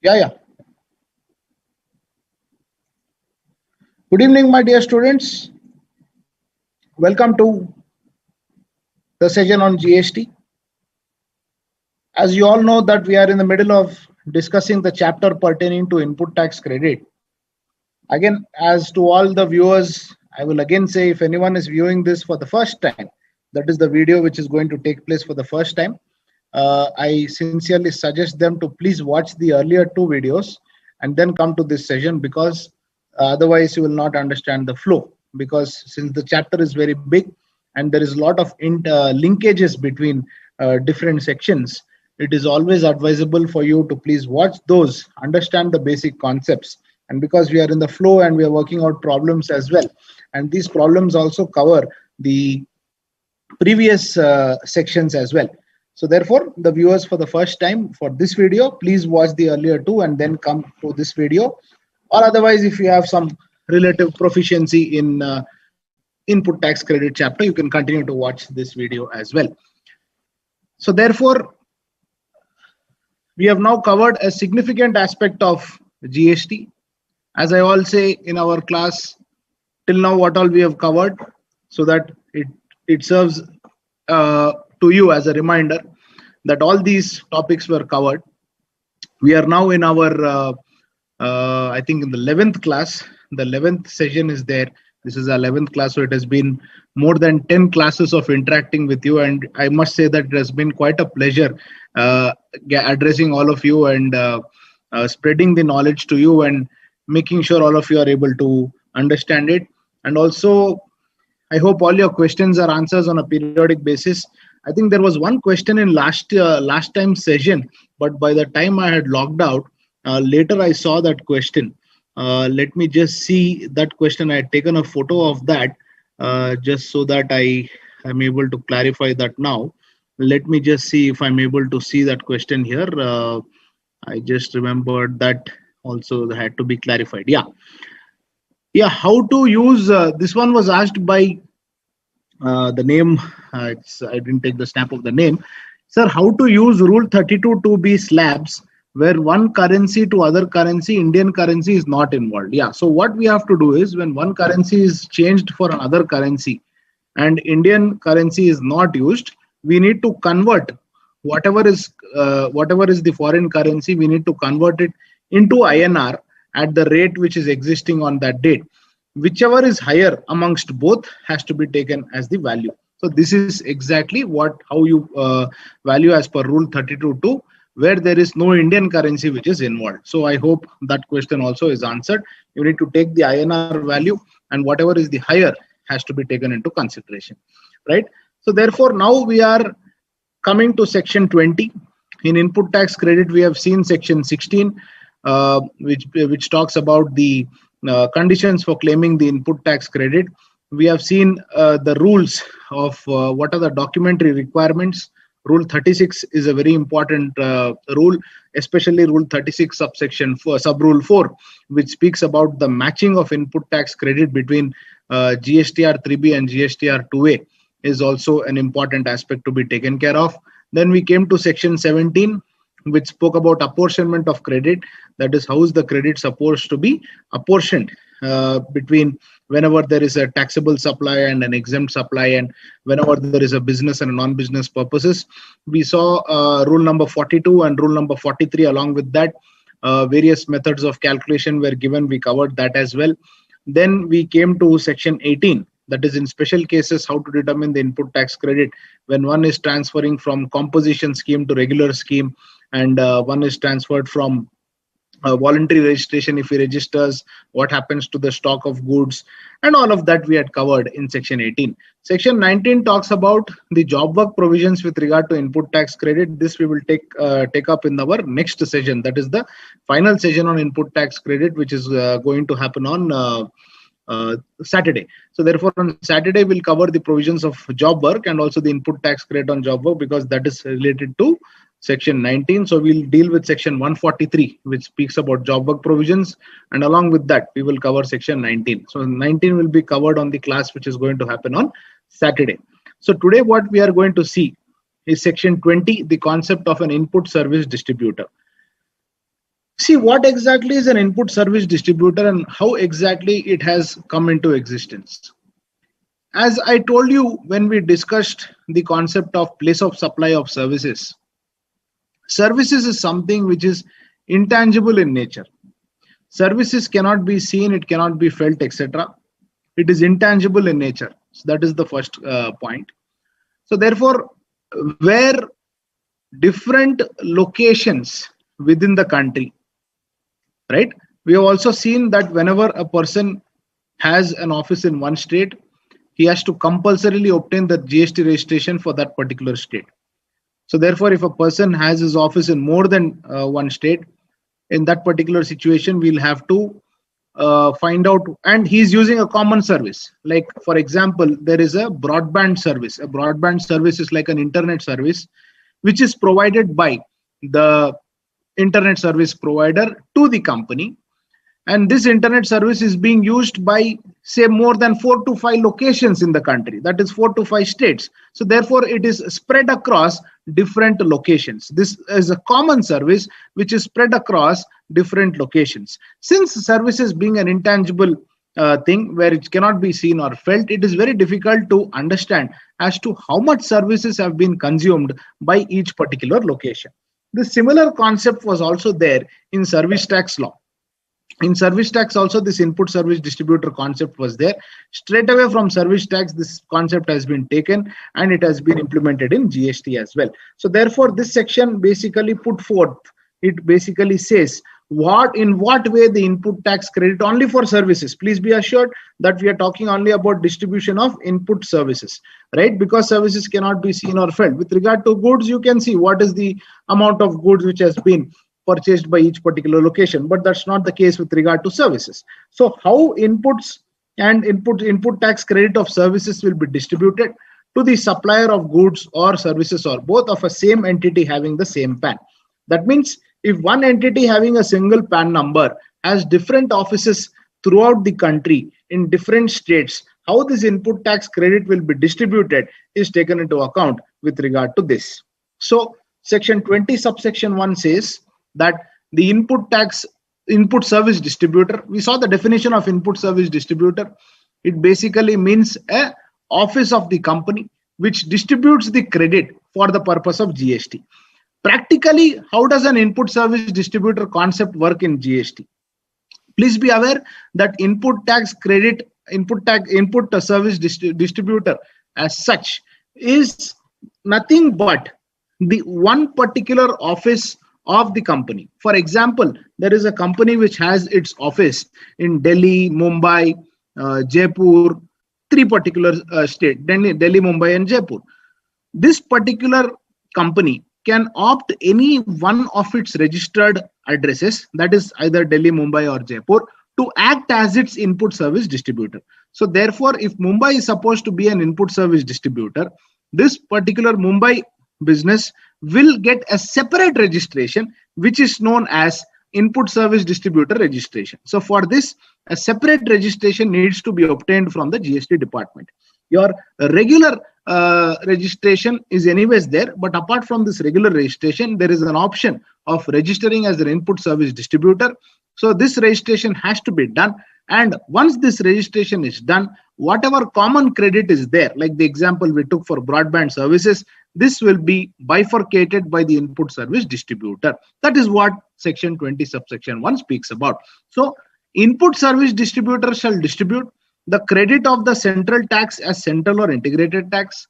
Yeah. Good evening, my dear students. Welcome to the session on GST. As you all know that we are in the middle of discussing the chapter pertaining to input tax credit. Again, as to all the viewers, I will again say if anyone is viewing this for the first time, that is the video which is going to take place for the first time. I sincerely suggest them to please watch the earlier two videos and then come to this session, because otherwise you will not understand the flow, because since the chapter is very big and there is a lot of linkages between different sections, it is always advisable for you to please watch those, understand the basic concepts. And because we are in the flow and we are working out problems as well, and these problems also cover the previous sections as well. So therefore, the viewers for the first time for this video, please watch the earlier two and then come to this video. Or otherwise, if you have some relative proficiency in input tax credit chapter, you can continue to watch this video as well. So therefore, we have now covered a significant aspect of GST. As I all say in our class, till now what all we have covered, so that it serves to you as a reminder that all these topics were covered. We are now in our, I think in the 11th class, the 11th session is there. This is our 11th class, so it has been more than 10 classes of interacting with you, and I must say that it has been quite a pleasure addressing all of you and spreading the knowledge to you and making sure all of you are able to understand it. And also, I hope all your questions are answers on a periodic basis. I think there was one question in last time's session, but by the time I had logged out, later I saw that question. Let me just see that question. I had taken a photo of that just so that I am able to clarify that now. Let me just see if I'm able to see that question here. I just remembered that also had to be clarified. Yeah, how to use this one was asked by the name. I didn't take the snap of the name. Sir, how to use Rule 32 2B slabs where one currency to other currency, Indian currency is not involved? Yeah, so what we have to do is when one currency is changed for another currency and Indian currency is not used, we need to convert whatever is the foreign currency, we need to convert it into INR at the rate which is existing on that date. Whichever is higher amongst both has to be taken as the value. So this is exactly how you value as per Rule 32.2, where there is no Indian currency which is involved. So I hope that question also is answered. You need to take the INR value, and whatever is the higher has to be taken into consideration, right? So therefore, now we are coming to section 20. In input tax credit, we have seen section 16, which talks about the conditions for claiming the input tax credit. We have seen the rules of what are the documentary requirements. Rule 36 is a very important rule, especially Rule 36 subsection 4, sub-rule 4, which speaks about the matching of input tax credit between GSTR 3B and GSTR 2A is also an important aspect to be taken care of. Then we came to section 17, which spoke about apportionment of credit. That is, how is the credit supposed to be apportioned between whenever there is a taxable supply and an exempt supply, and whenever there is a business and a non-business purposes. We saw rule number 42 and rule number 43. Along with that, various methods of calculation were given. We covered that as well. Then we came to section 18. That is, in special cases, how to determine the input tax credit when one is transferring from composition scheme to regular scheme, and one is transferred from voluntary registration. If he registers, what happens to the stock of goods, and all of that we had covered in section 18. Section 19 talks about the job work provisions with regard to input tax credit. This we will take up in our next session. That is the final session on input tax credit, which is going to happen on Saturday. So therefore, on Saturday we'll cover the provisions of job work and also the input tax credit on job work, because that is related to section 19. So we'll deal with section 143, which speaks about job work provisions, and along with that we will cover section 19. So 19 will be covered on the class which is going to happen on Saturday. So today what we are going to see is section 20, the concept of an input service distributor. See what exactly is an input service distributor and how exactly it has come into existence. As I told you when we discussed the concept of place of supply of services, services is something which is intangible in nature. Services cannot be seen, it cannot be felt, etc. It is intangible in nature. So that is the first point. So therefore, where different locations within the country, right? We have also seen that whenever a person has an office in one state, he has to compulsorily obtain the GST registration for that particular state. So therefore, if a person has his office in more than one state, in that particular situation, we'll have to find out, and he's using a common service. Like for example, there is a broadband service. A broadband service is like an internet service, which is provided by the internet service provider to the company, and this internet service is being used by say more than 4 to 5 locations in the country, that is 4 to 5 states. So therefore it is spread across different locations. This is a common service which is spread across different locations. Since services being an intangible thing where it cannot be seen or felt, it is very difficult to understand as to how much services have been consumed by each particular location. The similar concept was also there in service tax law. In service tax also, this input service distributor concept was there. Straight away from service tax, this concept has been taken and it has been implemented in GST as well. So therefore, this section basically put forth, it basically says in what way the input tax credit only for services. Please be assured that we are talking only about distribution of input services, right? Because services cannot be seen or felt. With regard to goods, you can see what is the amount of goods which has been purchased by each particular location, but that's not the case with regard to services. So how inputs and input tax credit of services will be distributed to the supplier of goods or services or both of a same entity having the same PAN. That means if one entity having a single PAN number has different offices throughout the country in different states, how this input tax credit will be distributed is taken into account with regard to this. So section 20 subsection 1 says that the input service distributor, we saw the definition of input service distributor. It basically means a office of the company which distributes the credit for the purpose of GST. Practically, how does an input service distributor concept work in GST? Please be aware that input tax credit, input service distributor as such is nothing but the one particular office of the company. For example, there is a company which has its office in Delhi, Mumbai, Jaipur, 3 particular states, Delhi, Mumbai and Jaipur. This particular company can opt any one of its registered addresses, that is either Delhi, Mumbai or Jaipur, to act as its input service distributor. So therefore, if Mumbai is supposed to be an input service distributor, this particular Mumbai business will get a separate registration which is known as input service distributor registration. So for this, a separate registration needs to be obtained from the GST department. Your regular registration is anyways there, but apart from this regular registration, there is an option of registering as an input service distributor. So this registration has to be done, and once this registration is done, whatever common credit is there, like the example we took for broadband services, this will be bifurcated by the input service distributor. That is what section 20 subsection 1 speaks about. So input service distributor shall distribute the credit of the central tax as central or integrated tax.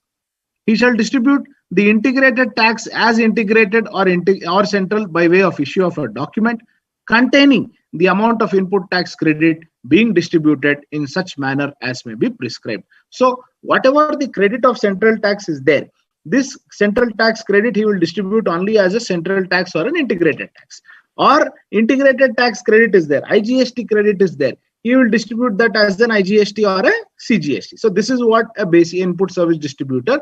He shall distribute the integrated tax as integrated or central by way of issue of a document containing the amount of input tax credit being distributed in such manner as may be prescribed. So whatever the credit of central tax is there, this central tax credit he will distribute only as a central tax or an integrated tax. Or integrated tax credit is there, IGST credit is there, he will distribute that as an IGST or a CGST. So this is what a basic input service distributor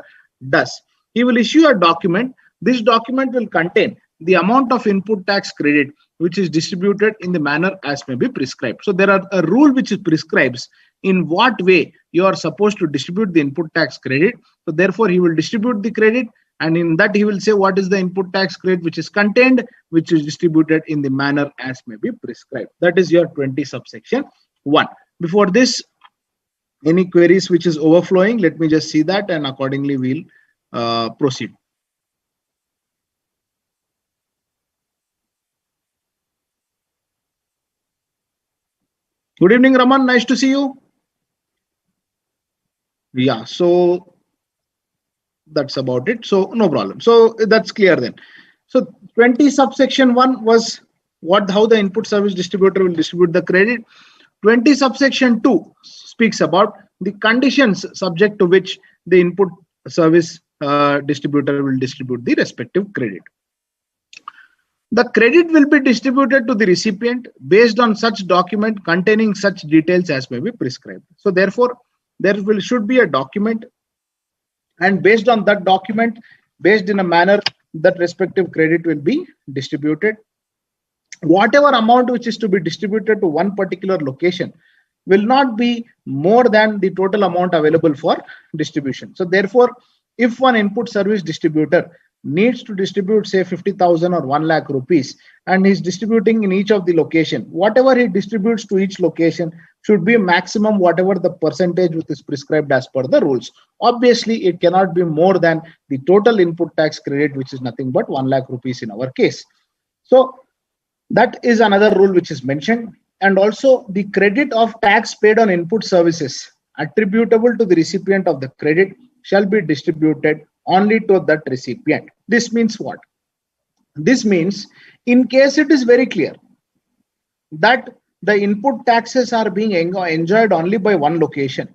does. He will issue a document. This document will contain the amount of input tax credit which is distributed in the manner as may be prescribed. So there are a rule which prescribes in what way you are supposed to distribute the input tax credit. So therefore he will distribute the credit and in that he will say what is the input tax credit which is contained, which is distributed in the manner as may be prescribed. That is your 20 subsection 1. Before this, any queries which is overflowing, let me just see that, and accordingly we'll proceed. Good evening, Raman. Nice to see you. Yeah, so that's about it. So no problem. So that's clear then. So 20 subsection 1 was how the input service distributor will distribute the credit. 20 subsection 2 speaks about the conditions subject to which the input service distributor will distribute the respective credit. The credit will be distributed to the recipient based on such document containing such details as may be prescribed. So therefore, there should be a document, and based on that document, based in a manner, that respective credit will be distributed. Whatever amount which is to be distributed to one particular location will not be more than the total amount available for distribution. So therefore, if one input service distributor needs to distribute say 50,000 or 1 lakh rupees, and he's distributing in each of the location, whatever he distributes to each location should be maximum whatever the percentage which is prescribed as per the rules. Obviously, it cannot be more than the total input tax credit, which is nothing but 1 lakh rupees in our case. So that is another rule which is mentioned. And also the credit of tax paid on input services attributable to the recipient of the credit shall be distributed only to that recipient. This means what? This means in case it is very clear that the input taxes are being enjoyed only by one location,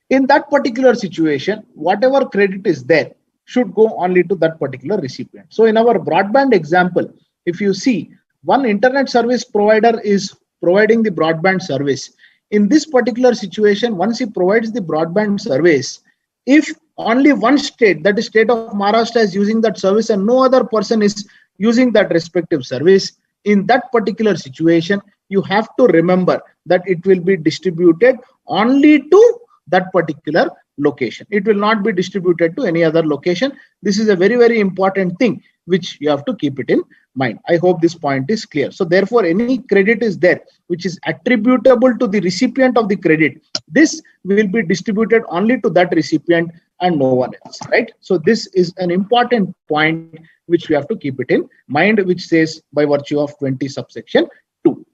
in that particular situation, whatever credit is there should go only to that particular recipient. So in our broadband example, if you see, one internet service provider is providing the broadband service. In this particular situation, once he provides the broadband service, if only one state, that is state of Maharashtra, is using that service and no other person is using that respective service, in that particular situation, you have to remember that it will be distributed only to that particular location. It will not be distributed to any other location. This is a very, very important thing which you have to keep it in mind. I hope this point is clear. So therefore, any credit is there which is attributable to the recipient of the credit, this will be distributed only to that recipient and no one else, right? So this is an important point which we have to keep it in mind, which says by virtue of 20 subsection 2.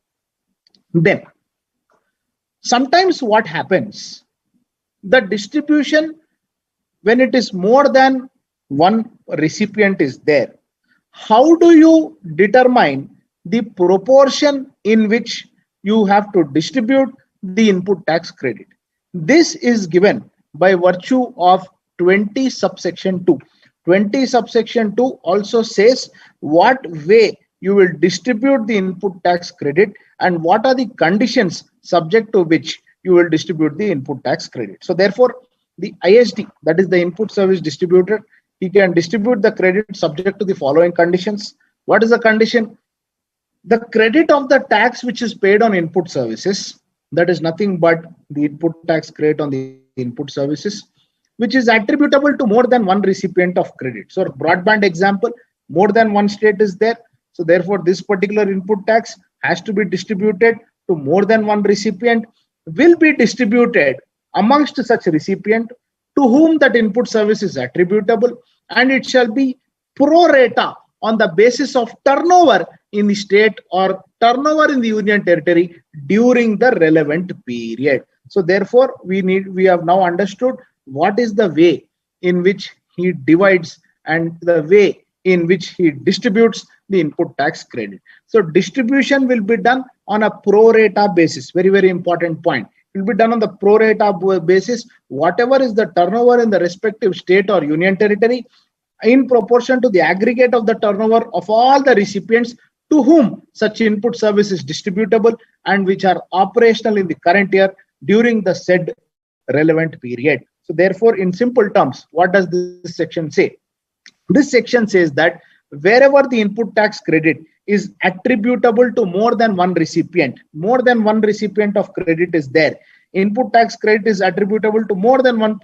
Then sometimes what happens, the distribution, when it is more than one recipient is there, how do you determine the proportion in which you have to distribute the input tax credit? This is given by virtue of 20 subsection 2. 20 subsection 2 also says what way you will distribute the input tax credit and what are the conditions subject to which you will distribute the input tax credit. So therefore, the ISD, that is the input service distributor, he can distribute the credit subject to the following conditions. What is the condition? The credit of the tax which is paid on input services, that is nothing but the input tax credit on the input services, which is attributable to more than one recipient of credit. So broadband example, more than one state is there. So therefore, this particular input tax has to be distributed to more than one recipient, will be distributed amongst such recipient to whom that input service is attributable, and it shall be pro rata on the basis of turnover in the state or turnover in the union territory during the relevant period. So therefore, we have now understood what is the way in which he divides and the way in which he distributes the input tax credit. So distribution will be done on a pro rata basis. Very, very important point. It will be done on the pro rata basis. Whatever is the turnover in the respective state or union territory, in proportion to the aggregate of the turnover of all the recipients to whom such input service is distributable and which are operational in the current year during the said relevant period. So therefore, in simple terms, what does this section say? This section says that wherever the input tax credit is attributable to more than one recipient of credit is there, input tax credit is attributable to more than one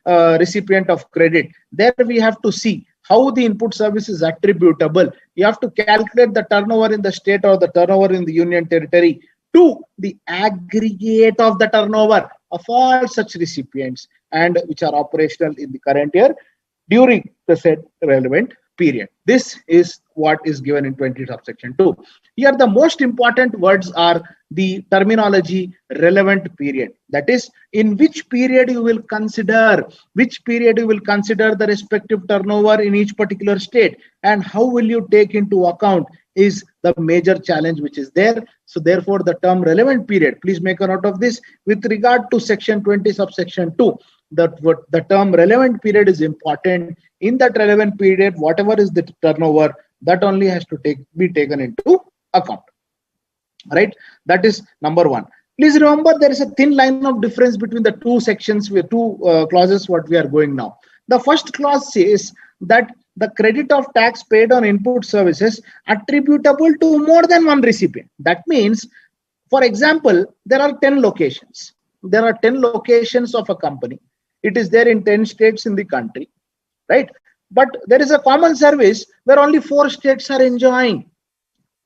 recipient of credit, there we have to see how the input service is attributable. You have to calculate the turnover in the state or the turnover in the union territory to the aggregate of the turnover of all such recipients and which are operational in the current year during the said relevant period. This is what is given in 20 subsection 2. Here the most important words are the terminology relevant period. That is, in which period you will consider the respective turnover in each particular state, and how will you take into account is the major challenge which is there. So therefore the term relevant period, please make a note of this. With regard to section 20 subsection 2, the term relevant period is important. In that relevant period, whatever is the turnover, that only has to be taken into account, right? That is number one. Please remember, there is a thin line of difference between the two sections with two clauses what we are going now. The first clause says that the credit of tax paid on input services attributable to more than one recipient. That means, for example, there are 10 locations. There are 10 locations of a company. It is there in 10 states in the country, right? But there is a common service where only 4 states are enjoying.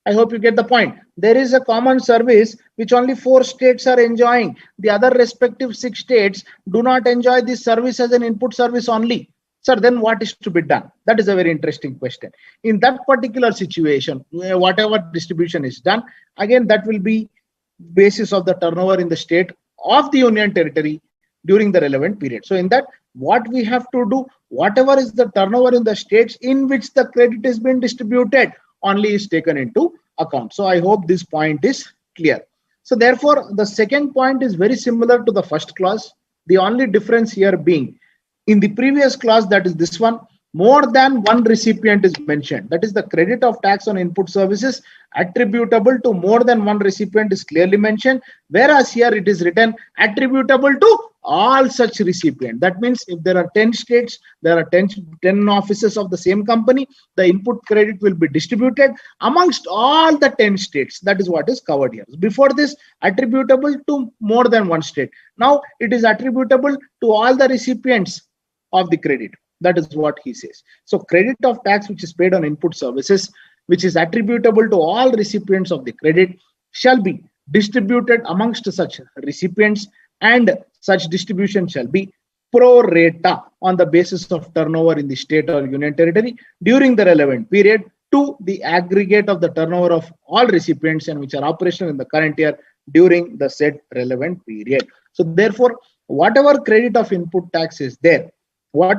I hope you get the point. There is a common service which only 4 states are enjoying. The other respective 6 states do not enjoy this service as an input service only. Sir, then what is to be done? That is a very interesting question. In that particular situation, whatever distribution is done, again, that will be basis of the turnover in the state of the union territory during the relevant period. So in that, what we have to do, whatever is the turnover in the states in which the credit is being distributed, only is taken into account. So I hope this point is clear. So therefore, the second point is very similar to the first clause. The only difference here being, in the previous clause, that is this one, more than one recipient is mentioned. That is, the credit of tax on input services attributable to more than one recipient is clearly mentioned, whereas here it is written attributable to all such recipient. That means if there are 10 states, there are 10 offices of the same company, the input credit will be distributed amongst all the 10 states. That is what is covered here. Before this, attributable to more than one state. Now it is attributable to all the recipients of the credit. That is what he says. So credit of tax which is paid on input services, which is attributable to all recipients of the credit, shall be distributed amongst such recipients, and such distribution shall be pro rata on the basis of turnover in the state or union territory during the relevant period to the aggregate of the turnover of all recipients and which are operational in the current year during the said relevant period. So therefore, whatever credit of input tax is there, which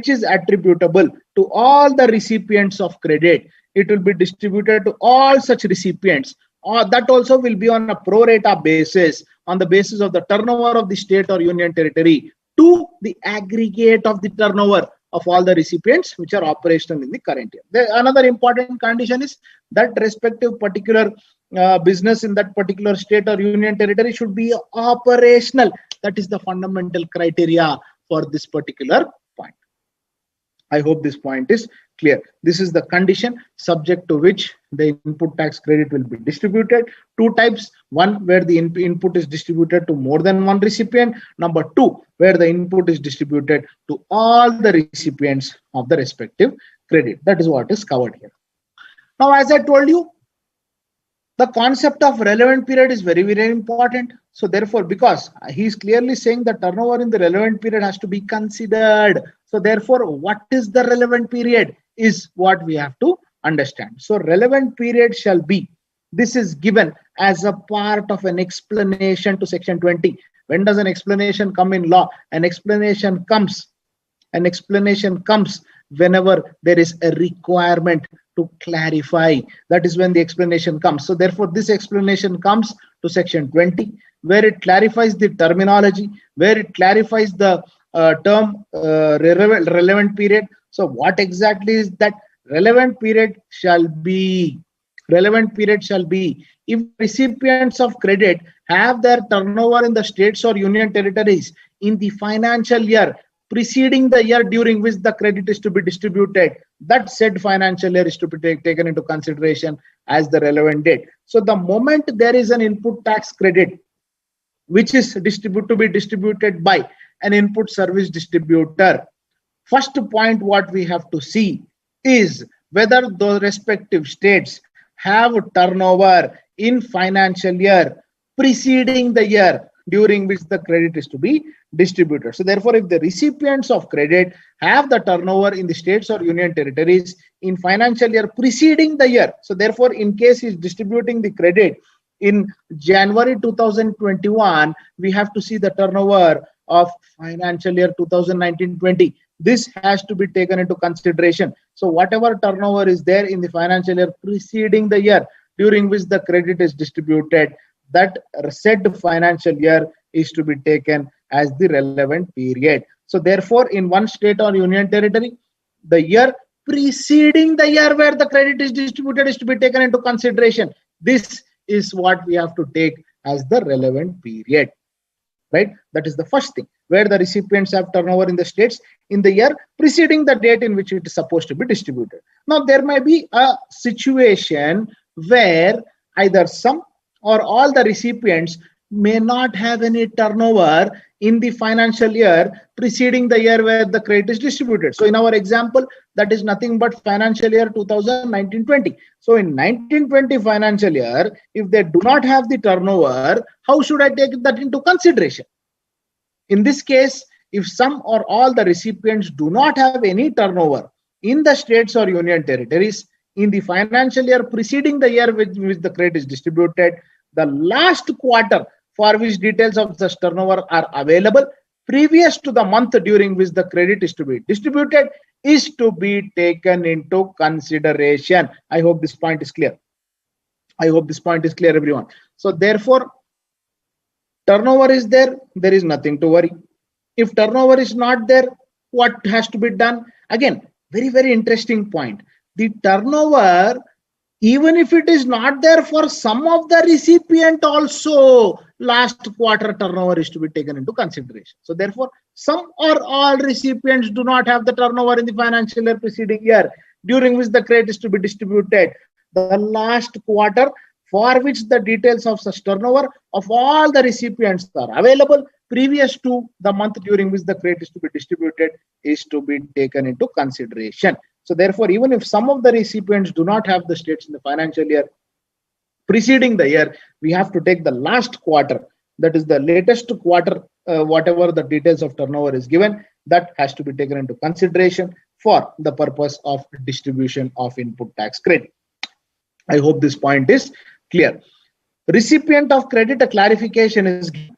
is attributable to all the recipients of credit, it will be distributed to all such recipients. That also will be on a pro rata basis, on the basis of the turnover of the state or union territory to the aggregate of the turnover of all the recipients which are operational in the current year. Another important condition is that respective particular business in that particular state or union territory should be operational. That is the fundamental criteria for this particular point. I hope this point is clear. This is the condition subject to which the input tax credit will be distributed. 2 types. One, where the input is distributed to more than one recipient. Number 2, where the input is distributed to all the recipients of the respective credit. That is what is covered here. Now, as I told you, the concept of relevant period is very, very important. So therefore, because he is clearly saying the turnover in the relevant period has to be considered. So therefore, what is the relevant period is what we have to understand. So relevant period shall be, this is given as a part of an explanation to section 20. When does an explanation come in law? An explanation comes whenever there is a requirement to clarify. That is when the explanation comes. So therefore, this explanation comes to section 20, where it clarifies the terminology, where it clarifies the term relevant period. So what exactly is that? Relevant period shall be if recipients of credit have their turnover in the states or union territories in the financial year preceding the year during which the credit is to be distributed, that said financial year is to be taken into consideration as the relevant date. So the moment there is an input tax credit which is to be distributed by an input service distributor, first point what we have to see is whether the respective states have turnover in financial year preceding the year during which the credit is to be distributed. So therefore, if the recipients of credit have the turnover in the states or union territories in financial year preceding the year, so therefore in case he is distributing the credit in January 2021, we have to see the turnover of financial year 2019-20. This has to be taken into consideration. So whatever turnover is there in the financial year preceding the year during which the credit is distributed, that said financial year is to be taken as the relevant period. So therefore, in one state or union territory, the year preceding the year where the credit is distributed is to be taken into consideration. This is what we have to take as the relevant period, right? That is the first thing, where the recipients have turnover in the states in the year preceding the date in which it is supposed to be distributed. Now, there may be a situation where either some or all the recipients may not have any turnover in the financial year preceding the year where the credit is distributed. So in our example, that is nothing but financial year 2019-20. So in 19-20 financial year, if they do not have the turnover, how should I take that into consideration? In this case, if some or all the recipients do not have any turnover in the states or union territories in the financial year preceding the year with which the credit is distributed, the last quarter for which details of the turnover are available previous to the month during which the credit is to be distributed is to be taken into consideration. I hope this point is clear. I hope this point is clear, everyone. So therefore, turnover is there, there is nothing to worry. If turnover is not there, what has to be done? Again, very, very interesting point. The turnover, even if it is not there for some of the recipient also, last quarter turnover is to be taken into consideration. So therefore, some or all recipients do not have the turnover in the financial year preceding year during which the credit is to be distributed. The last quarter for which the details of such turnover of all the recipients are available previous to the month during which the credit is to be distributed is to be taken into consideration. So therefore, even if some of the recipients do not have the states in the financial year preceding the year, we have to take the last quarter, that is the latest quarter, whatever the details of turnover is given, that has to be taken into consideration for the purpose of distribution of input tax credit. I hope this point is clear. Recipient of credit, a clarification is given.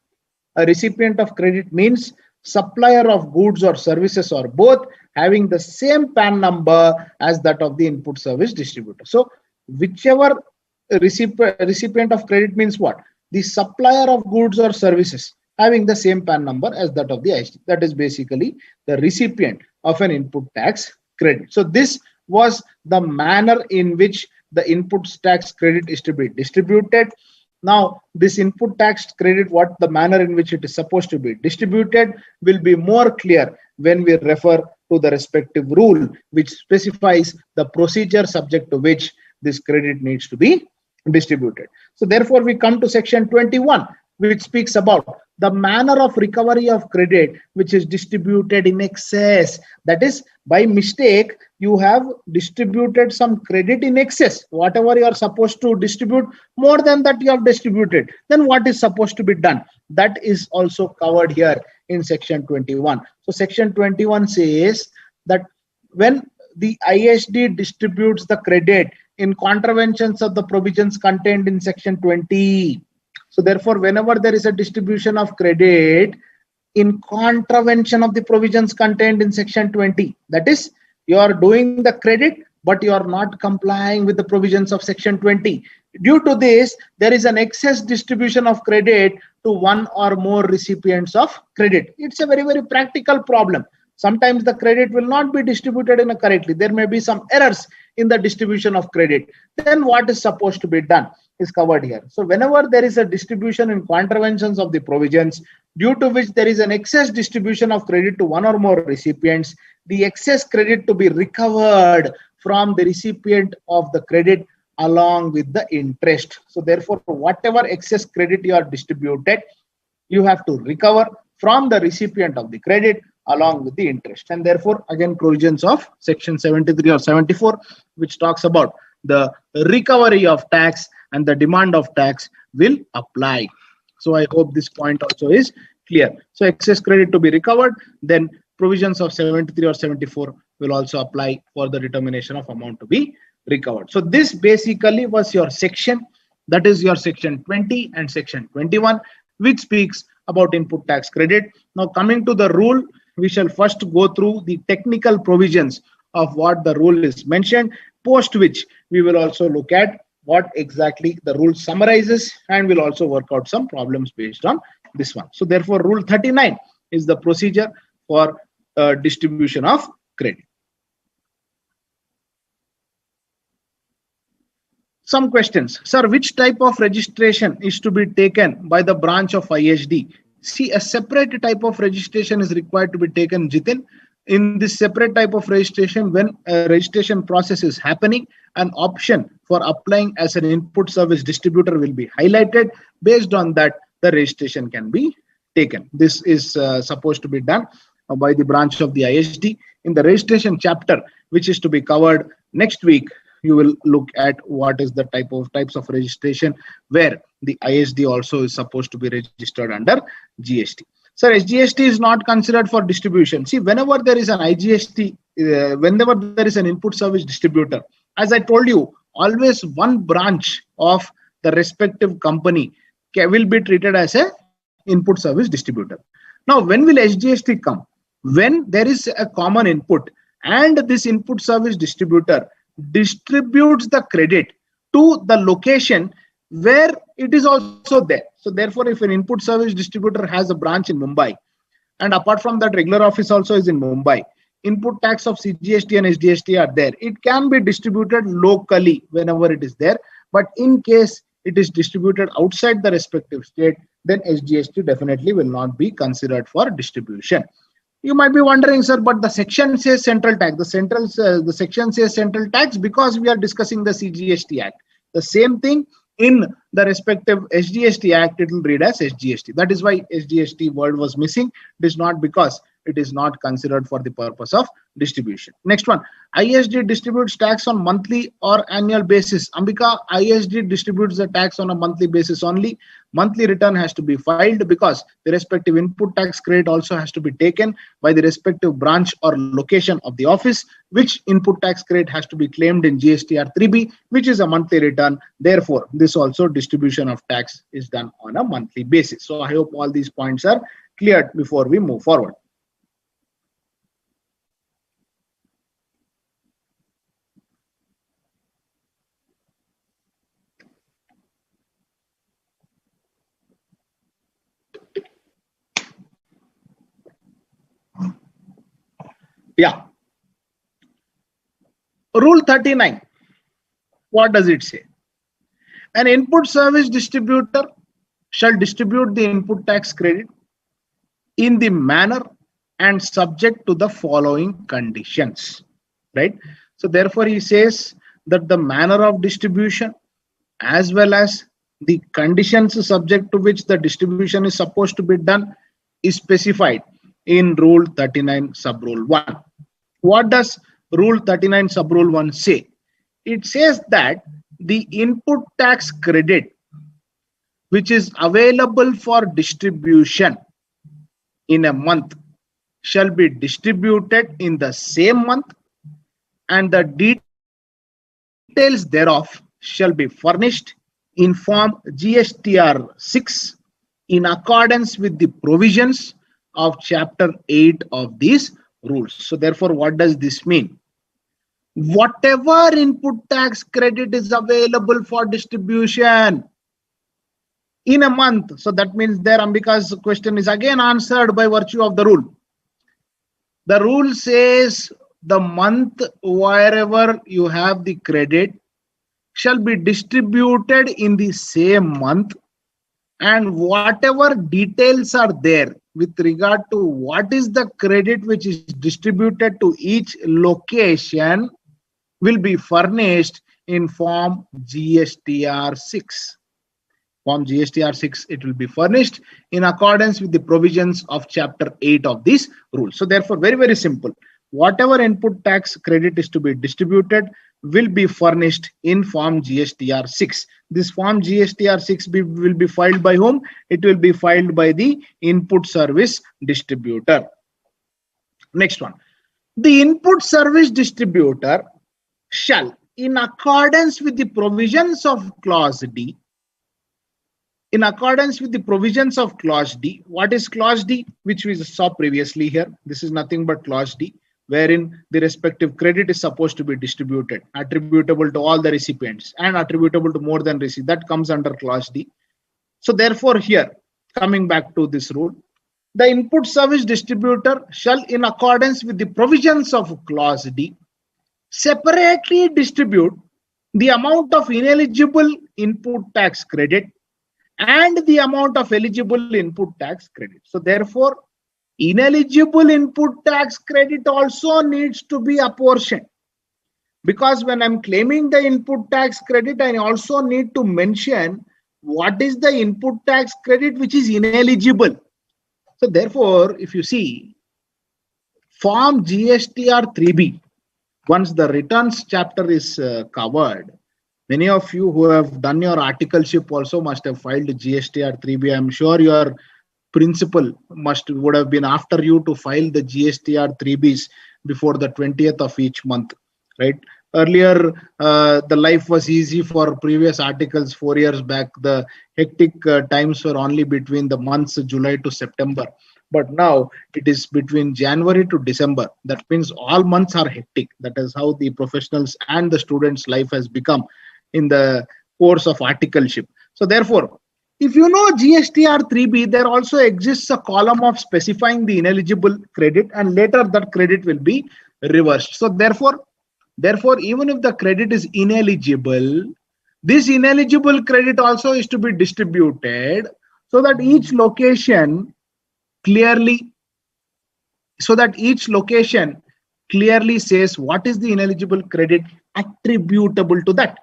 A recipient of credit means supplier of goods or services or both having the same PAN number as that of the input service distributor. So whichever recipient of credit means what? The supplier of goods or services having the same PAN number as that of the IGST. That is basically the recipient of an input tax credit. So this was the manner in which the input tax credit is to be distributed. Now, this input tax credit, what the manner in which it is supposed to be distributed will be more clear when we refer to the respective rule, which specifies the procedure subject to which this credit needs to be distributed. So therefore, we come to section 21, which speaks about the manner of recovery of credit which is distributed in excess. That is, by mistake, you have distributed some credit in excess. Whatever you are supposed to distribute, more than that you have distributed. Then what is supposed to be done? That is also covered here in section 21. So section 21 says that when the ISD distributes the credit in contraventions of the provisions contained in section 20. So therefore, whenever there is a distribution of credit in contravention of the provisions contained in section 20, that is, you are doing the credit, but you are not complying with the provisions of section 20. Due to this, there is an excess distribution of credit to one or more recipients of credit. It's a very, very practical problem. Sometimes the credit will not be distributed in a correctly. There may be some errors in the distribution of credit. Then what is supposed to be done is covered here. So whenever there is a distribution in contraventions of the provisions, due to which there is an excess distribution of credit to one or more recipients, the excess credit to be recovered from the recipient of the credit along with the interest. So therefore, whatever excess credit you are distributed, you have to recover from the recipient of the credit along with the interest. And therefore, again, provisions of section 73 or 74, which talks about the recovery of tax and the demand of tax, will apply. So I hope this point also is clear. So excess credit to be recovered, then provisions of 73 or 74 will also apply for the determination of amount to be recovered. So this basically was your section, that is your section 20 and section 21, which speaks about input tax credit. Now coming to the rule, we shall first go through the technical provisions of what the rule is mentioned, post which we will also look at what exactly the rule summarizes, and we'll also work out some problems based on this one. So therefore, rule 39 is the procedure for distribution of credit. Some questions. Sir, which type of registration is to be taken by the branch of ISD? See, a separate type of registration is required to be taken, Jitin. In this separate type of registration, when a registration process is happening, an option for applying as an input service distributor will be highlighted. Based on that, the registration can be taken. This is supposed to be done by the branch of the ISD. In the registration chapter, which is to be covered next week, you will look at what is the types of registration where the ISD also is supposed to be registered under GST. Sir, SGST is not considered for distribution. See, whenever there is an IGST, whenever there is an input service distributor, as I told you, always one branch of the respective company will be treated as a input service distributor. Now, when will SGST come? When there is a common input and this input service distributor distributes the credit to the location where it is also there. So therefore, if an input service distributor has a branch in Mumbai, and apart from that, regular office also is in Mumbai, input tax of CGST and SGST are there, it can be distributed locally whenever it is there. But in case it is distributed outside the respective state, then SGST definitely will not be considered for distribution. You might be wondering, sir, but the section says central tax. The section says central tax because we are discussing the CGST Act. The same thing in the respective SGST Act, it will read as SGST. That is why SGST word was missing. It is not because it is not considered for the purpose of distribution. Next one, ISD distributes tax on monthly or annual basis. Ambika, ISD distributes the tax on a monthly basis only. Monthly return has to be filed because the respective input tax credit also has to be taken by the respective branch or location of the office, which input tax credit has to be claimed in GSTR 3B, which is a monthly return. Therefore, this also distribution of tax is done on a monthly basis. So I hope all these points are cleared before we move forward. Yeah. Rule 39. What does it say? An input service distributor shall distribute the input tax credit in the manner and subject to the following conditions. Right? So therefore, he says that the manner of distribution as well as the conditions subject to which the distribution is supposed to be done is specified in Rule 39 Sub-Rule 1. What does Rule 39 Sub-Rule 1 say? It says that the input tax credit which is available for distribution in a month shall be distributed in the same month, and the details thereof shall be furnished in Form GSTR 6 in accordance with the provisions of Chapter 8 of these rules. So therefore, what does this mean? Whatever input tax credit is available for distribution in a month, so that means there Ambika's question is again answered by virtue of the rule. The rule says the month wherever you have the credit shall be distributed in the same month, and whatever details are there with regard to what is the credit which is distributed to each location will be furnished in form GSTR 6. Form GSTR 6, it will be furnished in accordance with the provisions of Chapter 8 of this rule. So therefore, very, very simple. Whatever input tax credit is to be distributed will be furnished in form GSTR 6. This form GSTR 6 will be filed by whom? It will be filed by the input service distributor. Next one. The input service distributor shall, in accordance with the provisions of clause D, in accordance with the provisions of clause D, what is clause D? Which we saw previously here. This is nothing but clause D, wherein the respective credit is supposed to be distributed, attributable to all the recipients and attributable to more than receipt. That comes under clause D. So therefore here, coming back to this rule, the input service distributor shall, in accordance with the provisions of clause D, separately distribute the amount of ineligible input tax credit and the amount of eligible input tax credit. So therefore, ineligible input tax credit also needs to be apportioned, because when I'm claiming the input tax credit, I also need to mention what is the input tax credit which is ineligible. So therefore, if you see form GSTR 3B, once the returns chapter is covered, many of you who have done your articleship also must have filed GSTR 3B. I'm sure your principal would have been after you to file the GSTR 3Bs before the 20th of each month, right? Earlier, the life was easy for previous articles 4 years back. The hectic times were only between the months July to September. But now it is between January to December. That means all months are hectic. That is how the professionals and the students' life has become in the course of articleship. So therefore, if you know GSTR 3B, there also exists a column of specifying the ineligible credit, and later that credit will be reversed. So therefore, even if the credit is ineligible, this ineligible credit also is to be distributed so that each location clearly says what is the ineligible credit attributable to that,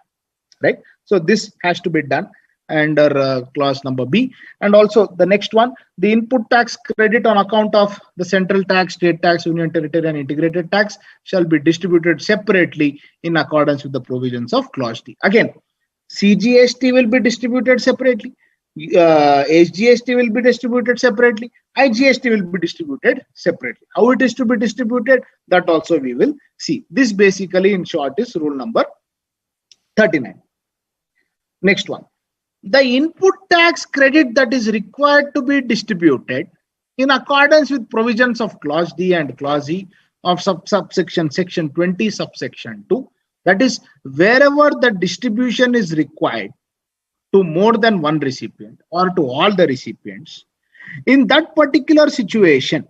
right? So this has to be done under clause number B. And also the next one, the input tax credit on account of the central tax, state tax, union territory and integrated tax shall be distributed separately in accordance with the provisions of clause D. Again, CGST will be distributed separately, HGST will be distributed separately, IGST will be distributed separately. How it is to be distributed, that also we will see. This basically in short is rule number 39. Next one. The input tax credit that is required to be distributed in accordance with provisions of clause D and clause E of subsection section 20 subsection 2, that is wherever the distribution is required to more than one recipient or to all the recipients, in that particular situation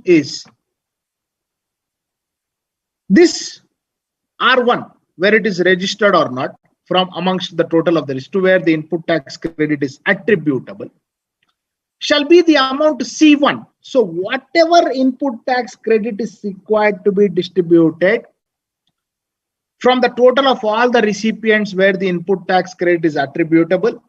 is this R1, where it is registered or not from amongst the total of the list to where the input tax credit is attributable, shall be the amount C1. So whatever input tax credit is required to be distributed from the total of all the recipients where the input tax credit is attributable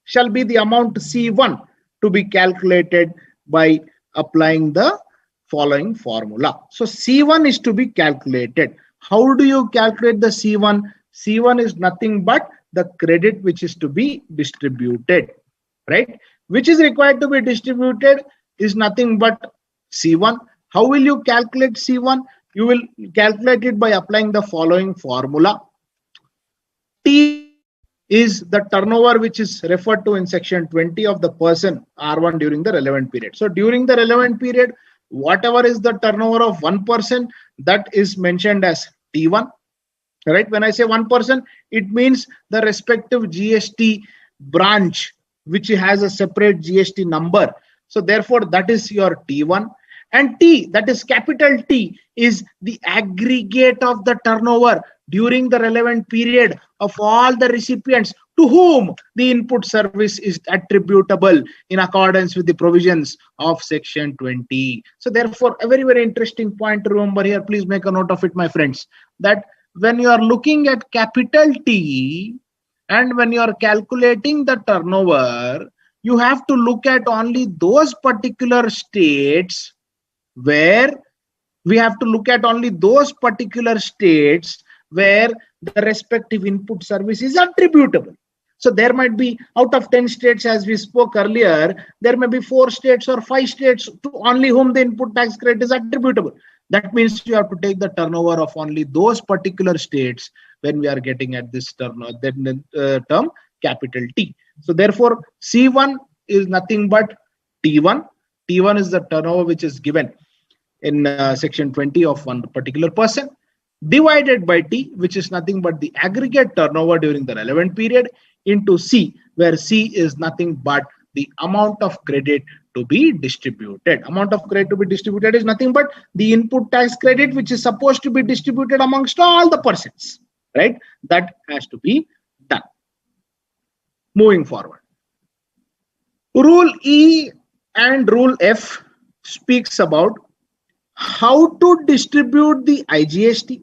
shall be the amount C1 to be calculated by applying the following formula. So C1 is to be calculated. How do you calculate the C1? C1 is nothing but the credit which is to be distributed, right? Which is required to be distributed is nothing but C1. How will you calculate C1? You will calculate it by applying the following formula. T is the turnover which is referred to in section 20 of the person R1 during the relevant period. So during the relevant period, whatever is the turnover of 1%, that is mentioned as T1, right? When I say 1%, it means the respective GST branch which has a separate GST number. So therefore, that is your T1. And T, that is capital T, is the aggregate of the turnover during the relevant period of all the recipients to whom the input service is attributable in accordance with the provisions of section 20. So therefore, a very, very interesting point to remember here. Please make a note of it, my friends, that when you are looking at capital T and when you are calculating the turnover, you have to look at only those particular states where we have to look at only those particular states where the respective input service is attributable. So there might be, out of 10 states, as we spoke earlier, there may be 4 states or 5 states to only whom the input tax credit is attributable. That means you have to take the turnover of only those particular states when we are getting at this term capital T. So therefore, C1 is nothing but T1. T1 is the turnover which is given in section 20 of one particular person, divided by T, which is nothing but the aggregate turnover during the relevant period, into C, where C is nothing but the amount of credit to be distributed. Amount of credit to be distributed is nothing but the input tax credit, which is supposed to be distributed amongst all the persons, right? That has to be done. Moving forward. Rule E and Rule F speaks about how to distribute the IGST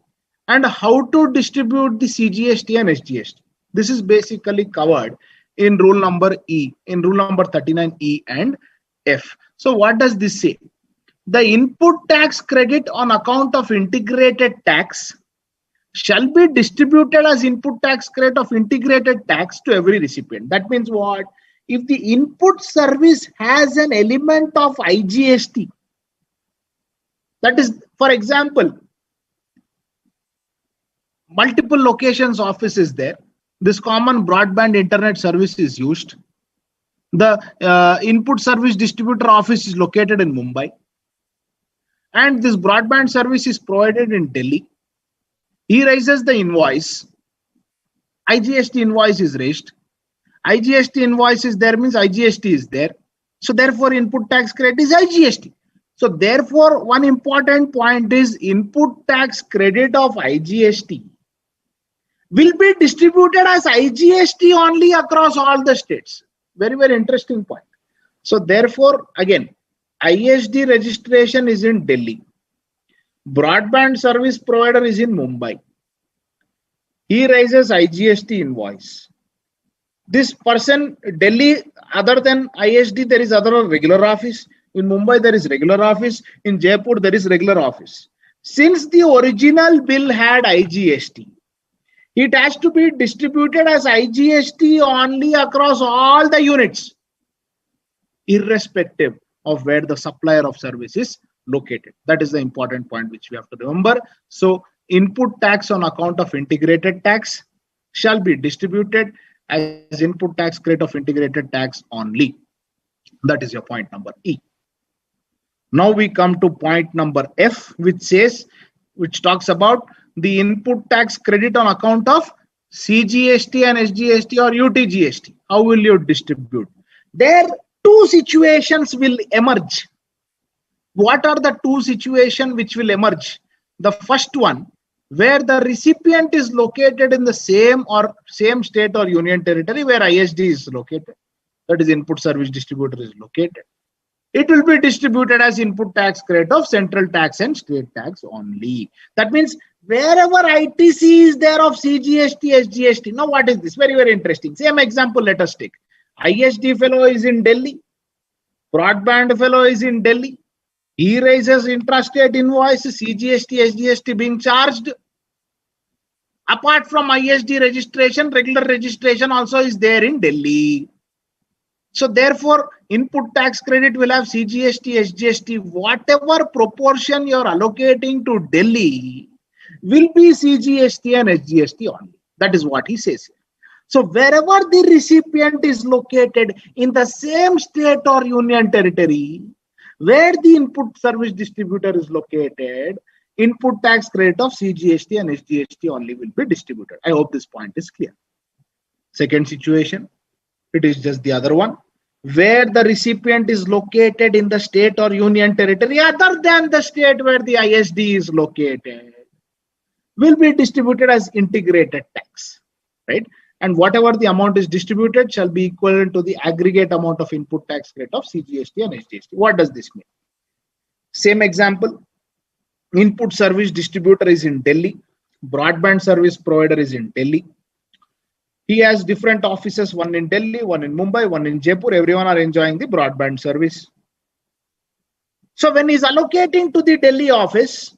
and how to distribute the CGST and SGST. This is basically covered in rule number E, in rule number 39E and F. So what does this say? The input tax credit on account of integrated tax shall be distributed as input tax credit of integrated tax to every recipient. That means what? If the input service has an element of IGST, that is, for example, multiple locations office is there. This common broadband internet service is used. The input service distributor office is located in Mumbai. And this broadband service is provided in Delhi. He raises the invoice. IGST invoice is raised. IGST invoice is there means IGST is there. So therefore, input tax credit is IGST. So therefore, one important point is input tax credit of IGST will be distributed as IGST only across all the states. Very, very interesting point. So therefore, again, ISD registration is in Delhi. Broadband service provider is in Mumbai. He raises IGST invoice. This person, Delhi, other than ISD, there is other regular office. In Mumbai, there is regular office. In Jaipur, there is regular office. Since the original bill had IGST, it has to be distributed as IGST only across all the units, irrespective of where the supplier of service is located. That is the important point which we have to remember. So input tax on account of integrated tax shall be distributed as input tax credit of integrated tax only. That is your point number E. Now we come to point number F, which talks about the input tax credit on account of CGST and SGST or UTGST. How will you distribute? There two situations will emerge. What are the two situations which will emerge? The first one, where the recipient is located in the same state or union territory where ISD is located, that is input service distributor is located. It will be distributed as input tax credit of central tax and state tax only. That means wherever ITC is there of CGST, SGST. Now what is this? Very, very interesting. Same example let us take. ISD fellow is in Delhi. Broadband fellow is in Delhi. He raises intrastate invoice, CGST, SGST being charged. Apart from ISD registration, regular registration also is there in Delhi. So therefore, input tax credit will have CGST, SGST, whatever proportion you are allocating to Delhi will be CGST and SGST only. That is what he says here. So wherever the recipient is located in the same state or union territory where the input service distributor is located, input tax credit of CGST and SGST only will be distributed. I hope this point is clear. Second situation, it is just the other one. where the recipient is located in the state or union territory other than the state where the ISD is located will be distributed as integrated tax, right? And whatever the amount is distributed shall be equivalent to the aggregate amount of input tax rate of CGST and SGST. What does this mean? Same example, input service distributor is in Delhi, broadband service provider is in Delhi. He has different offices, one in Delhi, one in Mumbai, one in Jaipur. Everyone are enjoying the broadband service. So when he's allocating to the Delhi office,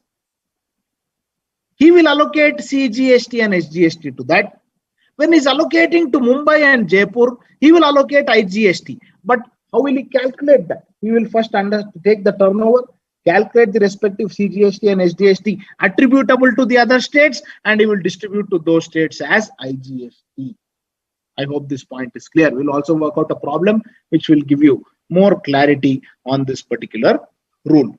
he will allocate CGST and SGST to that. When he's allocating to Mumbai and Jaipur, he will allocate IGST. But how will he calculate that? He will first take the turnover, calculate the respective CGST and SGST attributable to the other states, and he will distribute to those states as IGST. I hope this point is clear. We'll also work out a problem which will give you more clarity on this particular rule.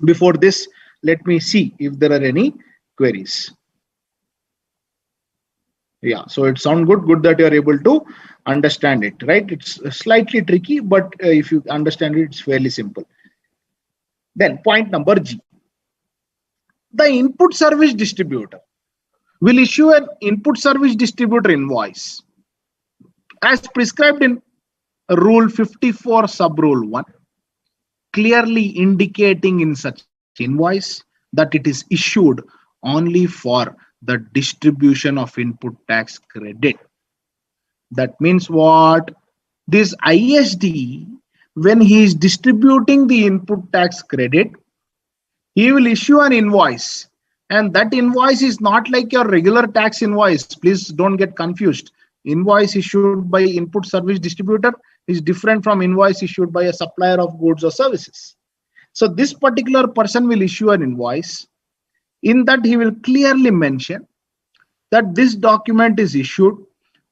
Before this, let me see if there are any queries. Yeah, so it sounds good that you are able to understand it, right? It's slightly tricky, but if you understand it, it's fairly simple. Then point number G. The input service distributor will issue an input service distributor invoice as prescribed in Rule 54 sub Rule 1, clearly indicating in such invoice that it is issued only for the distribution of input tax credit. That means what? This ISD, when he is distributing the input tax credit, he will issue an invoice, and that invoice is not like your regular tax invoice. Please don't get confused. Invoice issued by input service distributor is different from invoice issued by a supplier of goods or services. So this particular person will issue an invoice. In that, he will clearly mention that this document is issued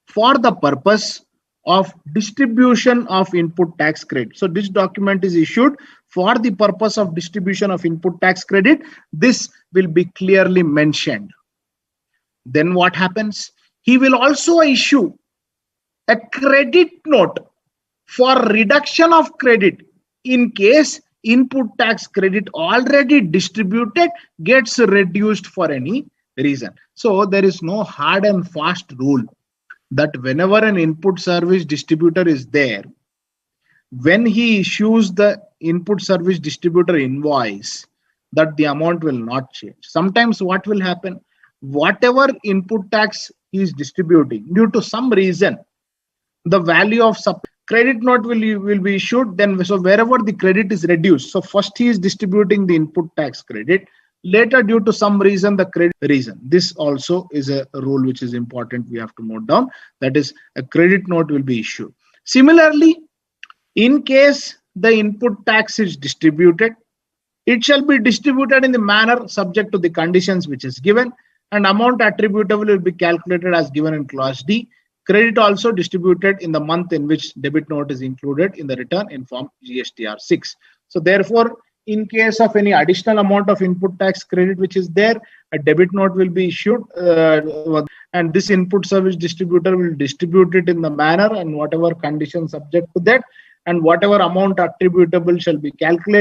for the purpose of distribution of input tax credit. So this document is issued for the purpose of distribution of input tax credit. This will be clearly mentioned. Then what happens? He will also issue a credit note for reduction of credit in case input tax credit already distributed gets reduced for any reason. So there is no hard and fast rule that whenever an input service distributor is there, when he issues the input service distributor invoice, that the amount will not change. Sometimes what will happen? Whatever input tax he is distributing, due to some reason, the value of credit note will be issued. Then, so wherever the credit is reduced, so first he is distributing the input tax credit. Later, due to some reason, the credit reason. This also is a rule which is important. We have to note down. That is, a credit note will be issued. Similarly, in case the input tax is distributed, it shall be distributed in the manner subject to the conditions which is given, and amount attributable will be calculated as given in clause D. Credit also distributed in the month in which debit note is included in the return in form GSTR 6. So therefore, in case of any additional amount of input tax credit which is there, a debit note will be issued, and this input service distributor will distribute it in the manner and whatever conditions subject to that, and whatever amount attributable shall be calculated.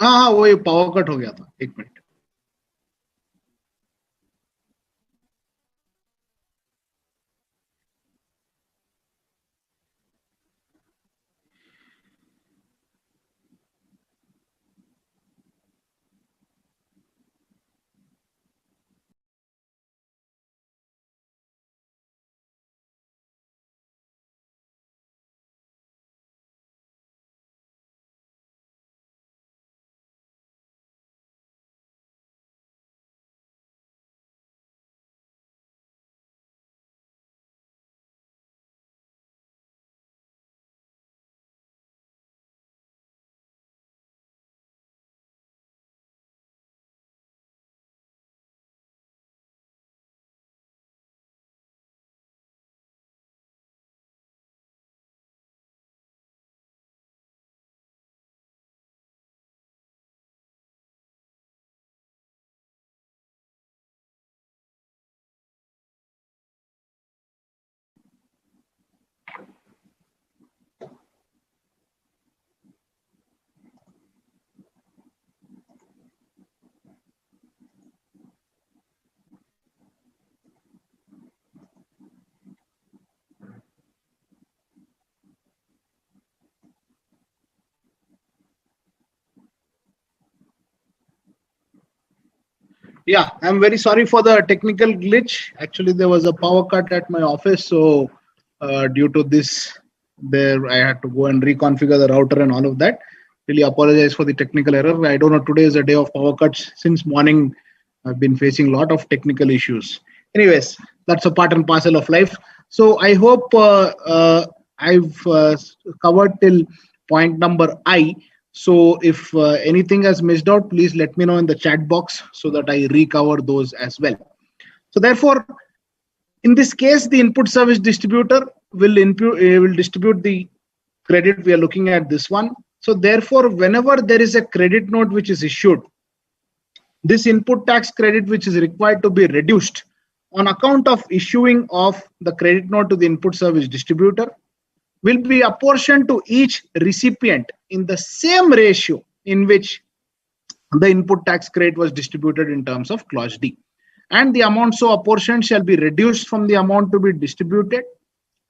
हाँ वो ये power cut हो गया था, 1 minute. Yeah, I'm very sorry for the technical glitch. Actually, there was a power cut at my office, so due to this, there I had to go and reconfigure the router and all of that. Really apologize for the technical error. I don't know. Today is a day of power cuts. Since morning, I've been facing a lot of technical issues. Anyways, that's a part and parcel of life. So I hope I've covered till point number I. So if anything has missed out, please let me know in the chat box so that I recover those as well. So therefore, in this case, the input service distributor will distribute the credit. We are looking at this one. So therefore, whenever there is a credit note which is issued, this input tax credit which is required to be reduced on account of issuing of the credit note to the input service distributor will be apportioned to each recipient in the same ratio in which the input tax credit was distributed in terms of clause D. And the amount so apportioned shall be reduced from the amount to be distributed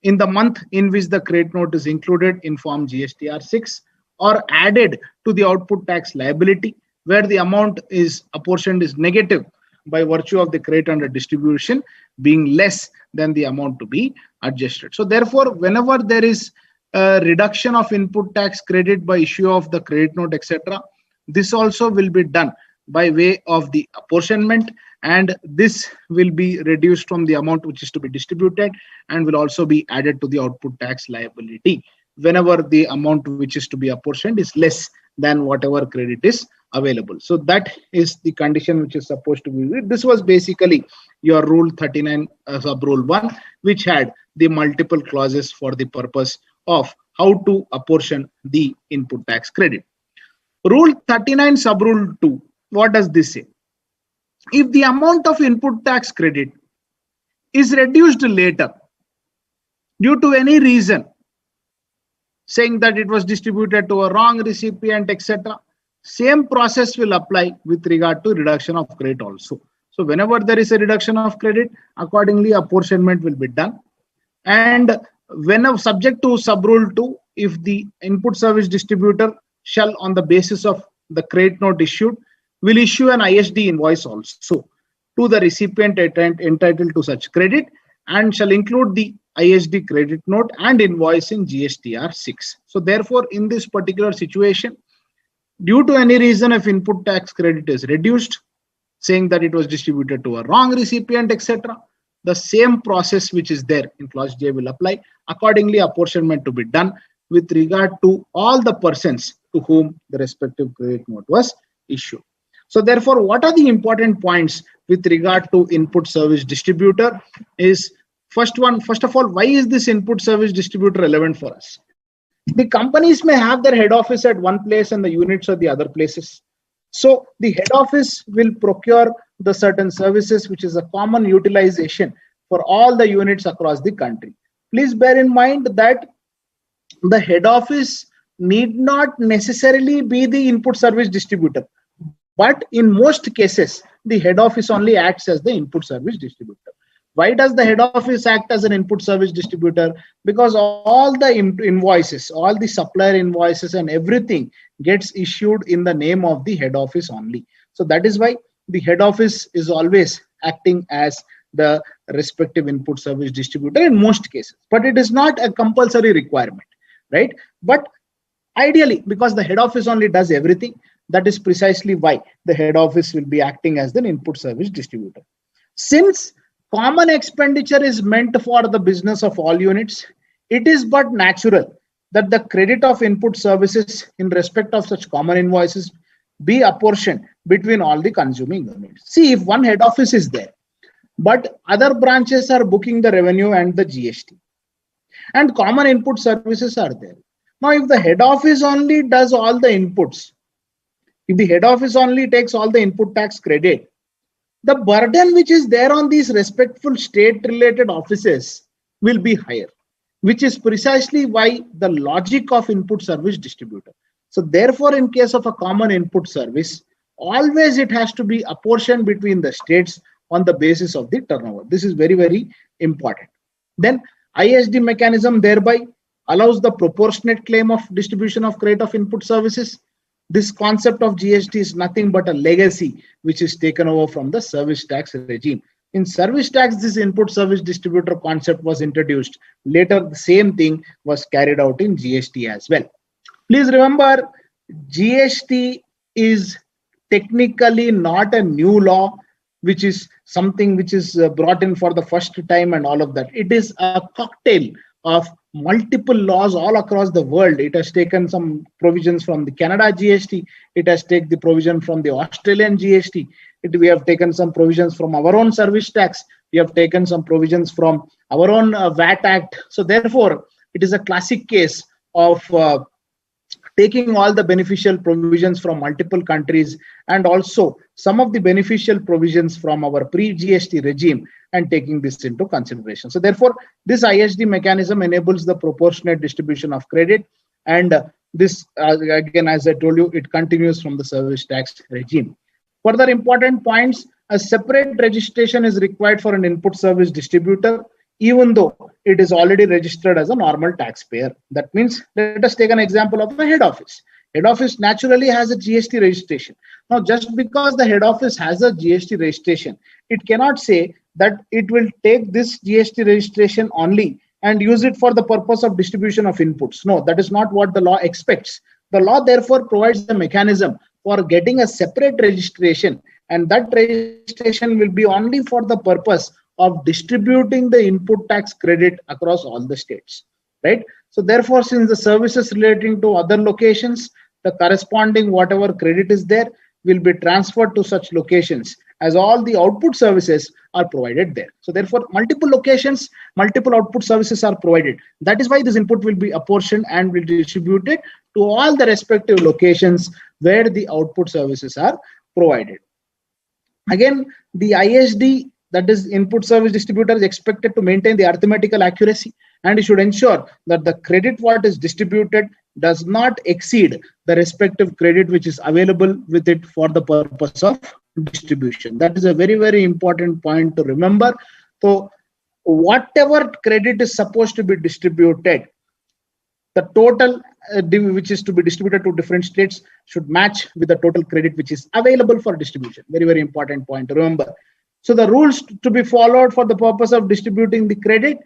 in the month in which the credit note is included in form GSTR 6 or added to the output tax liability where the amount is apportioned is negative by virtue of the credit under distribution being less than the amount to be adjusted. So therefore, whenever there is a reduction of input tax credit by issue of the credit note, etc., this also will be done by way of the apportionment, and this will be reduced from the amount which is to be distributed and will also be added to the output tax liability whenever the amount which is to be apportioned is less than whatever credit is available. So that is the condition which is supposed to be. This was basically your rule 39 sub rule 1, which had the multiple clauses for the purpose of how to apportion the input tax credit. Rule 39 sub rule 2, what does this say? If the amount of input tax credit is reduced later due to any reason, saying that it was distributed to a wrong recipient, etc., same process will apply with regard to reduction of credit also. So whenever there is a reduction of credit, accordingly apportionment will be done. And whenever subject to sub rule 2, if the input service distributor shall, on the basis of the credit note issued, will issue an ISD invoice also to the recipient entitled to such credit and shall include the ISD credit note and invoice in GSTR 6. So therefore, in this particular situation, due to any reason if input tax credit is reduced, saying that it was distributed to a wrong recipient, etc., the same process which is there in clause J will apply. Accordingly, apportionment to be done with regard to all the persons to whom the respective credit note was issued. So therefore, what are the important points with regard to input service distributor is first of all, why is this input service distributor relevant for us? The companies may have their head office at one place and the units at the other places. So the head office will procure the certain services, which is a common utilization for all the units across the country. Please bear in mind that the head office need not necessarily be the input service distributor, but in most cases, the head office only acts as the input service distributor. Why does the head office act as an input service distributor? Because all the invoices, all the supplier invoices and everything gets issued in the name of the head office only. So that is why the head office is always acting as the respective input service distributor in most cases, but it is not a compulsory requirement, right? But ideally, because the head office only does everything, that is precisely why the head office will be acting as the input service distributor. Since common expenditure is meant for the business of all units, it is but natural that the credit of input services in respect of such common invoices be apportioned between all the consuming units. See, if one head office is there, but other branches are booking the revenue and the GST, and common input services are there. Now, if the head office only does all the inputs, if the head office only takes all the input tax credit, the burden which is there on these respectful state-related offices will be higher, which is precisely why the logic of input service distributor. So therefore, in case of a common input service, always it has to be apportioned between the states on the basis of the turnover. This is very, very important. Then ISD mechanism thereby allows the proportionate claim of distribution of credit of input services. This concept of GST is nothing but a legacy which is taken over from the service tax regime. In service tax, this input service distributor concept was introduced. Later, the same thing was carried out in GST as well. Please remember, GST is technically not a new law, which is something which is brought in for the first time and all of that. It is a cocktail of multiple laws all across the world. It has taken some provisions from the Canada GST. It has taken the provision from the Australian GST. We have taken some provisions from our own service tax. We have taken some provisions from our own VAT Act. So therefore, it is a classic case of taking all the beneficial provisions from multiple countries and also some of the beneficial provisions from our pre-GST regime and taking this into consideration. So therefore, this ISD mechanism enables the proportionate distribution of credit, and this again, as I told you, it continues from the service tax regime. Further important points: a separate registration is required for an input service distributor, even though it is already registered as a normal taxpayer. That means, let us take an example of a head office. Head office naturally has a GST registration. Now, just because the head office has a GST registration, it cannot say that it will take this GST registration only and use it for the purpose of distribution of inputs. No, that is not what the law expects. The law therefore provides the mechanism for getting a separate registration, and that registration will be only for the purpose of distributing the input tax credit across all the states, right? So therefore, since the services relating to other locations, the corresponding whatever credit is there will be transferred to such locations, as all the output services are provided there. So therefore, multiple locations, multiple output services are provided. That is why this input will be apportioned and will be distributed to all the respective locations where the output services are provided. Again, the ISD, that is input service distributor, is expected to maintain the arithmetical accuracy, and it should ensure that the credit what is distributed does not exceed the respective credit which is available with it for the purpose of distribution. That is a very, very important point to remember. So whatever credit is supposed to be distributed, the total which is to be distributed to different states should match with the total credit which is available for distribution. Very, very important point to remember. So the rules to be followed for the purpose of distributing the credit: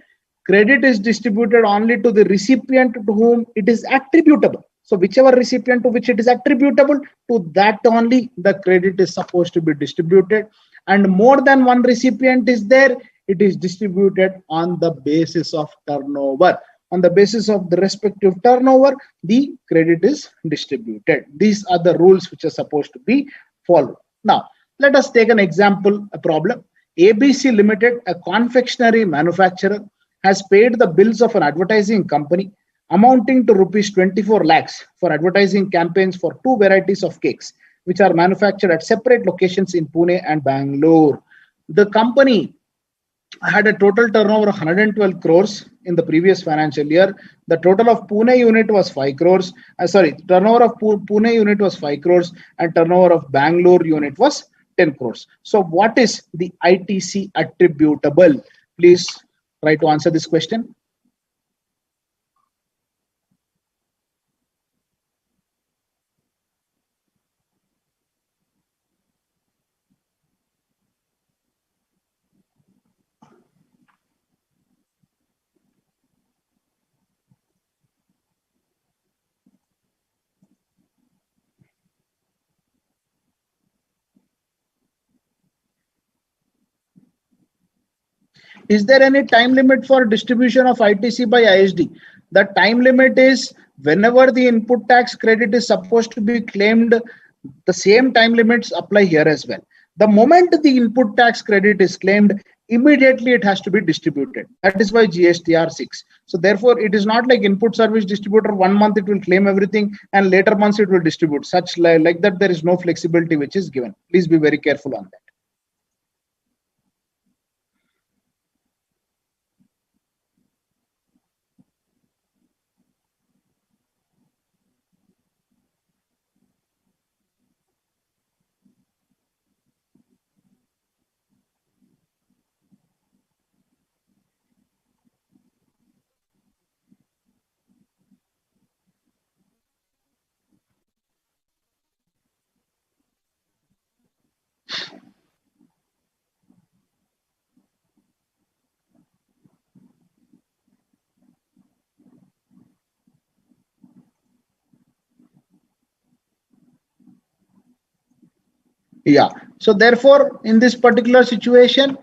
credit is distributed only to the recipient to whom it is attributable. So whichever recipient to which it is attributable, to that only the credit is supposed to be distributed. And more than one recipient is there, it is distributed on the basis of turnover. On the basis of the respective turnover, the credit is distributed. These are the rules which are supposed to be followed. Now, let us take an example, a problem. ABC Limited, a confectionery manufacturer, has paid the bills of an advertising company amounting to rupees 24 lakhs for advertising campaigns for 2 varieties of cakes, which are manufactured at separate locations in Pune and Bangalore. The company had a total turnover of 112 crores in the previous financial year. The total of Pune unit was 5 crores. Turnover of Pune unit was 5 crores and turnover of Bangalore unit was 10 crores. So what is the ITC attributable? Please try to answer this question. Is there any time limit for distribution of ITC by ISD? The time limit is whenever the input tax credit is supposed to be claimed, the same time limits apply here as well. The moment the input tax credit is claimed, immediately it has to be distributed. That is why GSTR 6. So therefore, it is not like input service distributor, 1 month it will claim everything and later months it will distribute. Such like that, there is no flexibility which is given. Please be very careful on that. Yeah. So therefore, in this particular situation,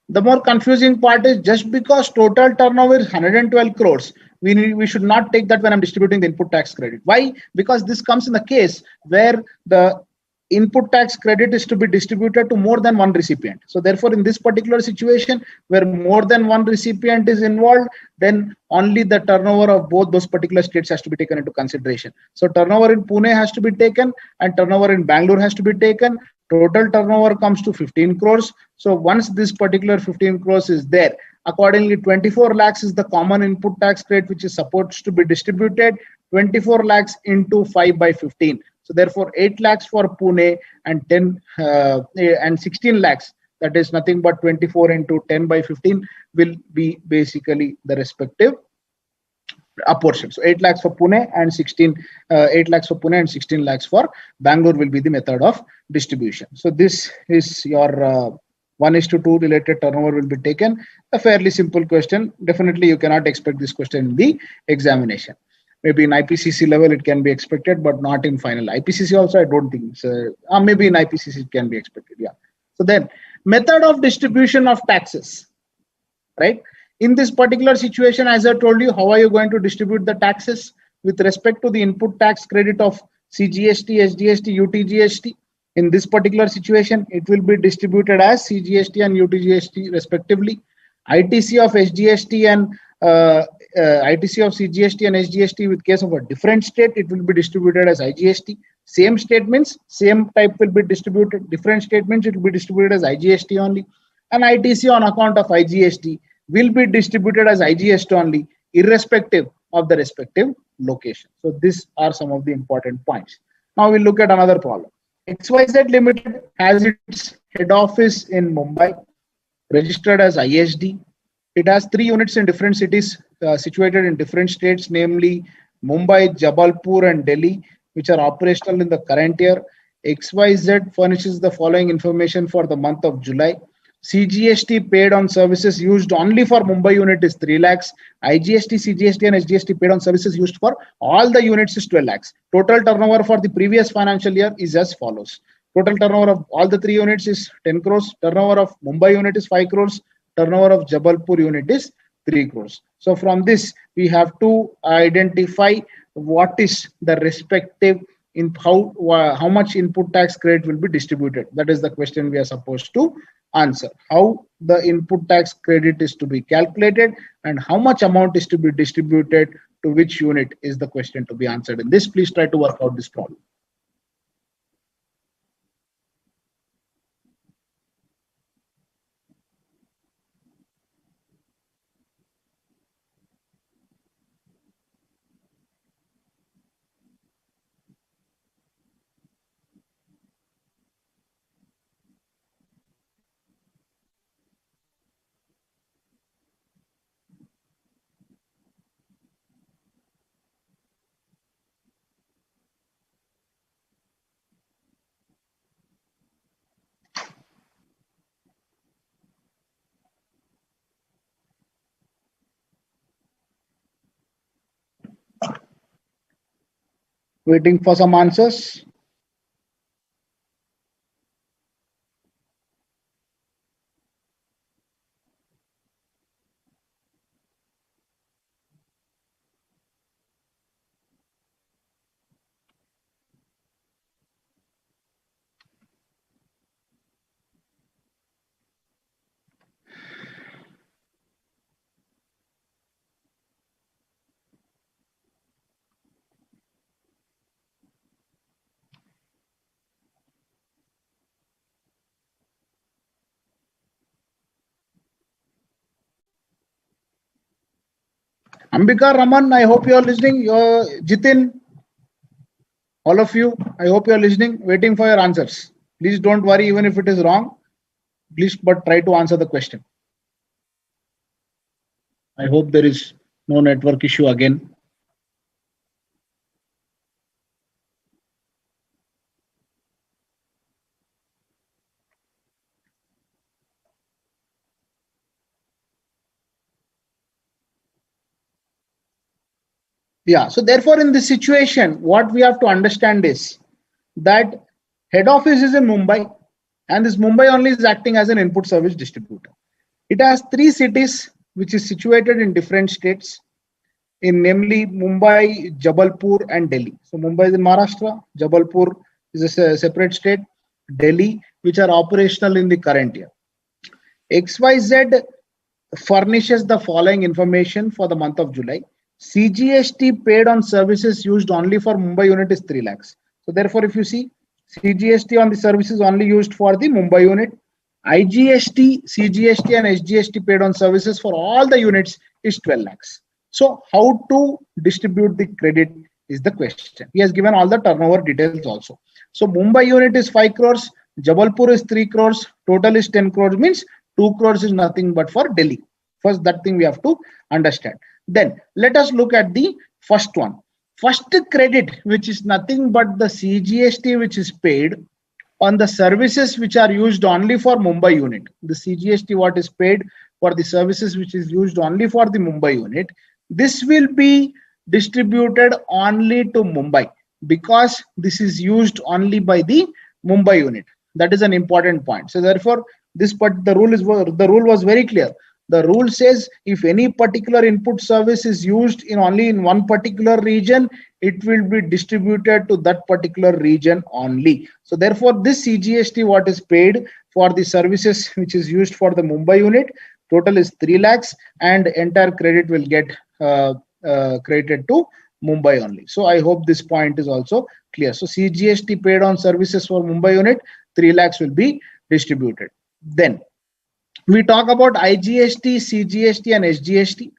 the more confusing part is just because total turnover is 112 crores, we should not take that when I'm distributing the input tax credit. Why? Because this comes in the case where the input tax credit is to be distributed to more than one recipient. So therefore, in this particular situation where more than one recipient is involved, then only the turnover of both those particular states has to be taken into consideration. So turnover in Pune has to be taken and turnover in Bangalore has to be taken. Total turnover comes to 15 crores. So once this particular 15 crores is there, accordingly 24 lakhs is the common input tax rate which is supposed to be distributed. 24 lakhs into 5 by 15. So therefore 8 lakhs for Pune and 16 lakhs, that is nothing but 24 into 10 by 15 will be basically the respective apportion. So 8 lakhs for Pune and 8 lakhs for Pune and 16 lakhs for Bangalore will be the method of distribution. So this is your 1:2 related turnover will be taken. A fairly simple question. Definitely you cannot expect this question in the examination. Maybe in IPCC level it can be expected, but not in final. IPCC also I don't think. So maybe in IPCC it can be expected. Yeah. So then method of distribution of taxes, right? In this particular situation, as I told you, how are you going to distribute the taxes with respect to the input tax credit of CGST, SGST, UTGST? In this particular situation, it will be distributed as CGST and UTGST respectively. ITC of SGST and ITC of CGST and SGST with case of a different state, it will be distributed as IGST. Same statements, same type will be distributed. Different statements, it will be distributed as IGST only. And ITC on account of IGST will be distributed as IGST only, irrespective of the respective location. So these are some of the important points. Now we'll look at another problem. XYZ Limited has its head office in Mumbai, registered as ISD. It has 3 units in different cities situated in different states, namely Mumbai, Jabalpur, and Delhi, which are operational in the current year. XYZ furnishes the following information for the month of July. CGST paid on services used only for Mumbai unit is 3 lakhs. IGST, CGST, and SGST paid on services used for all the units is 12 lakhs. Total turnover for the previous financial year is as follows. Total turnover of all the 3 units is 10 crores. Turnover of Mumbai unit is 5 crores. Turnover of Jabalpur unit is 3 crores. So from this, we have to identify what is the respective in how much input tax credit will be distributed. That is the question we are supposed to answer. How the input tax credit is to be calculated and how much amount is to be distributed to which unit is the question to be answered. In this, please try to work out this problem. Waiting for some answers. Ambika, Raman, I hope you are listening. Jitin, all of you, I hope you are listening, waiting for your answers. Please don't worry, even if it is wrong. Please, but try to answer the question. I hope there is no network issue again. Yeah, so therefore, in this situation, what we have to understand is that head office is in Mumbai, and this Mumbai only is acting as an input service distributor. It has 3 cities which is situated in different states, in namely Mumbai, Jabalpur, and Delhi. So Mumbai is in Maharashtra, Jabalpur is a separate state, Delhi, which are operational in the current year. XYZ furnishes the following information for the month of July. CGST paid on services used only for Mumbai unit is 3 lakhs. So therefore, if you see, CGST on the services only used for the Mumbai unit. IGST, CGST and SGST paid on services for all the units is 12 lakhs. So how to distribute the credit is the question. He has given all the turnover details also. So Mumbai unit is 5 crores, Jabalpur is 3 crores, total is 10 crores, means 2 crores is nothing but for Delhi. First, that thing we have to understand. Then let us look at the first one. First credit, which is nothing but the CGST which is paid on the services which are used only for Mumbai unit. The CGST what is paid for the services which is used only for the Mumbai unit. This will be distributed only to Mumbai because this is used only by the Mumbai unit. That is an important point. So therefore, the rule was very clear. The rule says if any particular input service is used only in one particular region, it will be distributed to that particular region only. So therefore, this CGST what is paid for the services which is used for the Mumbai unit, total is 3 lakhs, and entire credit will get credited to Mumbai only. So I hope this point is also clear. So CGST paid on services for Mumbai unit, 3 lakhs will be distributed. Then we talk about IGST, CGST and SGST.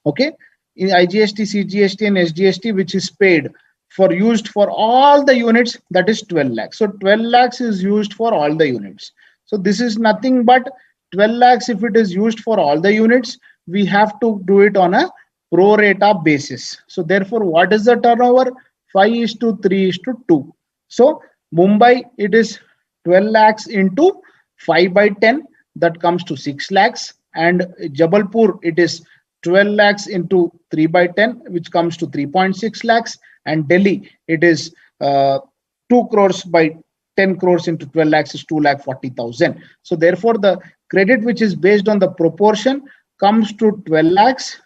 Okay, in IGST, CGST and SGST which is paid for used for all the units, that is 12 lakhs. So 12 lakhs is used for all the units. So this is nothing but 12 lakhs. If it is used for all the units, we have to do it on a pro rata basis. So therefore, what is the turnover? 5:3:2. So Mumbai, it is 12 lakhs into 5 by 10, that comes to 6 lakhs, and Jabalpur, it is 12 lakhs into 3 by 10, which comes to 3.6 lakhs, and Delhi, it is 2 crores by 10 crores into 12 lakhs is 2,40,000. So therefore, the credit which is based on the proportion comes to 12 lakhs.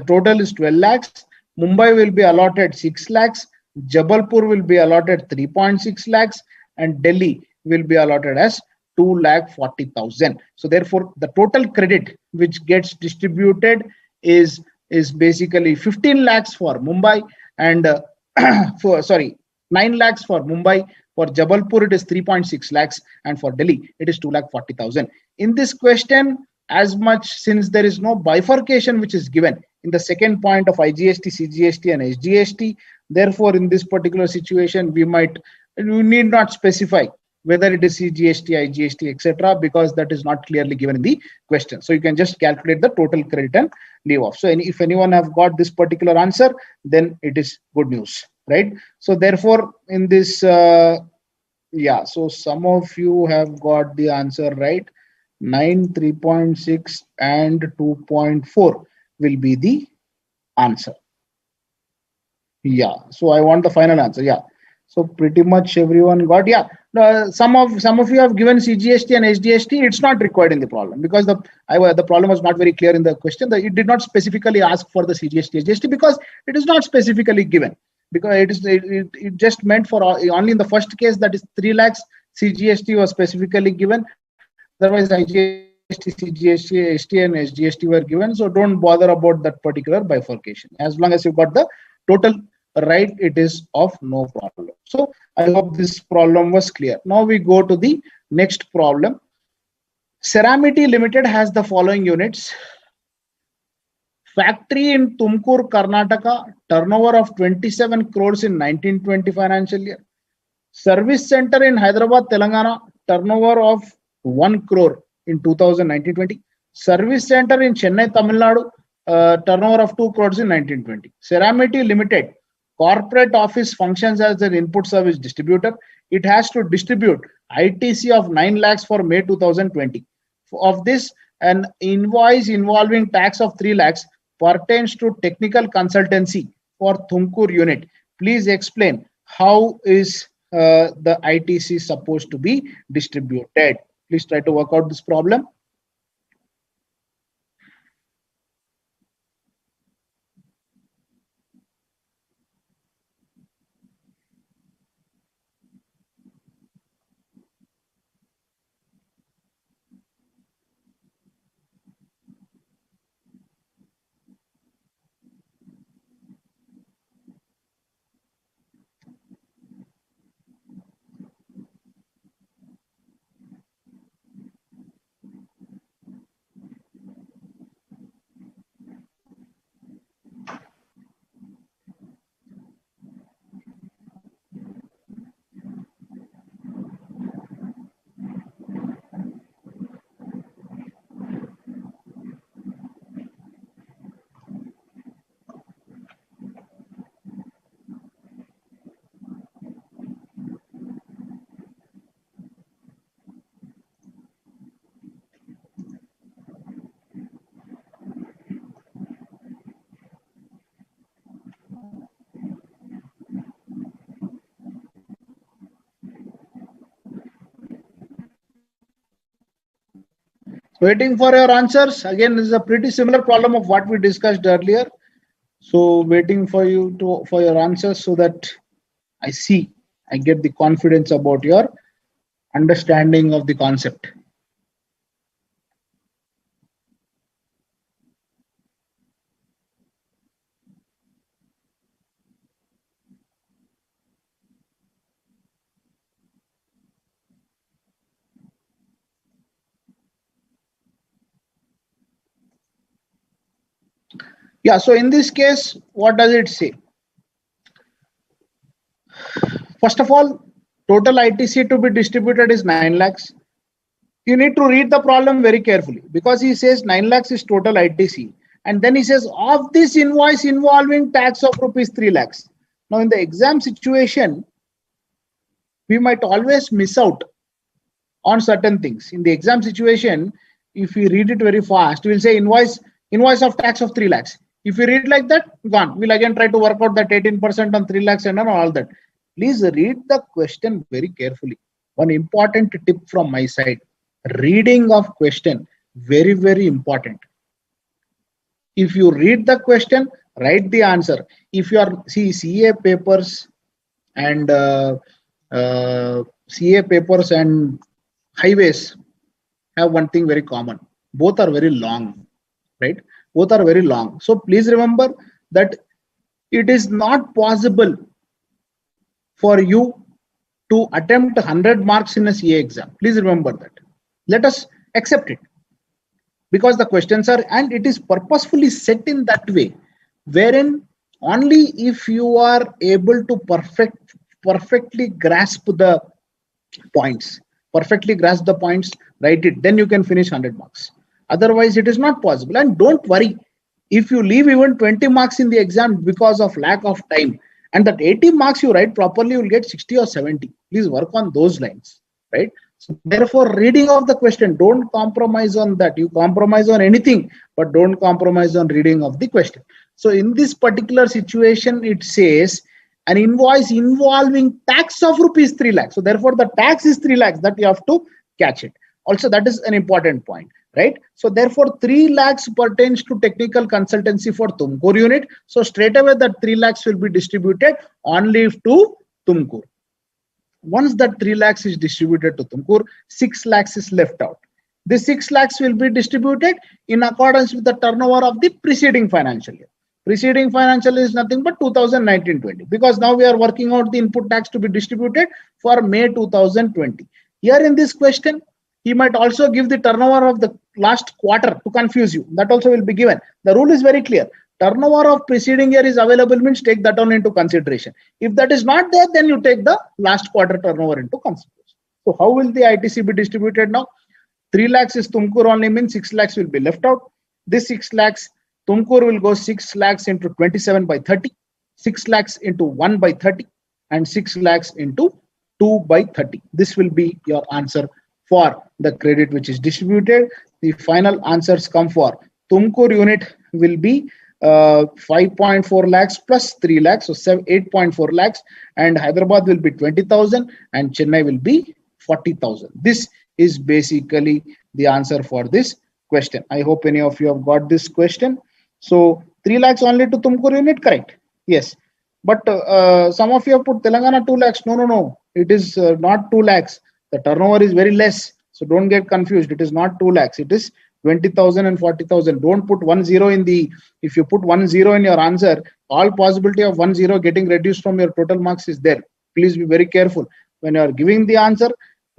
Total is 12 lakhs. Mumbai will be allotted 6 lakhs. Jabalpur will be allotted 3.6 lakhs, and Delhi will be allotted as 2,40,000. So therefore, the total credit which gets distributed is basically 15 lakhs for Mumbai and 9 lakhs for Mumbai. For Jabalpur, it is 3.6 lakhs, and for Delhi, it is 2,40,000. In this question, as much since there is no bifurcation which is given in the second point of IGST, CGST, and SGST, therefore, in this particular situation, we need not specify whether it is CGST, IGST, etc., because that is not clearly given in the question. So you can just calculate the total credit and leave off. So if anyone have got this particular answer, then it is good news, right? So therefore, in this, so some of you have got the answer right. 9, 3.6 and 2.4 will be the answer. Yeah, so I want the final answer. Yeah, So pretty much everyone got, yeah. Some of you have given CGST and SGST. It's not required in the problem because the problem was not very clear in the question. It did not specifically ask for the CGST, SGST because it is not specifically given. Because it just meant for only in the first case, that is 3 lakhs, CGST was specifically given. Otherwise, IGST, CGST, ST and SGST were given. So don't bother about that particular bifurcation. As long as you got the total right, it is of no problem. So I hope this problem was clear. Now we go to the next problem. Ceramity Limited has the following units. Factory in Tumkur, Karnataka, turnover of 27 crores in 1920 financial year. Service center in Hyderabad, Telangana, turnover of 1 crore in 2019-20. Service center in Chennai, Tamil Nadu, turnover of 2 crores in 1920. Ceramity Limited, corporate office functions as an input service distributor. It has to distribute ITC of 9 lakhs for May 2020. Of this, an invoice involving tax of 3 lakhs pertains to technical consultancy for Tumkur unit. Please explain how is the ITC supposed to be distributed. Please try to work out this problem. Waiting for your answers. Again, this is a pretty similar problem of what we discussed earlier. So waiting for you for your answers so that I get the confidence about your understanding of the concept. Yeah, so in this case, what does it say? First of all, total ITC to be distributed is 9 lakhs. You need to read the problem very carefully because he says 9 lakhs is total ITC. And then he says of this invoice involving tax of rupees 3 lakhs. Now in the exam situation, we might always miss out on certain things. In the exam situation, if we read it very fast, we'll say invoice of tax of 3 lakhs. If you read like that, gone. We'll again try to work out that 18% on 3 lakhs and all that. Please read the question very carefully. One important tip from my side. Reading of question, very, very important. If you read the question, write the answer. If you are, CA papers and highways have one thing very common. Both are very long, right? Both are very long. So please remember that it is not possible for you to attempt 100 marks in a CA exam. Please remember that. Let us accept it because the questions are, and it is purposefully set in that way, wherein only if you are able to perfectly grasp the points, write it, then you can finish 100 marks. Otherwise, it is not possible. And don't worry if you leave even 20 marks in the exam because of lack of time, and that 80 marks you write properly, you will get 60 or 70. Please work on those lines, right? So therefore, reading of the question, don't compromise on that. You compromise on anything, but don't compromise on reading of the question. So in this particular situation, it says an invoice involving tax of rupees 3 lakhs. So therefore the tax is 3 lakhs, that you have to catch it. Also, that is an important point, right? So therefore 3 lakhs pertains to technical consultancy for Tumkur unit. So straight away that 3 lakhs will be distributed only to Tumkur. Once that 3 lakhs is distributed to Tumkur, 6 lakhs is left out. This 6 lakhs will be distributed in accordance with the turnover of the preceding financial year. Preceding financial year is nothing but 2019-20, because now we are working out the input tax to be distributed for May 2020. Here in this question, he might also give the turnover of the last quarter to confuse you. That also will be given. The rule is very clear. Turnover of preceding year is available means take that on into consideration. If that is not there, then you take the last quarter turnover into consideration. So how will the ITC be distributed now? 3 lakhs is Tumkur only means 6 lakhs will be left out. This 6 lakhs, Tumkur will go 6 lakhs into 27 by 30, 6 lakhs into 1 by 30, and 6 lakhs into 2 by 30. This will be your answer for the credit which is distributed. The final answers come for Tumkur unit will be 5.4 lakhs plus 3 lakhs, so 8.4 lakhs, and Hyderabad will be 20,000 and Chennai will be 40,000. This is basically the answer for this question. I hope any of you have got this question. So 3 lakhs only to Tumkur unit, correct? Yes. But some of you have put Telangana 2 lakhs. No. It is not 2 lakhs. The turnover is very less. So don't get confused. It is not 2 lakhs. It is 20,000 and 40,000. Don't put 10 in the, if you put 10 in your answer, all possibility of 10 getting reduced from your total marks is there. Please be very careful. When you are giving the answer,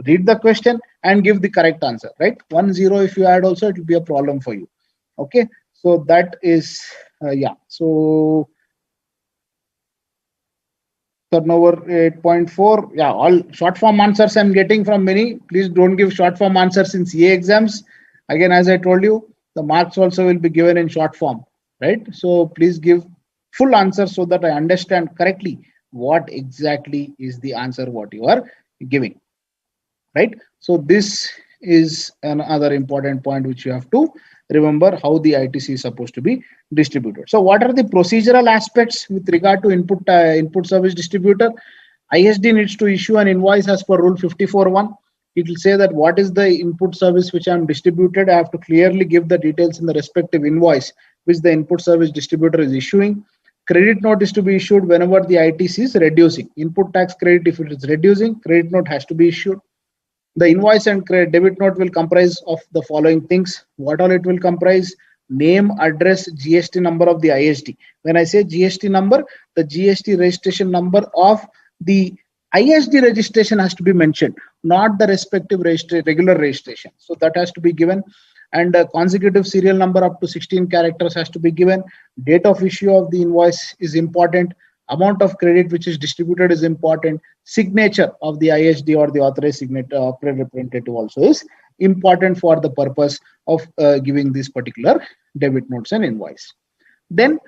read the question and give the correct answer, right? 10 if you add also, it will be a problem for you. Okay. So that is, yeah. So turnover 8.4. Yeah, all short form answers I'm getting from many. Please don't give short form answers in CA exams. Again, as I told you, the marks also will be given in short form, right? So please give full answer so that I understand correctly what exactly is the answer what you are giving, right? So this is another important point which you have to remember, how the ITC is supposed to be distributed. So what are the procedural aspects with regard to input service distributor? ISD needs to issue an invoice as per rule 54.1. It will say that what is the input service which I am distributed. I have to clearly give the details in the respective invoice which the input service distributor is issuing. Credit note is to be issued whenever the ITC is reducing. Input tax credit, if it is reducing, credit note has to be issued. The invoice and debit note will comprise of the following things. What all it will comprise? Name, address, GST number of the ISD. When I say GST number, the GST registration number of the ISD registration has to be mentioned, not the respective regular registration. So that has to be given. And a consecutive serial number up to 16 characters has to be given. Date of issue of the invoice is important. Amount of credit which is distributed is important. Signature of the ISD or the authorized signature or representative also is important for the purpose of giving this particular debit notes and invoice. Then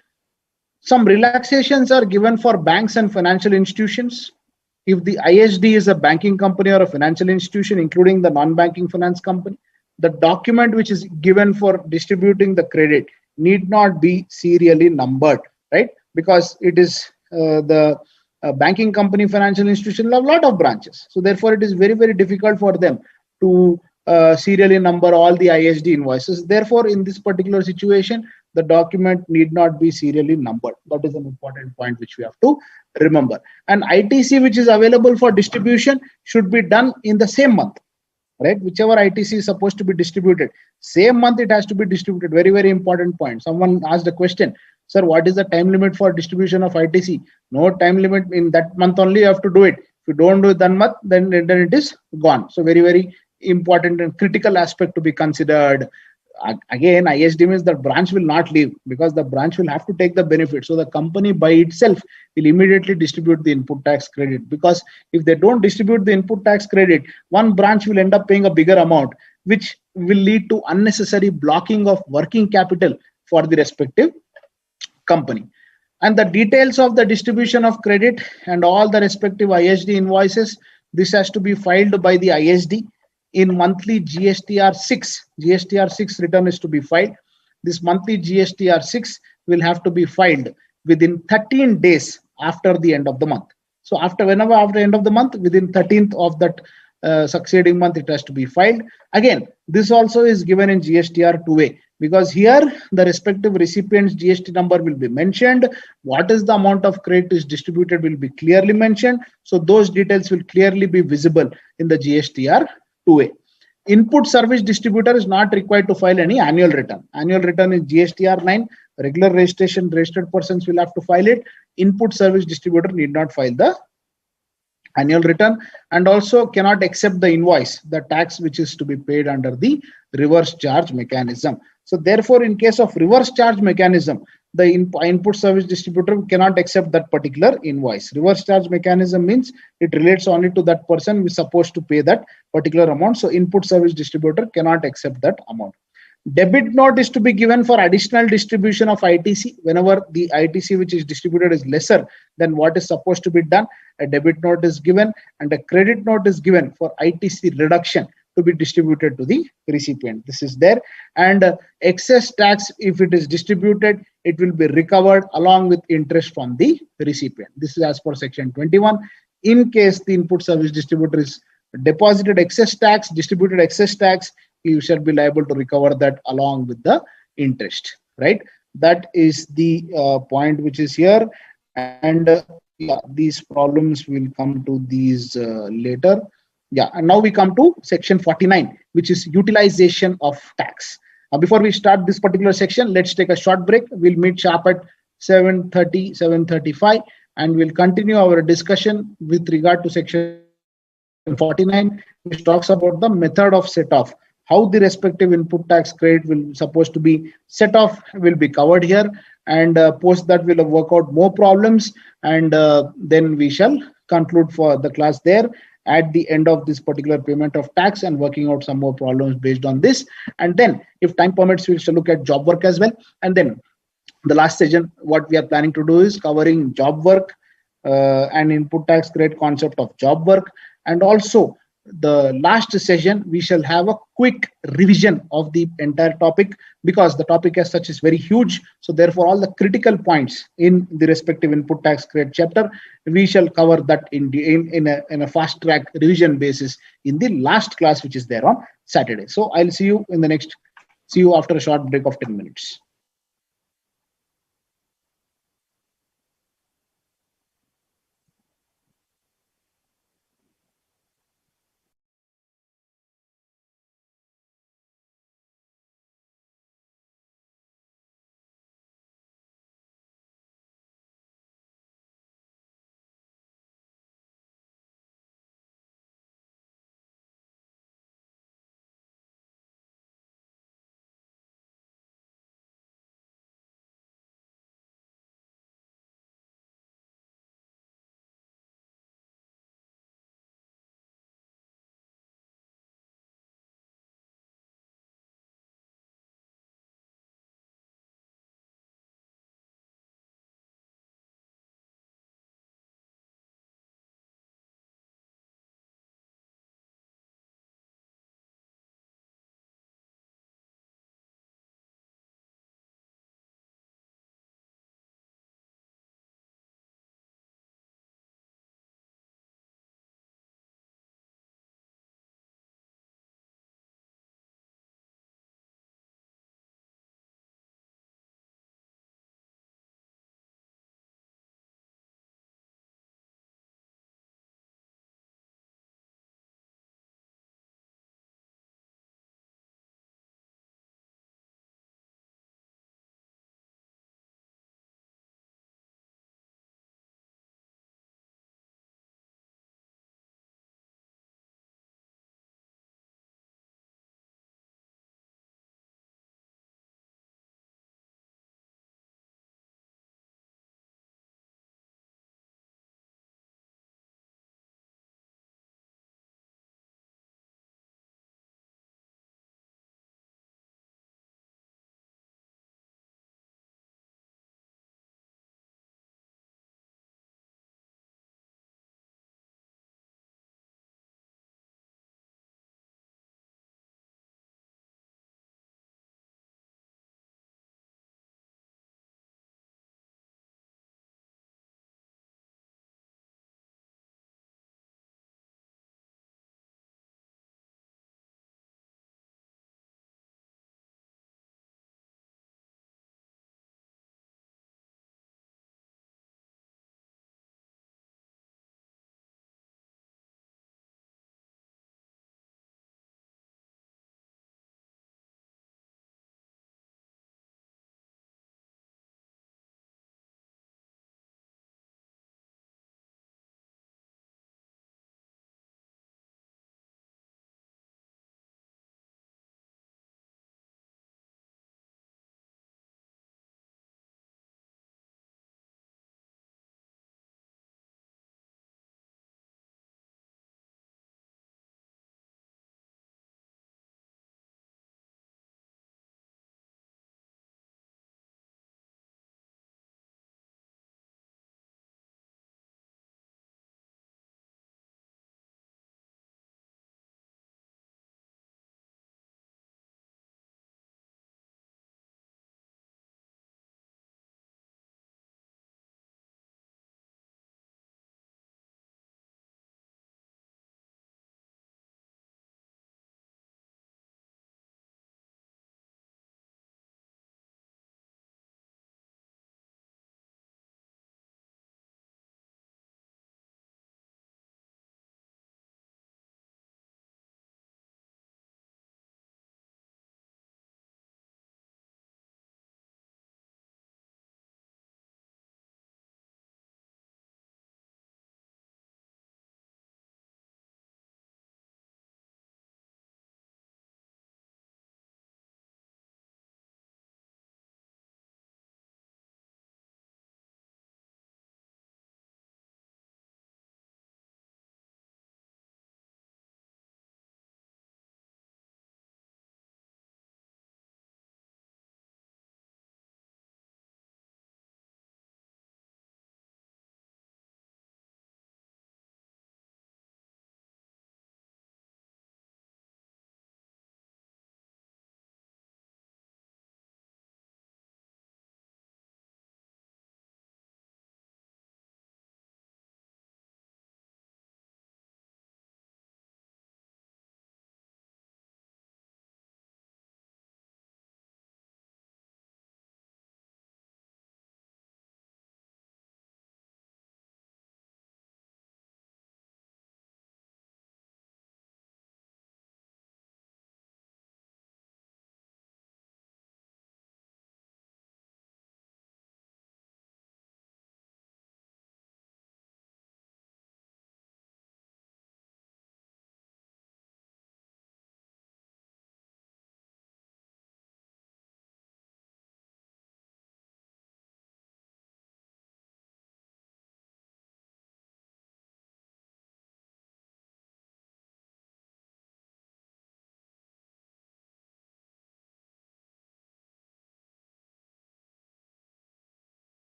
some relaxations are given for banks and financial institutions. If the ISD is a banking company or a financial institution, including the non-banking finance company, the document which is given for distributing the credit need not be serially numbered, right? Because it is the banking company, financial institution have a lot of branches. So therefore, it is very, very difficult for them to serially number all the ISD invoices. Therefore, in this particular situation, the document need not be serially numbered. That is an important point which we have to remember. And ITC which is available for distribution should be done in the same month, right? Whichever ITC is supposed to be distributed, same month it has to be distributed. Very, very important point. Someone asked a question, sir, what is the time limit for distribution of ITC? No time limit. In that month only you have to do it. If you don't do it that month, then it is gone. So very, very important and critical aspect to be considered. Again, ISD means the branch will not leave, because the branch will have to take the benefit. So the company by itself will immediately distribute the input tax credit, because if they don't distribute the input tax credit, one branch will end up paying a bigger amount, which will lead to unnecessary blocking of working capital for the respective company. And the details of the distribution of credit and all the respective ISD invoices, this has to be filed by the ISD in monthly GSTR 6. GSTR 6 return is to be filed. This monthly GSTR 6 will have to be filed within 13 days after the end of the month. So after the end of the month, within 13th of that succeeding month, it has to be filed. Again, this also is given in GSTR two-way, because here the respective recipient's GST number will be mentioned. What is the amount of credit is distributed will be clearly mentioned. So those details will clearly be visible in the GSTR two-way. Input service distributor is not required to file any annual return. Annual return is GSTR 9. Regular registered persons will have to file it. Input service distributor need not file the annual return, and also cannot accept the invoice, the tax which is to be paid under the reverse charge mechanism. So therefore, in case of reverse charge mechanism, the input service distributor cannot accept that particular invoice. Reverse charge mechanism means it relates only to that person who is supposed to pay that particular amount. So input service distributor cannot accept that amount. Debit note is to be given for additional distribution of ITC. Whenever the ITC which is distributed is lesser than what is supposed to be done, a debit note is given, and a credit note is given for ITC reduction to be distributed to the recipient. This is there. And excess tax, if it is distributed, it will be recovered along with interest from the recipient. This is as per section 21. In case the input service distributor is deposited excess tax, distributed excess tax, you shall be liable to recover that along with the interest, right? That is the point which is here. And yeah, these problems will come to these later. Yeah, and now we come to section 49, which is utilization of tax. Before we start this particular section, let's take a short break. We'll meet sharp at 7:30, 7:35, and we'll continue our discussion with regard to section 49, which talks about the method of set off. How the respective input tax credit will supposed to be set off will be covered here, and post that we'll work out more problems, and then we shall conclude for the class there at the end of this particular payment of tax and working out some more problems based on this. And then if time permits, we shall look at job work as well. And then the last session, what we are planning to do is covering job work and input tax credit concept of job work. And also the last session, we shall have a quick revision of the entire topic, because the topic as such is very huge. So therefore, all the critical points in the respective input tax credit chapter, we shall cover that in a fast track revision basis in the last class, which is there on Saturday. So I'll see you after a short break of 10 minutes.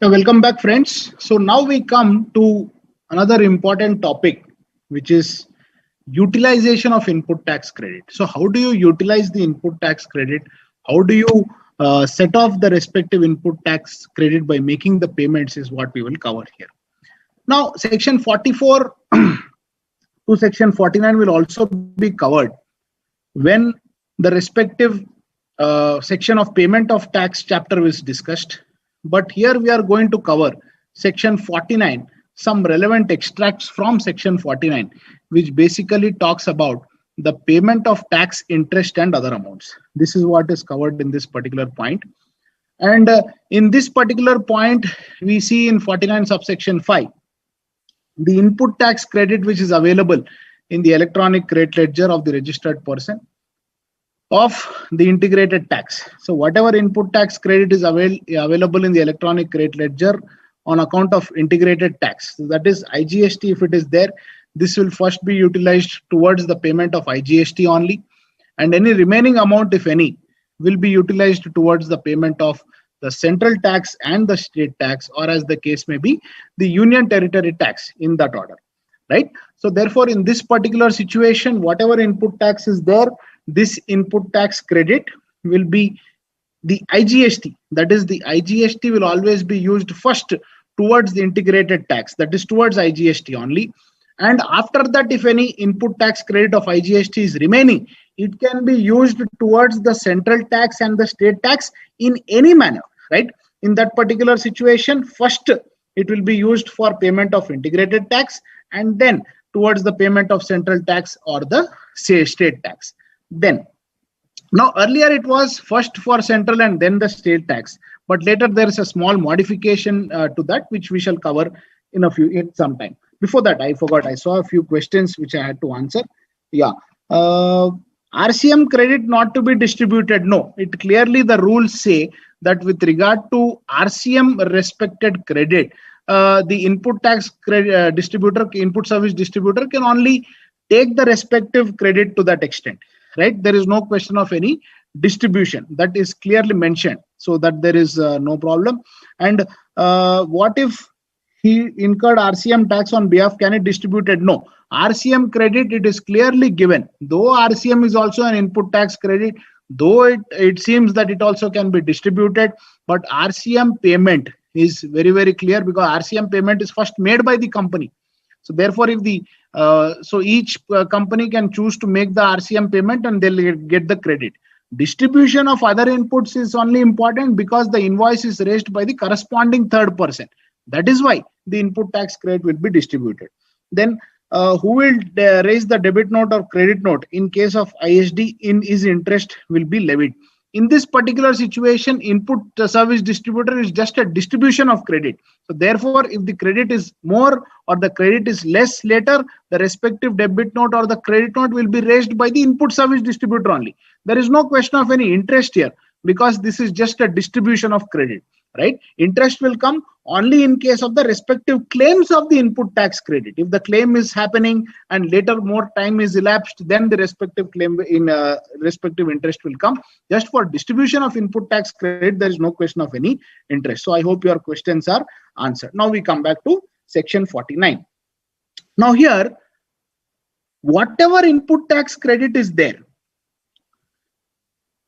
Welcome back, friends. So now we come to another important topic, which is utilization of input tax credit. So how do you utilize the input tax credit? How do you set off the respective input tax credit by making the payments is what we will cover here. Now, section 44 to section 49 will also be covered when the respective section of payment of tax chapter is discussed. But here we are going to cover section 49, some relevant extracts from section 49, which basically talks about the payment of tax, interest, and other amounts. This is what is covered in this particular point. And in this particular point, we see in 49 subsection 5, the input tax credit which is available in the electronic credit ledger of the registered person of the integrated tax. So whatever input tax credit is available in the electronic credit ledger on account of integrated tax, so that is IGST, if it is there, this will first be utilized towards the payment of IGST only, and any remaining amount, if any, will be utilized towards the payment of the central tax and the state tax, or as the case may be, the union territory tax, in that order, right? So therefore, in this particular situation, whatever input tax is there, this input tax credit will be the IGST. That is, the IGST will always be used first towards the integrated tax, that is towards IGST only. And after that, if any input tax credit of IGST is remaining, it can be used towards the central tax and the state tax in any manner, right? In that particular situation, first it will be used for payment of integrated tax, and then towards the payment of central tax or the state tax. Then, now earlier it was first for central and then the state tax, but later there is a small modification to that, which we shall cover in some time. Before that, I forgot, I saw a few questions which I had to answer. Yeah. RCM credit not to be distributed. No, it clearly the rules say that with regard to RCM respected credit, the input tax credit distributor, input service distributor can only take the respective credit to that extent, right? There is no question of any distribution. That is clearly mentioned, so that there is no problem. And what if he incurred RCM tax on behalf, can it distributed? No. RCM credit, it is clearly given. Though RCM is also an input tax credit, though it seems that it also can be distributed, but RCM payment is very, very clear, because RCM payment is first made by the company. So therefore, if the so each company can choose to make the RCM payment and they'll get the credit. Distribution of other inputs is only important because the invoice is raised by the corresponding third person. That is why the input tax credit will be distributed. Then who will raise the debit note or credit note in case of ISD? In his interest will be levied. In this particular situation, input service distributor is just a distribution of credit. So therefore, if the credit is more or the credit is less later, the respective debit note or the credit note will be raised by the input service distributor only. There is no question of any interest here, because this is just a distribution of credit, right? Interest will come only in case of the respective claims of the input tax credit. If the claim is happening and later more time is elapsed, then the respective claim in respective interest will come. Just for distribution of input tax credit, there is no question of any interest. So I hope your questions are answered. Now we come back to section 49. Now here, whatever input tax credit is there,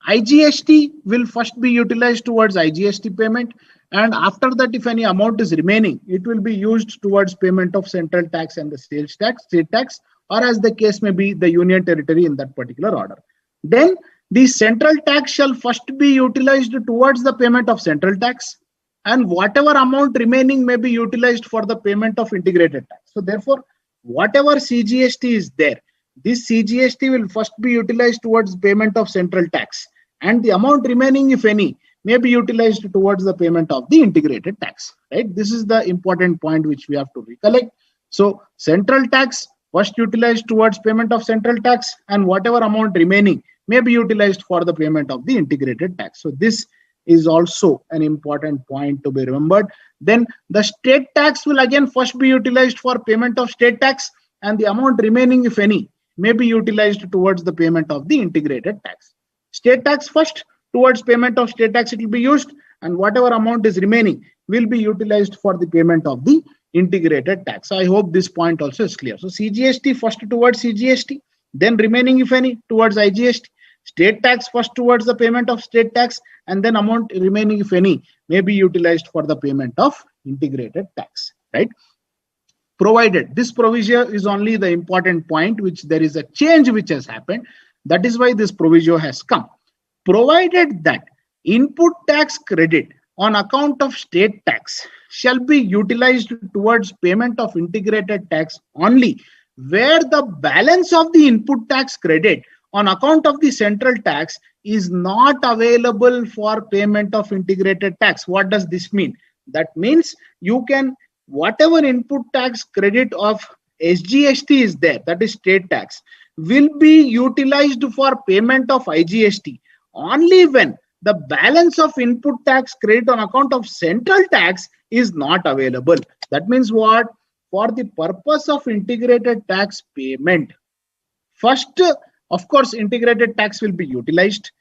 IGST will first be utilized towards IGST payment, and after that, if any amount is remaining, it will be used towards payment of central tax and the sales tax, state tax, or as the case may be, the union territory in that particular order. Then the central tax shall first be utilized towards the payment of central tax, and whatever amount remaining may be utilized for the payment of integrated tax. So therefore, whatever CGST is there, this CGST will first be utilized towards payment of central tax, and the amount remaining, if any, may be utilized towards the payment of the integrated tax, right? This is the important point which we have to recollect. So central tax first utilized towards payment of central tax, and whatever amount remaining may be utilized for the payment of the integrated tax. So this is also an important point to be remembered. Then the state tax will again first be utilized for payment of state tax, and the amount remaining, if any, may be utilized towards the payment of the integrated tax. State tax first, towards payment of state tax it will be used, and whatever amount is remaining will be utilized for the payment of the integrated tax. I hope this point also is clear. So CGST first towards CGST, then remaining if any towards IGST. State tax first towards the payment of state tax, and then amount remaining if any may be utilized for the payment of integrated tax, right? Provided this provision is only the important point, which there is a change which has happened. That is why this provision has come. Provided that input tax credit on account of state tax shall be utilized towards payment of integrated tax only where the balance of the input tax credit on account of the central tax is not available for payment of integrated tax. What does this mean? That means you can, whatever input tax credit of SGST is there, that is state tax, will be utilized for payment of IGST only when the balance of input tax credit on account of central tax is not available. That means what? For the purpose of integrated tax payment, first, of course, integrated tax will be utilized.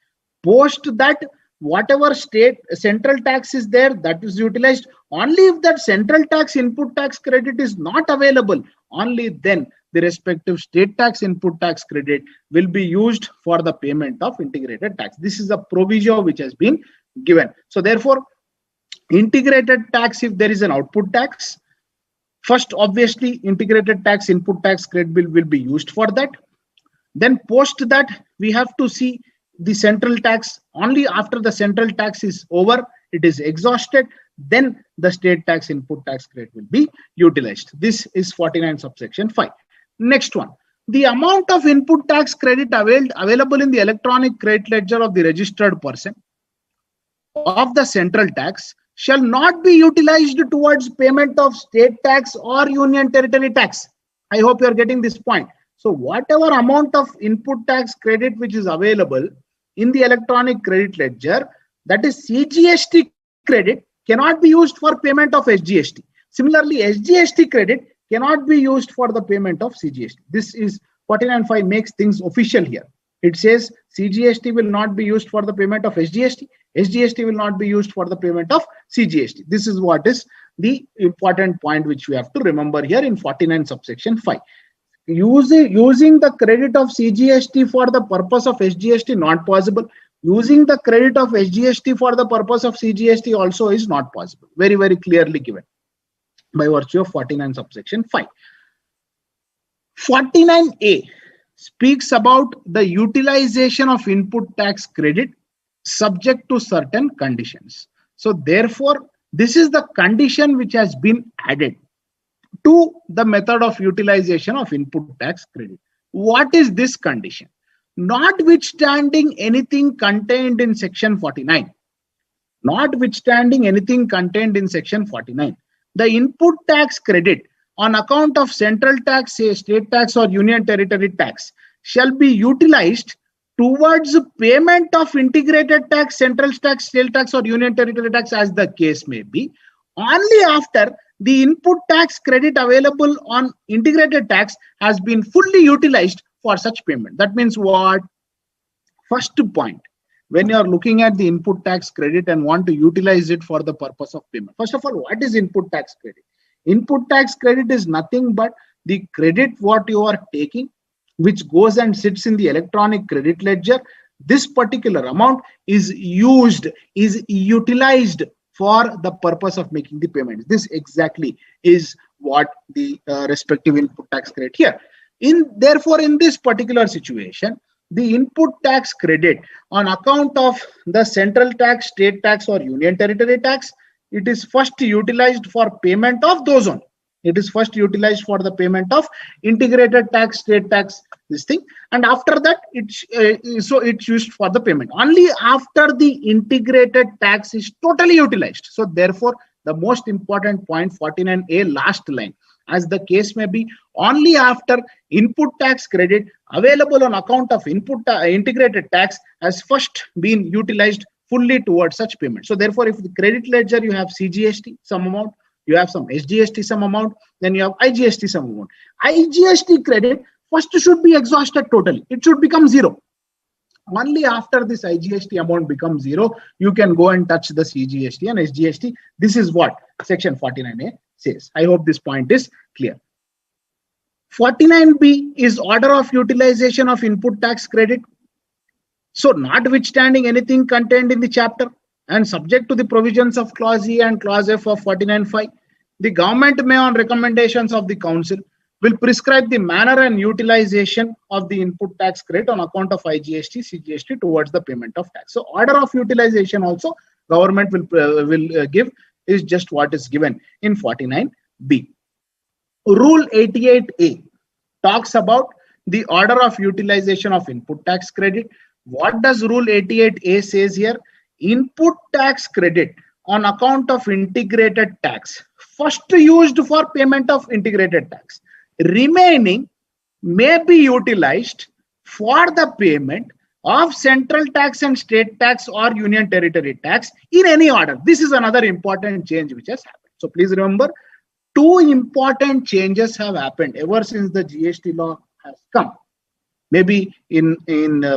Post that, whatever state central tax is there, that is utilized. Only if that central tax input tax credit is not available, only then the respective state tax input tax credit will be used for the payment of integrated tax. This is a provision which has been given. So therefore, integrated tax, if there is an output tax, first obviously integrated tax input tax credit will be used for that. Then post that, we have to see the central tax. Only after the central tax is over, it is exhausted, then the state tax input tax credit will be utilized. This is 49 subsection 5. Next one, the amount of input tax credit available in the electronic credit ledger of the registered person of the central tax shall not be utilized towards payment of state tax or union territory tax. I hope you are getting this point. So whatever amount of input tax credit which is available in the electronic credit ledger, that is CGST credit, cannot be used for payment of SGST. Similarly, SGST credit cannot be used for the payment of CGST. This is 49.5 makes things official here. It says CGST will not be used for the payment of SGST. SGST will not be used for the payment of CGST. This is what is the important point which we have to remember here in 49 subsection 5. Using the credit of CGST for the purpose of SGST, not possible. Using the credit of SGST for the purpose of CGST also is not possible. Very, very clearly given by virtue of 49 subsection 5. 49A speaks about the utilization of input tax credit subject to certain conditions. So therefore, this is the condition which has been added to the method of utilization of input tax credit. What is this condition? Notwithstanding anything contained in section 49. Notwithstanding anything contained in section 49. The input tax credit on account of central tax, say state tax or union territory tax, shall be utilized towards payment of integrated tax, central tax, state tax or union territory tax, as the case may be, only after the input tax credit available on integrated tax has been fully utilized for such payment. That means what? First point, when you are looking at the input tax credit and want to utilize it for the purpose of payment. First of all, what is input tax credit? Input tax credit is nothing but the credit what you are taking, which goes and sits in the electronic credit ledger. This particular amount is utilized for the purpose of making the payment. This exactly is what the respective input tax credit here. Therefore, in this particular situation, the input tax credit on account of the central tax, state tax or union territory tax, it is first utilized for payment of those on. It is first utilized for the payment of integrated tax, state tax, this thing, and after that it's used for the payment only after the integrated tax is totally utilized. So therefore, the most important point, 49A last line, as the case may be, only after input tax credit available on account of integrated tax has first been utilized fully towards such payment. So therefore, if the credit ledger you have CGST some amount, you have some SGST some amount, then you have IGST some amount. IGST credit first should be exhausted totally. It should become zero. Only after this IGST amount becomes zero, you can go and touch the CGST and SGST. This is what section 49A says. I hope this point is clear. 49B is order of utilization of input tax credit. So notwithstanding anything contained in the chapter and subject to the provisions of clause E and clause F of 49.5, the government may, on recommendations of the council, will prescribe the manner and utilization of the input tax credit on account of IGST, CGST towards the payment of tax. So order of utilization also government will give is just what is given in 49B. Rule 88A talks about the order of utilization of input tax credit. What does Rule 88A says here? Input tax credit on account of integrated tax, first used for payment of integrated tax, remaining may be utilized for the payment of central tax and state tax or union territory tax in any order. This is another important change which has happened. So please remember, two important changes have happened ever since the GST law has come. Maybe in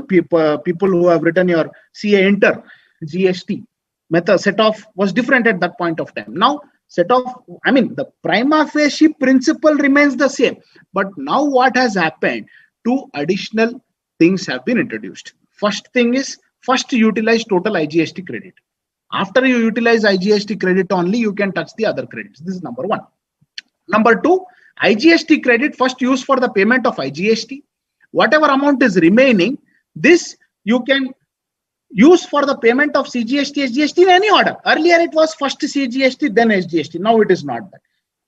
people who have written your CA Inter GST method set off was different at that point of time. Now set off, I mean, the prima facie principle remains the same, but now what has happened? Two additional things have been introduced. First thing is, first utilize total IGST credit. After you utilize IGST credit only, you can touch the other credits. This is number one. Number two, IGST credit first used for the payment of IGST. Whatever amount is remaining, this you can use for the payment of CGST, SGST in any order. Earlier it was first CGST, then SGST. Now it is not that.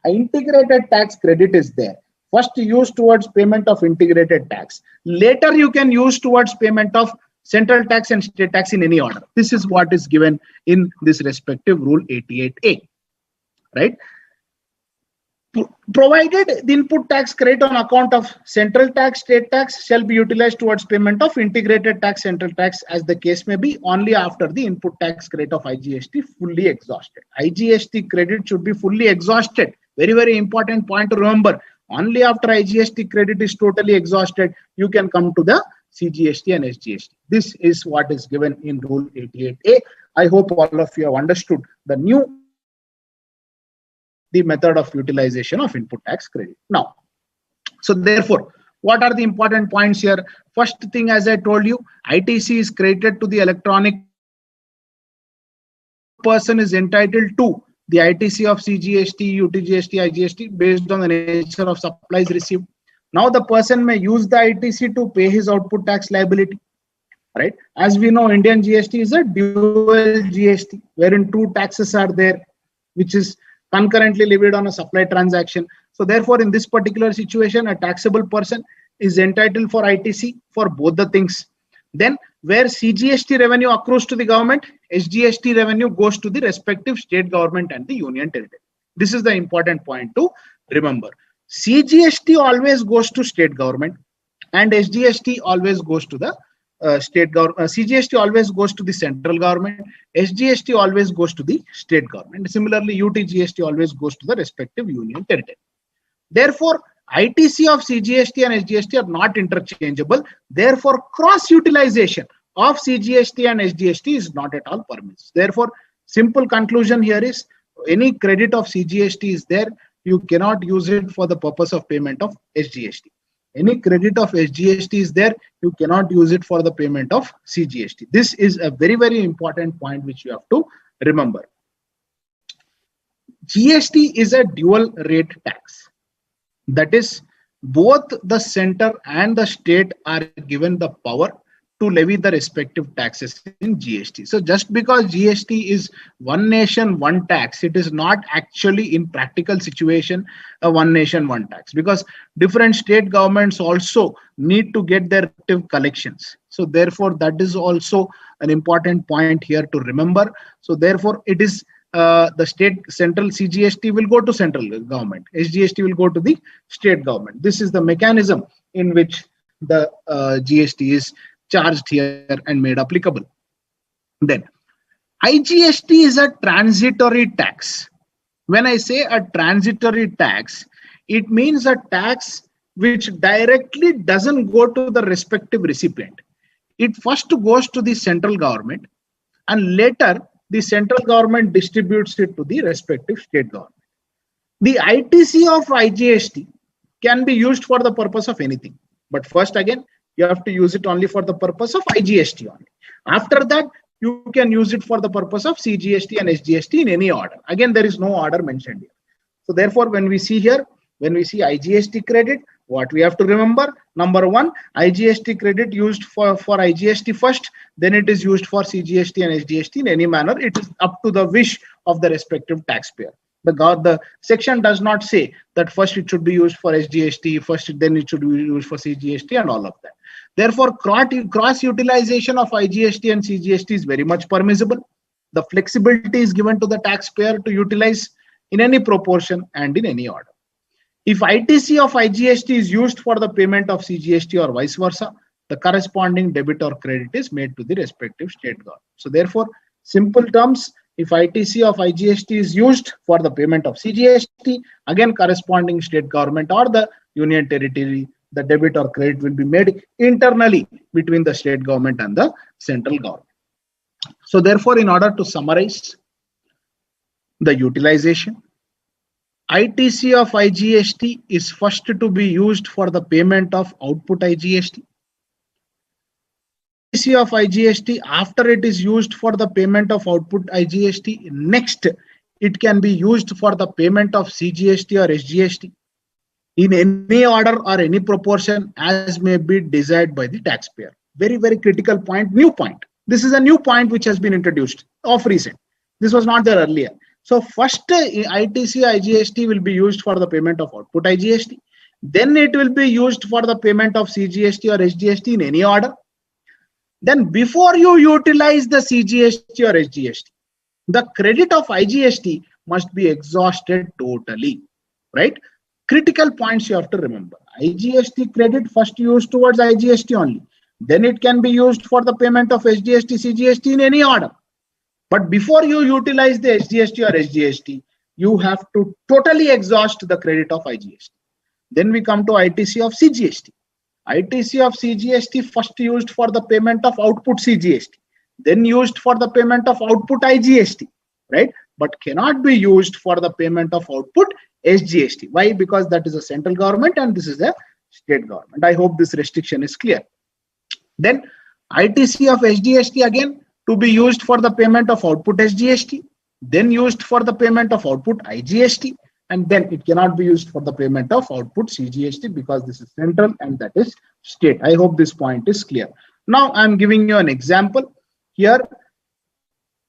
Integrated tax credit is there. First used towards payment of integrated tax. Later you can use towards payment of central tax and state tax in any order. This is what is given in this respective Rule 88A, right? Provided the input tax credit on account of central tax, state tax shall be utilized towards payment of integrated tax, central tax, as the case may be, only after the input tax credit of IGST fully exhausted. IGST credit should be fully exhausted. Very, very important point to remember. Only after IGST credit is totally exhausted, you can come to the CGST and SGST. This is what is given in Rule 88A. I hope all of you have understood the method of utilization of input tax credit. Now, so therefore, what are the important points here? First thing, as I told you, ITC is credited to the electronic person is entitled to the ITC of CGST, UTGST, IGST based on the nature of supplies received. Now the person may use the ITC to pay his output tax liability, right? As we know, Indian GST is a dual GST, wherein two taxes are there, which is concurrently levied on a supply transaction. So therefore, in this particular situation, a taxable person is entitled for ITC for both the things. Then where CGST revenue accrues to the government, SGST revenue goes to the respective state government and the union territory. This is the important point to remember. CGST always goes to state government and SGST always goes to the state government. CGST always goes to the central government. SGST always goes to the state government. Similarly, UTGST always goes to the respective union territory. Therefore, ITC of CGST and SGST are not interchangeable. Therefore, cross utilization of CGST and SGST is not at all permissible. Therefore, simple conclusion here is, any credit of CGST is there, you cannot use it for the purpose of payment of SGST. Any credit of SGST is there, you cannot use it for the payment of CGST. This is a very, very important point which you have to remember. GST is a dual rate tax. That is, both the center and the state are given the power to levy the respective taxes in GST. So just because GST is one nation, one tax, it is not actually in practical situation a one nation, one tax, because different state governments also need to get their respective collections. So therefore, that is also an important point here to remember. So therefore, it is the state central CGST will go to central government, SGST will go to the state government. This is the mechanism in which the GST is charged here and made applicable. Then IGST is a transitory tax. When I say a transitory tax, it means a tax which directly doesn't go to the respective recipient. it first goes to the central government, and later the central government distributes it to the respective state government. The ITC of IGST can be used for the purpose of anything. But first, again, you have to use it only for the purpose of IGST only. After that, you can use it for the purpose of CGST and SGST in any order. Again, there is no order mentioned here. So therefore, when we see here, when we see IGST credit, what we have to remember, number one, IGST credit used for IGST first, then it is used for CGST and SGST in any manner. It is up to the wish of the respective taxpayer. The section does not say that first it should be used for SGST, first then it should be used for CGST and all of that. Therefore, cross utilization of IGST and CGST is very much permissible. The flexibility is given to the taxpayer to utilize in any proportion and in any order. If ITC of IGST is used for the payment of CGST or vice versa, the corresponding debit or credit is made to the respective state government. So therefore, simple terms, if ITC of IGST is used for the payment of CGST, again corresponding state government or the union territory, the debit or credit will be made internally between the state government and the central government. So therefore, in order to summarize the utilization, ITC of IGST is first to be used for the payment of output IGST. ITC of IGST, after it is used for the payment of output IGST, next it can be used for the payment of CGST or SGST in any order or any proportion as may be desired by the taxpayer. Very, very critical point, new point. This is a new point which has been introduced of recent. This was not there earlier. So first ITC IGST will be used for the payment of output IGST. Then it will be used for the payment of CGST or SGST in any order. Then before you utilize the CGST or SGST, the credit of IGST must be exhausted totally, right? Critical points you have to remember. IGST credit first used towards IGST only. Then it can be used for the payment of SGST, CGST in any order. But before you utilize the SGST or SGST, you have to totally exhaust the credit of IGST. Then we come to ITC of CGST. ITC of CGST first used for the payment of output CGST, then used for the payment of output IGST, right? But cannot be used for the payment of output SGST. Why? Because that is a central government and this is a state government. I hope this restriction is clear. Then ITC of SGST again to be used for the payment of output SGST, then used for the payment of output IGST, and then it cannot be used for the payment of output CGST because this is central and that is state. I hope this point is clear. Now I am giving you an example here.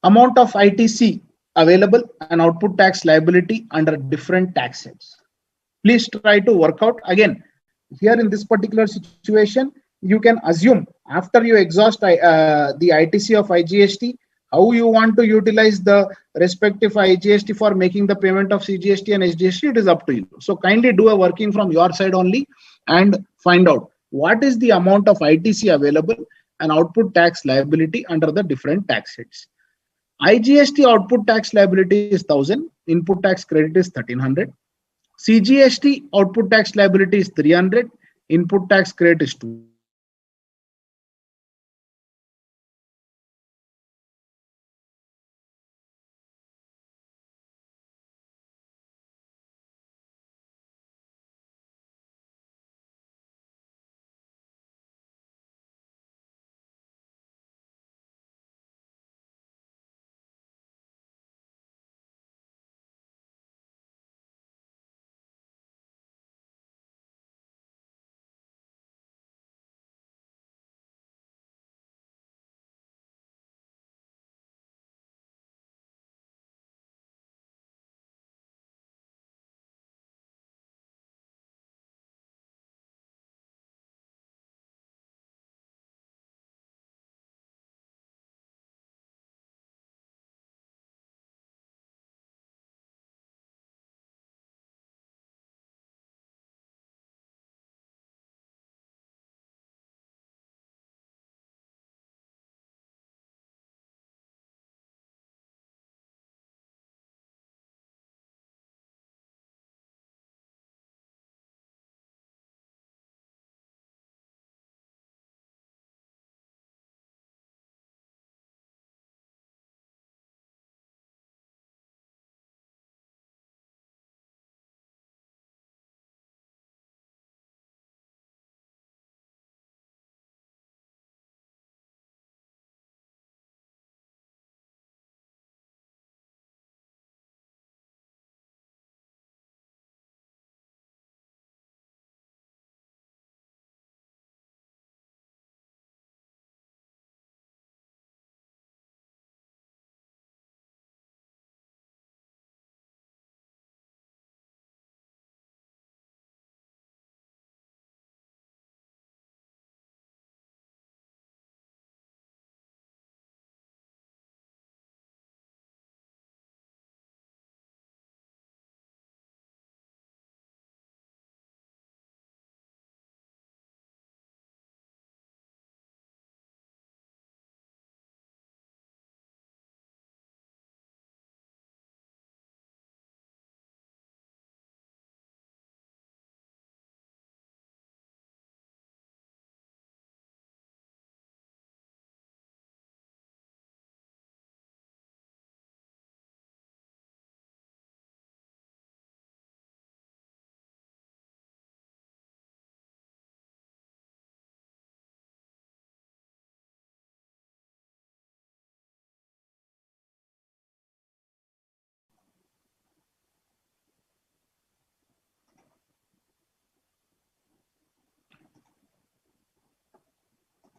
Amount of ITC available and output tax liability under different tax heads. Please try to work out. Again, here in this particular situation, you can assume after you exhaust the ITC of IGST, how you want to utilize the respective IGST for making the payment of CGST and SGST, it is up to you. So kindly do a working from your side only and find out what is the amount of ITC available and output tax liability under the different tax heads. IGST output tax liability is 1000, input tax credit is 1300. CGST output tax liability is 300, input tax credit is 2.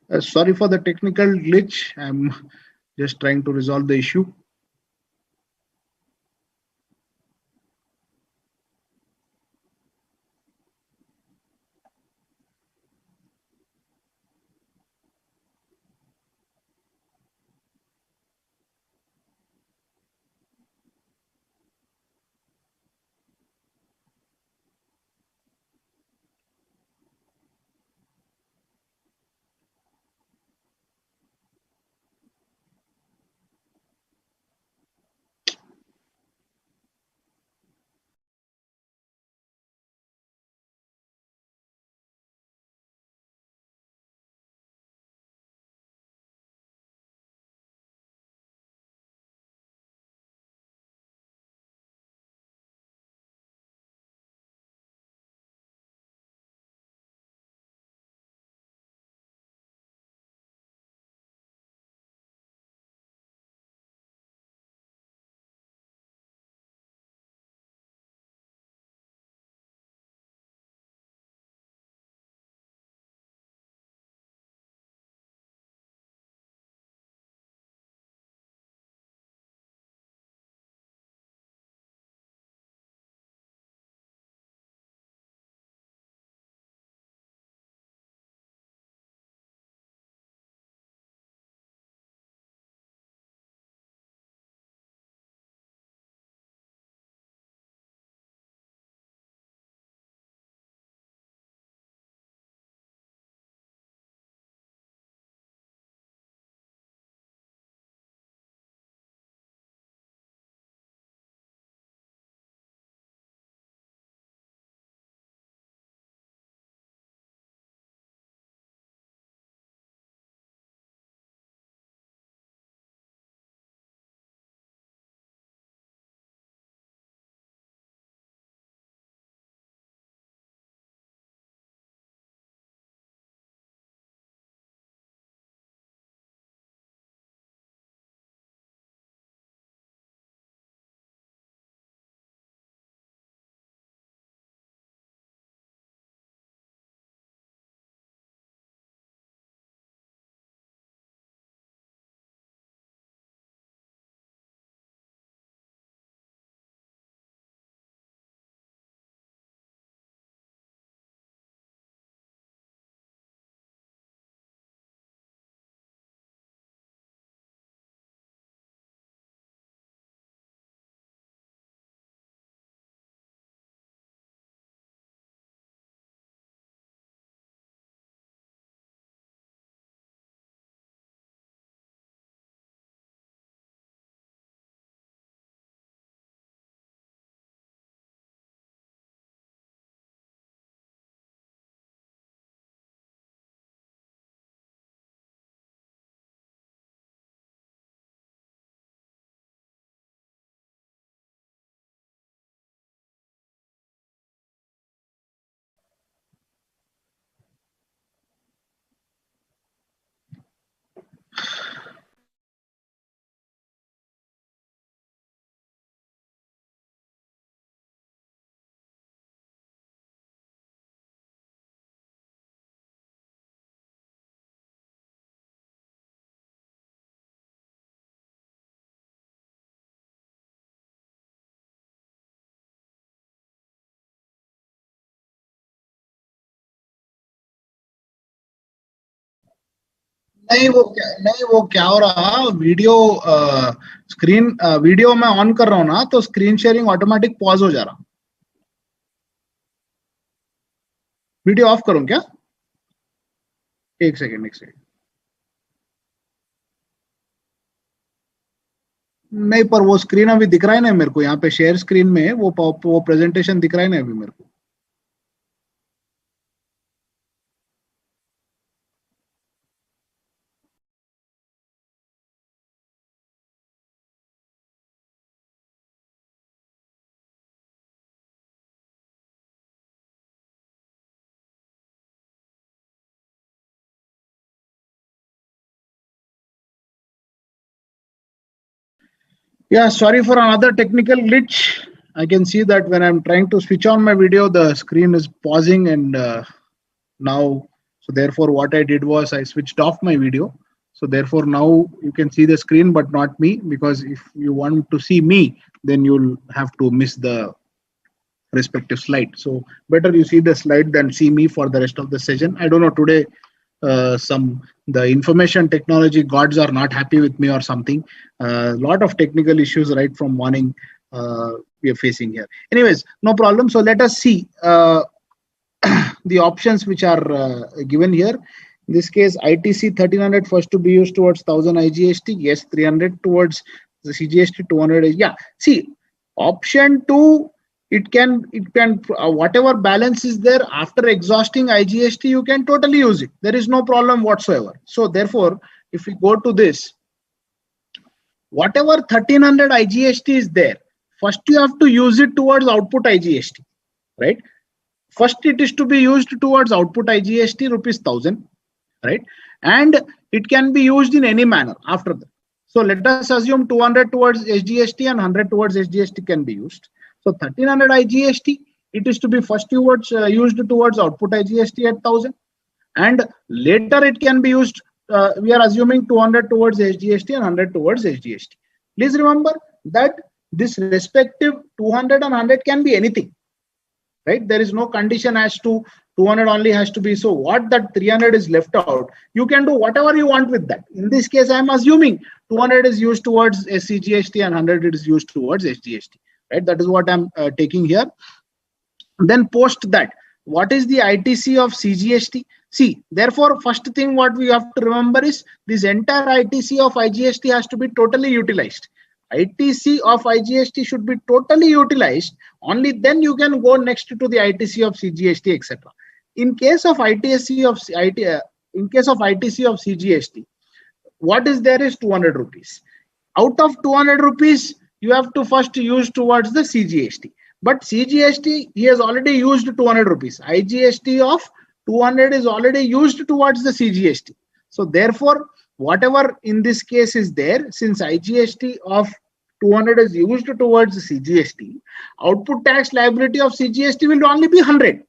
Sorry for the technical glitch. I'm just trying to resolve the issue. नहीं वो क्या हो रहा video screen video मैं on कर रहा हूँ ना तो स्क्रीन शेयरिंग ऑटोमेटिक पॉज हो जा रहा। वीडियो ऑफ करूँ क्या? एक सेकेंड। नहीं पर वो स्क्रीन अभी दिख रहा है ना मेरे को, यहाँ पे शेयर स्क्रीन में वो प्रेजेंटेशन दिख रहा है ना अभी मेरे को। Yeah, sorry for another technical glitch. I can see that when I'm trying to switch on my video, the screen is pausing and now So therefore, what I did was I switched off my video. So therefore, now you can see the screen, but not me, because if you want to see me, then you'll have to miss the respective slide. So better you see the slide than see me for the rest of the session. I don't know, today the information technology gods are not happy with me or something. A lot of technical issues right from morning we are facing here. Anyways, no problem. So let us see the options which are given here. In this case, ITC 1300 first to be used towards 1000 IGST. Yes, 300 towards the CGST, 200 is, yeah. See, option 2, it can whatever balance is there after exhausting IGST, you can totally use it. There is no problem whatsoever. So therefore, if we go to this, whatever 1300 IGST is there, first you have to use it towards output IGST, right? First it is to be used towards output IGST rupees 1000, right? And it can be used in any manner after that. So let us assume 200 towards SGST and 100 towards SGST can be used. So 1300 IGST, it is to be first used towards output IGST at 1000, and later it can be used. We are assuming 200 towards SGST and 100 towards SGST. Please remember that this respective 200 and 100 can be anything, right? There is no condition as to 200 only has to be. So what that 300 is left out, you can do whatever you want with that. In this case, I am assuming 200 is used towards SCGST and 100 is used towards SGST, right? That is what I'm taking here. Then post that, what is the ITC of CGST? See, therefore, first thing what we have to remember is this entire ITC of IGST has to be totally utilized. ITC of IGST should be totally utilized. Only then you can go next to the ITC of CGST, etc. In case of ITC of CGST, what is there is 200 rupees. Out of 200 rupees, you have to first use towards the CGST. But CGST, he has already used 200 rupees. IGST of 200 is already used towards the CGST. So therefore, whatever in this case is there, since IGST of 200 is used towards the CGST, output tax liability of CGST will only be 100.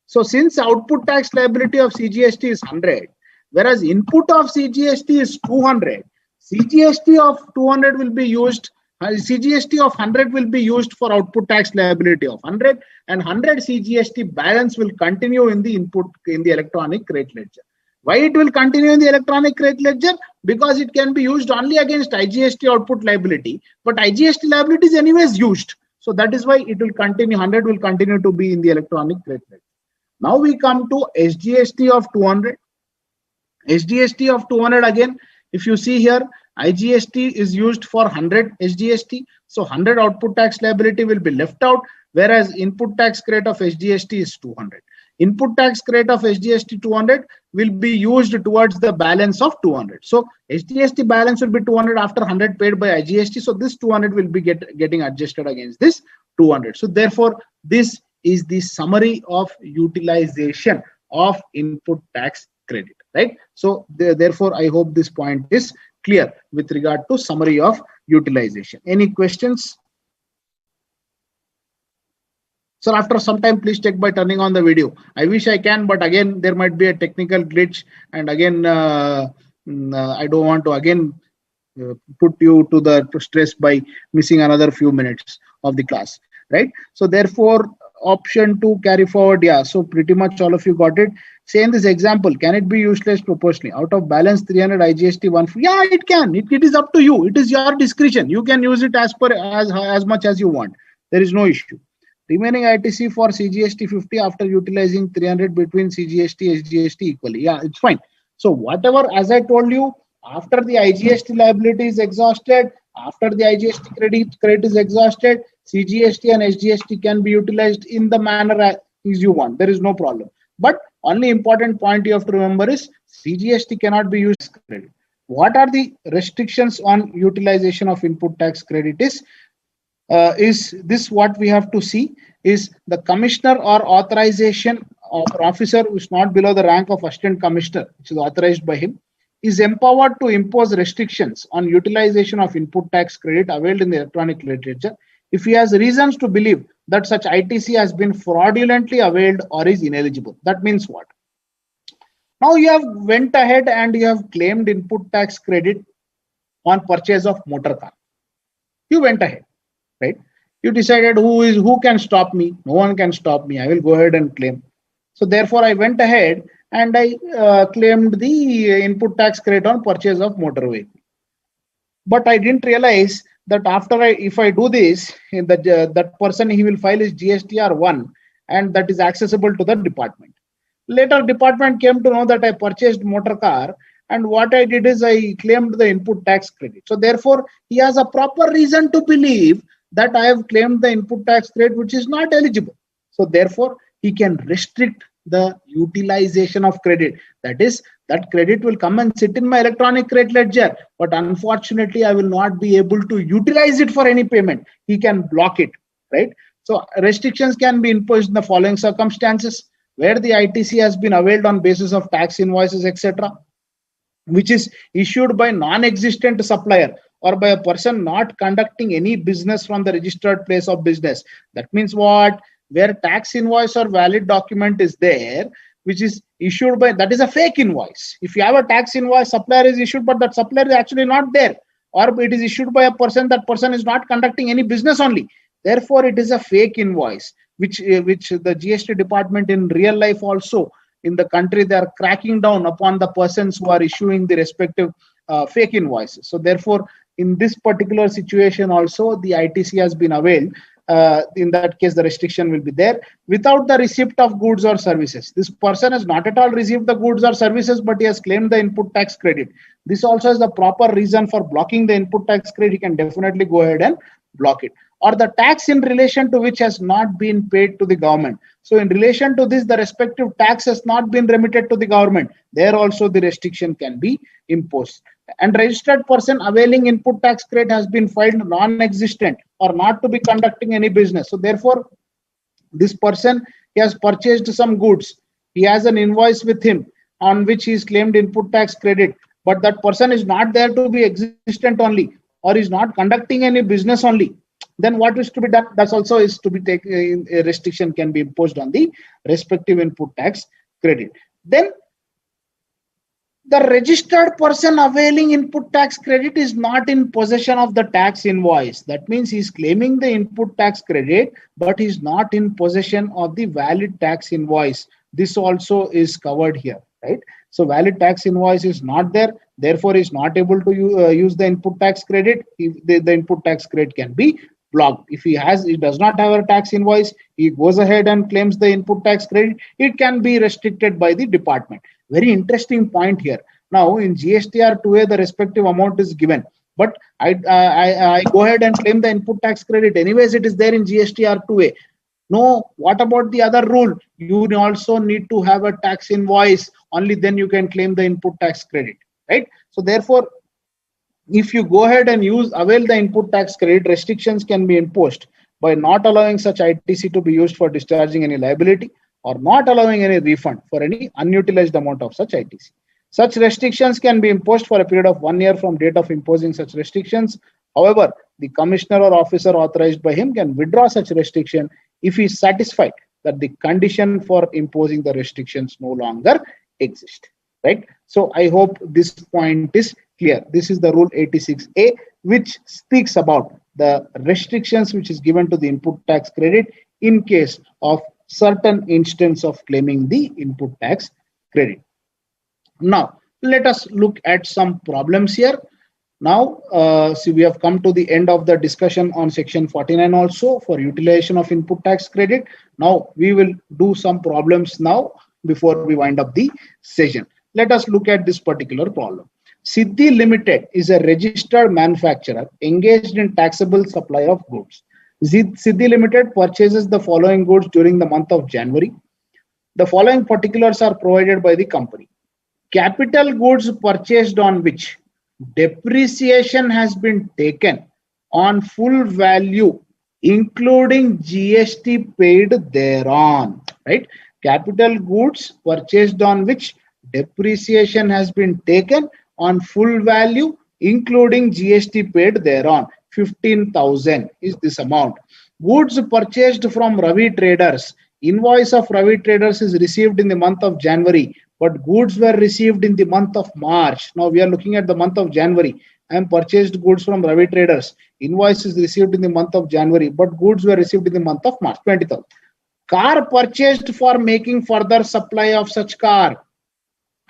So since output tax liability of CGST is 100, whereas input of CGST is 200, CGST of 200 will be used, CGST of 100 will be used for output tax liability of 100, and 100 CGST balance will continue in the input in the electronic rate ledger. Why it will continue in the electronic rate ledger? Because it can be used only against IGST output liability, but IGST liability is anyways used. So that is why it will continue, 100 will continue to be in the electronic rate ledger. Now we come to SGST of 200. SGST of 200, again, if you see here, IGST is used for 100 SGST. So 100 output tax liability will be left out, whereas input tax credit of SGST is 200. Input tax credit of SGST 200 will be used towards the balance of 200. So SGST balance will be 200 after 100 paid by IGST. So this 200 will be getting adjusted against this 200. So therefore, this is the summary of utilization of input tax credit, right? So therefore, I hope this point is clear with regard to summary of utilization. Any questions? So after some time, please check by turning on the video. I wish I can, but again, there might be a technical glitch. And again, I don't want to again put you to the stress by missing another few minutes of the class, right? So therefore, option 2 carry forward. Yeah, so pretty much all of you got it. Say in this example, can it be utilized proportionally? Out of balance 300 IGST 1, yeah, it can. It is up to you. It is your discretion. You can use it as much as you want. There is no issue. Remaining ITC for CGST 50 after utilizing 300 between CGST SGST equally. Yeah, it's fine. So whatever, as I told you, after the IGST liability is exhausted, after the IGST credit is exhausted, CGST and SGST can be utilized in the manner as you want. There is no problem. But only important point you have to remember is CGST cannot be used as credit. What are the restrictions on utilization of input tax credit is this what we have to see is the commissioner or authorization of officer who is not below the rank of assistant commissioner, which is authorized by him, is empowered to impose restrictions on utilization of input tax credit availed in the electronic rate ledger if he has reasons to believe that such ITC has been fraudulently availed or is ineligible. That means what? Now you have went ahead and you have claimed input tax credit on purchase of motor car. You went ahead, right? You decided who can stop me? No one can stop me. I will go ahead and claim. So therefore, I went ahead and I claimed the input tax credit on purchase of motor vehicle. But I didn't realize that if I do this, that person, he will file his GSTR1, and that is accessible to the department. Later, department came to know that I purchased motor car, and what I did is I claimed the input tax credit. So therefore, he has a proper reason to believe that I have claimed the input tax credit, which is not eligible. So therefore, he can restrict the utilization of credit. That is, that credit will come and sit in my electronic credit ledger, but unfortunately, I will not be able to utilize it for any payment. He can block it, right? So restrictions can be imposed in the following circumstances: where the ITC has been availed on basis of tax invoices, etc., which is issued by non-existent supplier or by a person not conducting any business from the registered place of business. That means what? Where tax invoice or valid document is there, which is issued by, that is a fake invoice. If you have a tax invoice, supplier is issued, but that supplier is actually not there, or it is issued by a person, that person is not conducting any business only. Therefore, it is a fake invoice, which the GST department in real life also in the country, they are cracking down upon the persons who are issuing the respective fake invoices. So therefore, in this particular situation also, the ITC has been availed. In that case, the restriction will be there. Without the receipt of goods or services, this person has not at all received the goods or services, but he has claimed the input tax credit. This also is the proper reason for blocking the input tax credit. He can definitely go ahead and block it. Or the tax in relation to which has not been paid to the government. So in relation to this, the respective tax has not been remitted to the government. There also the restriction can be imposed. And registered person availing input tax credit has been filed non-existent or not to be conducting any business. So therefore, this person, he has purchased some goods. He has an invoice with him on which he is claimed input tax credit, but that person is not there to be existent only, or is not conducting any business only. Then what is to be done? That's also is to be taken. A restriction can be imposed on the respective input tax credit. Then the registered person availing input tax credit is not in possession of the tax invoice. That means he's claiming the input tax credit, but he's not in possession of the valid tax invoice. This also is covered here, right? So valid tax invoice is not there. Therefore, he's not able to use the input tax credit. The input tax credit can be blocked. If he does not have a tax invoice, he goes ahead and claims the input tax credit, it can be restricted by the department. Very interesting point here. Now in GSTR 2A, the respective amount is given, but I go ahead and claim the input tax credit. Anyways, it is there in GSTR 2A. No, what about the other rule? You also need to have a tax invoice. Only then you can claim the input tax credit, right? So therefore, if you go ahead and avail the input tax credit, restrictions can be imposed by not allowing such ITC to be used for discharging any liability, or not allowing any refund for any unutilized amount of such ITC. Such restrictions can be imposed for a period of 1 year from date of imposing such restrictions. However, the commissioner or officer authorized by him can withdraw such restriction if he is satisfied that the condition for imposing the restrictions no longer exist, right? So I hope this point is clear. This is the rule 86A, which speaks about the restrictions which is given to the input tax credit in case of certain instance of claiming the input tax credit. Now, let us look at some problems here. Now, see, we have come to the end of the discussion on section 49 also for utilization of input tax credit. Now, we will do some problems now before we wind up the session. Let us look at this particular problem. Siddhi Limited is a registered manufacturer engaged in taxable supply of goods. Siddhi Limited purchases the following goods during the month of January. The following particulars are provided by the company. Capital goods purchased on which depreciation has been taken on full value, including GST paid thereon, right? Capital goods purchased on which depreciation has been taken on full value, including GST paid thereon. 15,000 is this amount. Goods purchased from Ravi Traders. Invoice of Ravi Traders is received in the month of January. but goods were received in the month of March. Now we are looking at the month of January. I am purchased goods from Ravi Traders. Invoice is received in the month of January, but goods were received in the month of March, 20,000. Car purchased for making further supply of such car.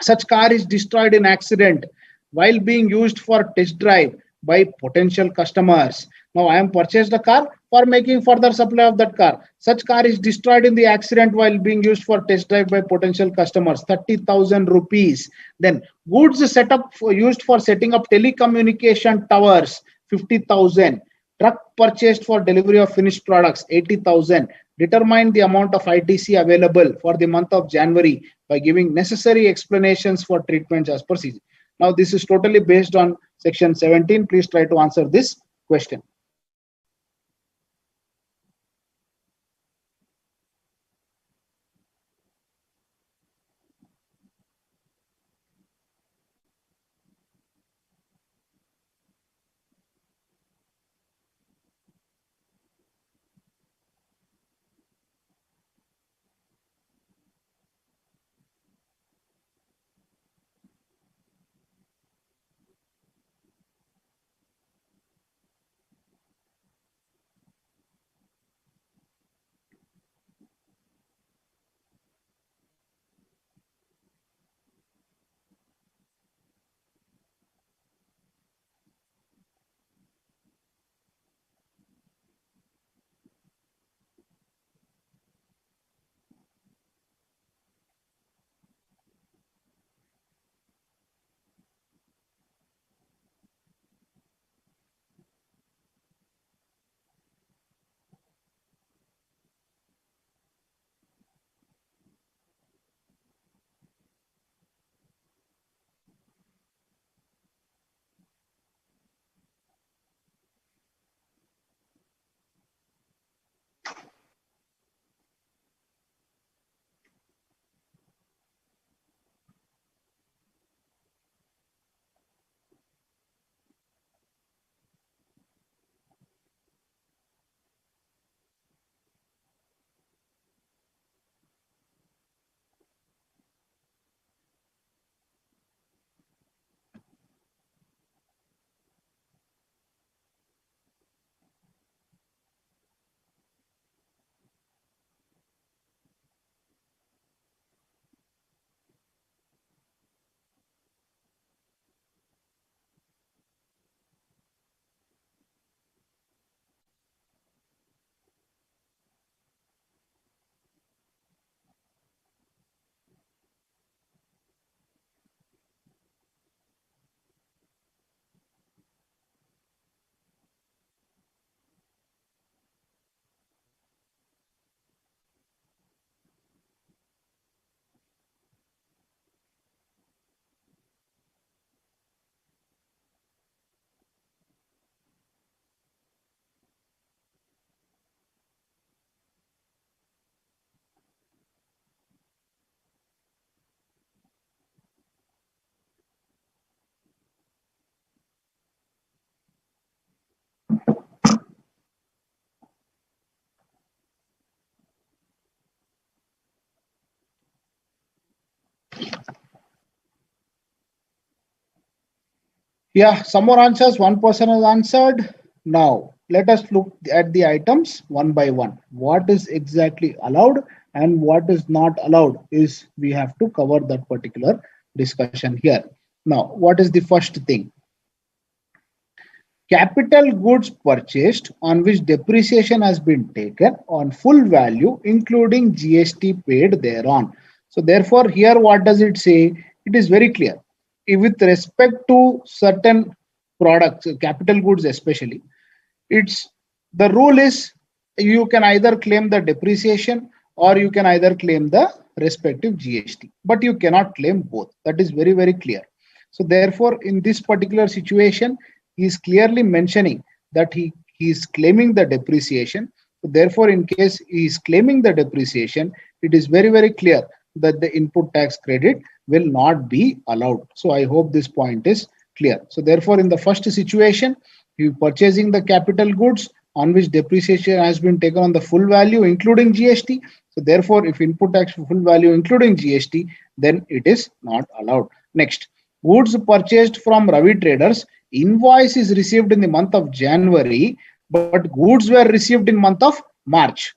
Such car is destroyed in accident while being used for test drive by potential customers. Now I am purchased a car for making further supply of that car. Such car is destroyed in the accident while being used for test drive by potential customers. 30,000 rupees. Then goods set up used for setting up telecommunication towers. 50,000. Truck purchased for delivery of finished products. 80,000. Determine the amount of ITC available for the month of January by giving necessary explanations for treatments as per CG. Now this is totally based on section 17. Please try to answer this question. Yeah, some more answers. One person has answered. Now, let us look at the items one by one. What is exactly allowed and what is not allowed is we have to cover that particular discussion here. Now, what is the first thing? Capital goods purchased on which depreciation has been taken on full value, including GST paid thereon. So therefore, here what does it say? It is very clear. With respect to certain products, capital goods especially, it's the rule is you can either claim the depreciation or you can either claim the respective GST, but you cannot claim both. That is very, very clear. So therefore, in this particular situation, he is clearly mentioning that he is claiming the depreciation. So therefore, in case he is claiming the depreciation, it is very, very clear that the input tax credit will not be allowed. So I hope this point is clear. So therefore, in the first situation, you purchasing the capital goods on which depreciation has been taken on the full value, including GST. So So therefore, if input tax full value including GST, then it is not allowed. Next, goods purchased from Ravi traders, invoice is received in the month of January, but goods were received in month of March,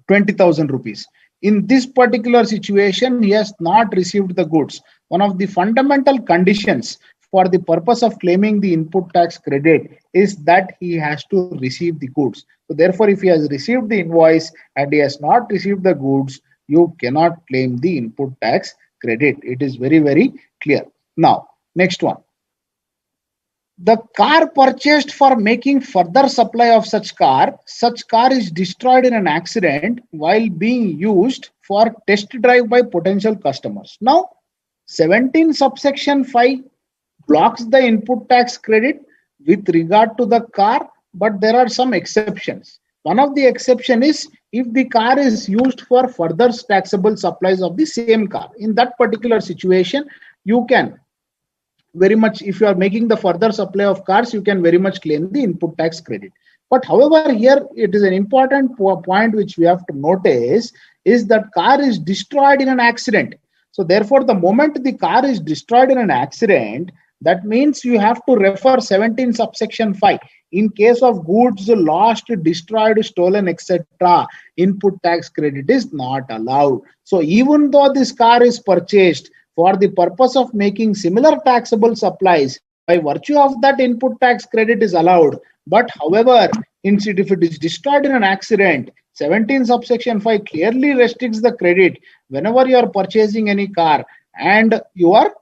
20,000 rupees. In this particular situation, he has not received the goods. One of the fundamental conditions for the purpose of claiming the input tax credit is that he has to receive the goods. So therefore, if he has received the invoice and he has not received the goods, you cannot claim the input tax credit. It is very, very clear. Now, next one. The car purchased for making further supply of such car is destroyed in an accident while being used for test drive by potential customers. Now, 17 subsection 5 blocks the input tax credit with regard to the car, but there are some exceptions. One of the exception is if the car is used for further taxable supplies of the same car. In that particular situation, you can very much, if you are making the further supply of cars, you can very much claim the input tax credit. But however, here it is an important point which we have to notice is that car is destroyed in an accident. So therefore, the moment the car is destroyed in an accident, that means you have to refer 17 subsection 5. In case of goods lost, destroyed, stolen, etc., input tax credit is not allowed. So even though this car is purchased for the purpose of making similar taxable supplies, by virtue of that input tax credit is allowed. But however, if it is destroyed in an accident, 17 subsection 5 clearly restricts the credit whenever you are purchasing any car and you are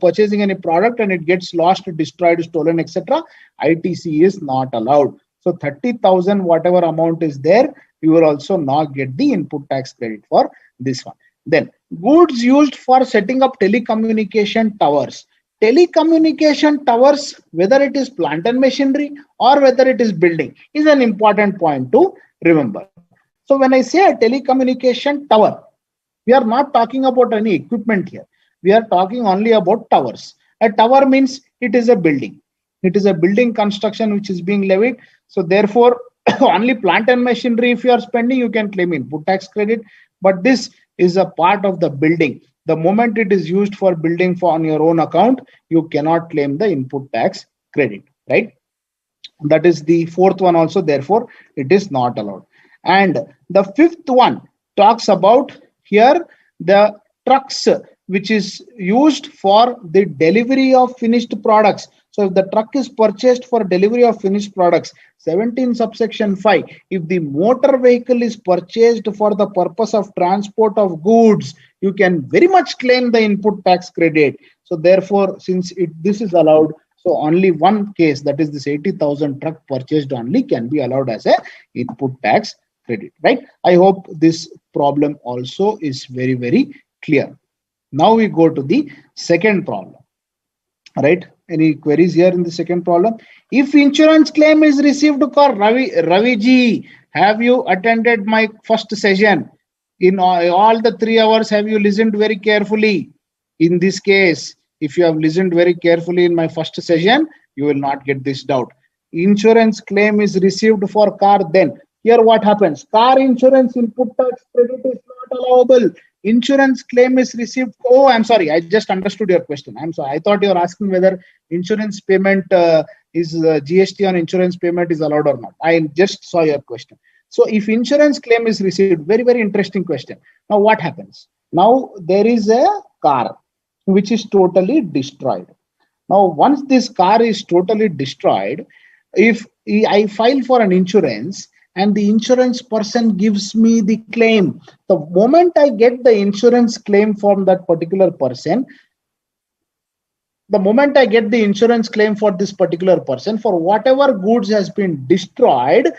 purchasing any product and it gets lost, destroyed, stolen, etc., ITC is not allowed. So 30,000 whatever amount is there, you will also not get the input tax credit for this one. Then goods used for setting up telecommunication towers. Telecommunication towers, whether it is plant and machinery or whether it is building, is an important point to remember. So when I say a telecommunication tower, we are not talking about any equipment here. We are talking only about towers. A tower means it is a building. It is a building construction which is being levied. So therefore, only plant and machinery, if you are spending, you can claim input tax credit. But this is a part of the building. The moment it is used for building for on your own account, you cannot claim the input tax credit, right? That is the fourth one also. Therefore, it is not allowed. And the fifth one talks about here the trucks which is used for the delivery of finished products. So if the truck is purchased for delivery of finished products, 17 subsection 5, if the motor vehicle is purchased for the purpose of transport of goods, you can very much claim the input tax credit. So therefore, since this is allowed, so only one case, that is this 80,000 truck purchased only, can be allowed as a input tax credit, right? I hope this problem also is very, very clear. Now we go to the second problem, right? Any queries here in the second problem? If insurance claim is received for Ravi ji, have you attended my first session? In all the 3 hours, have you listened very carefully? In this case, if you have listened very carefully in my first session, you will not get this doubt. Insurance claim is received for car, then here what happens? Car insurance input tax credit is not allowable. Insurance claim is received. Oh, I'm sorry. I just understood your question. I'm sorry. I thought you were asking whether insurance payment is GST on insurance payment is allowed or not. I just saw your question. So if insurance claim is received, very, very interesting question. Now what happens? Now there is a car which is totally destroyed. Now once this car is totally destroyed, if I file for an insurance, and the insurance person gives me the claim, the moment I get the insurance claim from that particular person, the moment I get the insurance claim for this particular person, for whatever goods has been destroyed,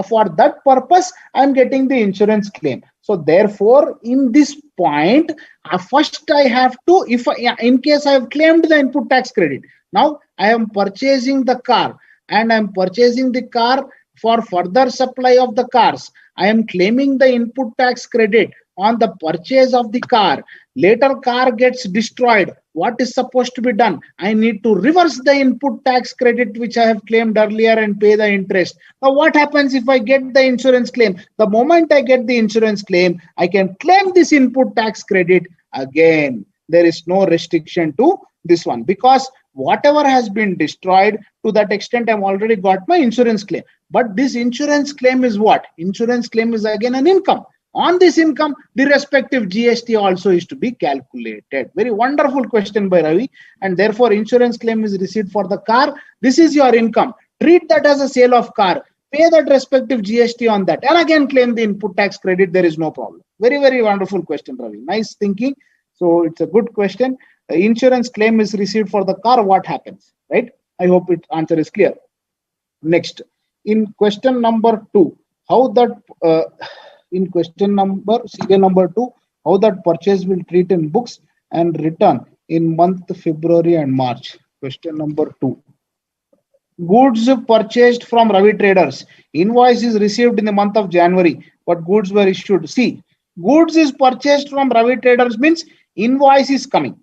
for that purpose, I'm getting the insurance claim. So therefore, in this point, first I have to, in case I have claimed the input tax credit, now I am purchasing the car and I'm purchasing the car for further supply of the cars. I am claiming the input tax credit. on the purchase of the car. Later car gets destroyed. What is supposed to be done? I need to reverse the input tax credit which I have claimed earlier and pay the interest. Now what happens if I get the insurance claim? The moment I get the insurance claim, I can claim this input tax credit again. There is no restriction to this one, because whatever has been destroyed, to that extent I've already got my insurance claim. But this insurance claim is what? Insurance claim is again an income. On this income, the respective GST also is to be calculated. Very wonderful question by Ravi. And therefore, insurance claim is received for the car. This is your income. Treat that as a sale of car. Pay that respective GST on that. And again, claim the input tax credit. There is no problem. Very, very wonderful question, Ravi. Nice thinking. So it's a good question. Insurance claim is received for the car. What happens? Right? I hope its answer is clear. Next, in question number 2, how that in question number serial number 2, how that purchase will treat in books and return in month February and March. Question number 2. Goods purchased from Ravi Traders. Invoice is received in the month of January, but goods were issued. See, goods is purchased from Ravi Traders means invoice is coming.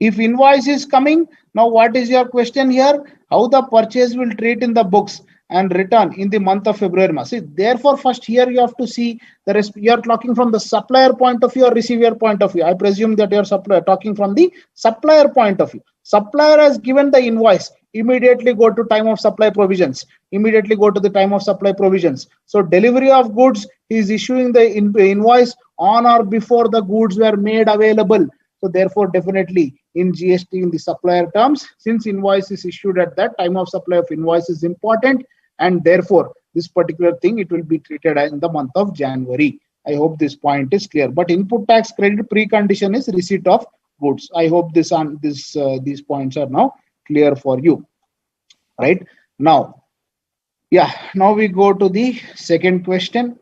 If invoice is coming, now what is your question here? How the purchase will treat in the books and return in the month of February. See, therefore, first here you have to see the rest. You are talking from the supplier point of view or receiver point of view. I presume that you are talking from the supplier point of view. Supplier has given the invoice. Immediately go to time of supply provisions. Immediately go to the time of supply provisions. So delivery of goods, he is issuing the invoice on or before the goods were made available. So therefore, definitely in GST, in the supplier terms, since invoice is issued at that time of supply of invoice is important, and therefore this particular thing, it will be treated in the month of January. I hope this point is clear. But input tax credit precondition is receipt of goods. I hope these points are now clear for you. Right now, now we go to the second question.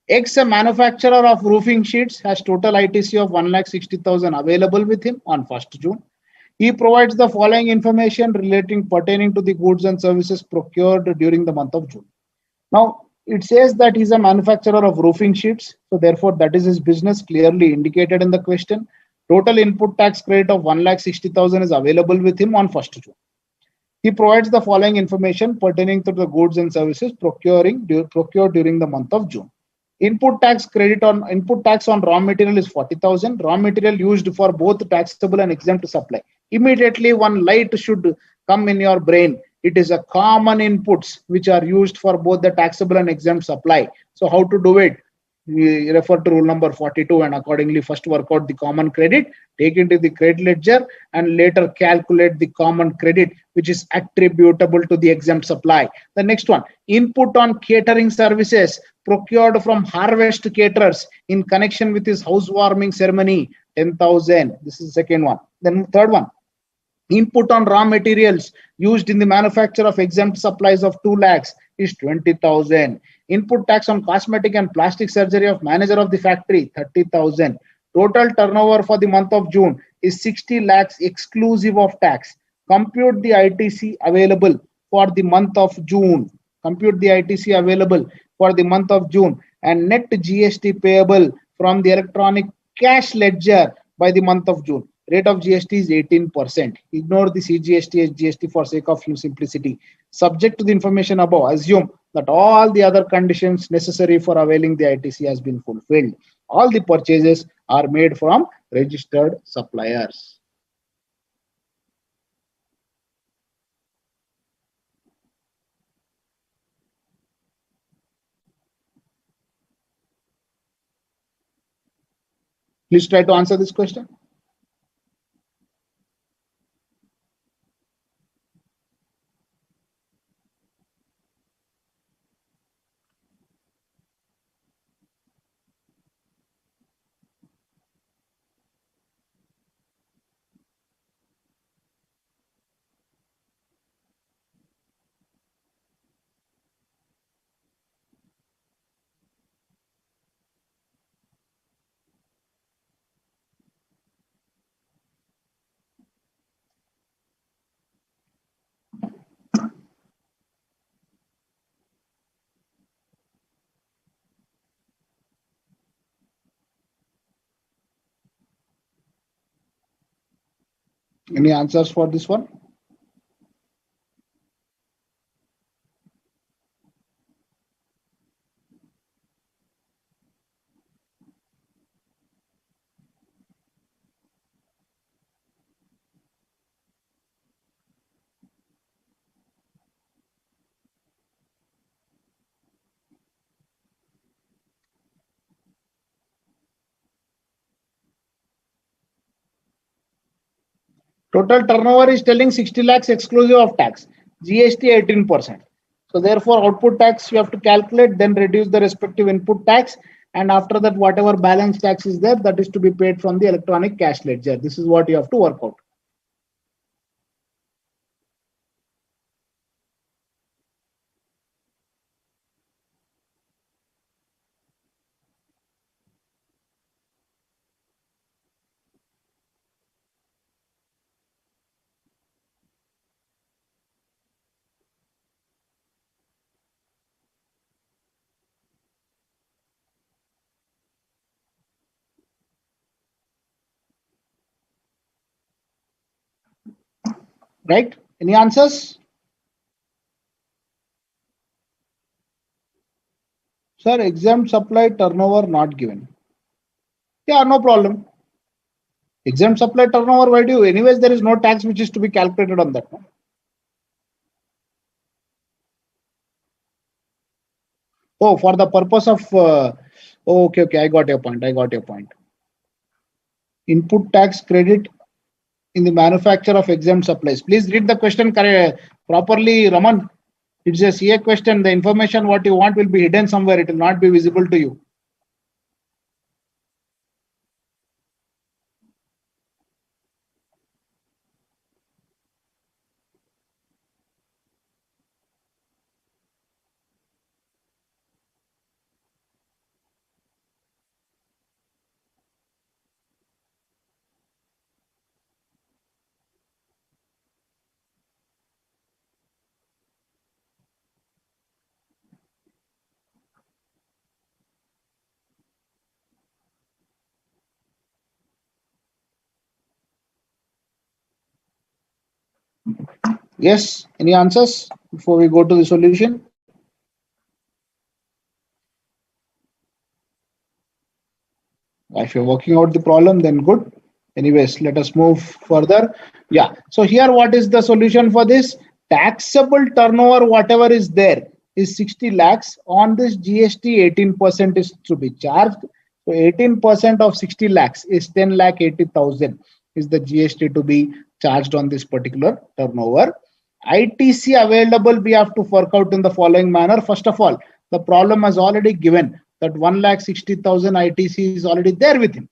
X, a manufacturer of roofing sheets, has total ITC of 1,60,000 available with him on 1st June. He provides the following information pertaining to the goods and services procured during the month of June. Now, it says that he's a manufacturer of roofing sheets. So therefore, that is his business clearly indicated in the question. Total input tax credit of 1,60,000 is available with him on 1st June. He provides the following information pertaining to the goods and services procured during the month of June. Input tax on raw material is 40,000. Raw material used for both taxable and exempt supply. Immediately one light should come in your brain. It is a common inputs which are used for both the taxable and exempt supply. So how to do it? We refer to rule number 42 and accordingly first work out the common credit, take into the credit ledger, and later calculate the common credit which is attributable to the exempt supply. The next one, input on catering services procured from harvest caterers in connection with his housewarming ceremony, 10,000. This is the second one. Then third one, input on raw materials used in the manufacture of exempt supplies of 2 lakhs is 20,000. Input tax on cosmetic and plastic surgery of manager of the factory, 30,000. Total turnover for the month of June is 60 lakhs exclusive of tax. Compute the ITC available for the month of June. Compute the ITC available for the month of June and net GST payable from the electronic cash ledger by the month of June. Rate of GST is 18%. Ignore the CGST as GST for sake of simplicity. Subject to the information above, assume that all the other conditions necessary for availing the ITC has been fulfilled. All the purchases are made from registered suppliers. Please try to answer this question. Any answers for this one? Total turnover is telling 60 lakhs exclusive of tax. GST 18%. So therefore, output tax you have to calculate, then reduce the respective input tax, and after that, whatever balance tax is there, that is to be paid from the electronic cash ledger. This is what you have to work out. Right? Any answers? Sir, exempt supply turnover not given. Yeah, no problem. Exempt supply turnover, why do you? Anyways, there is no tax which is to be calculated on that. No? Oh, for the purpose of. Oh, okay, okay. I got your point. I got your point. Input tax credit in the manufacture of exempt supplies. Please read the question properly, Raman. It's a CA question. The information what you want will be hidden somewhere. It will not be visible to you. Yes. Any answers before we go to the solution? If you're working out the problem, then good. Anyways, let us move further. Yeah. So here, what is the solution for this? Taxable turnover, whatever is there, is 60 lakhs. On this GST, 18% is to be charged. So 18% of 60 lakhs is 10 lakh 80,000 is the GST to be charged on this particular turnover. ITC available, we have to work out in the following manner. First of all, the problem has already given that 1,60,000 ITC is already there with him.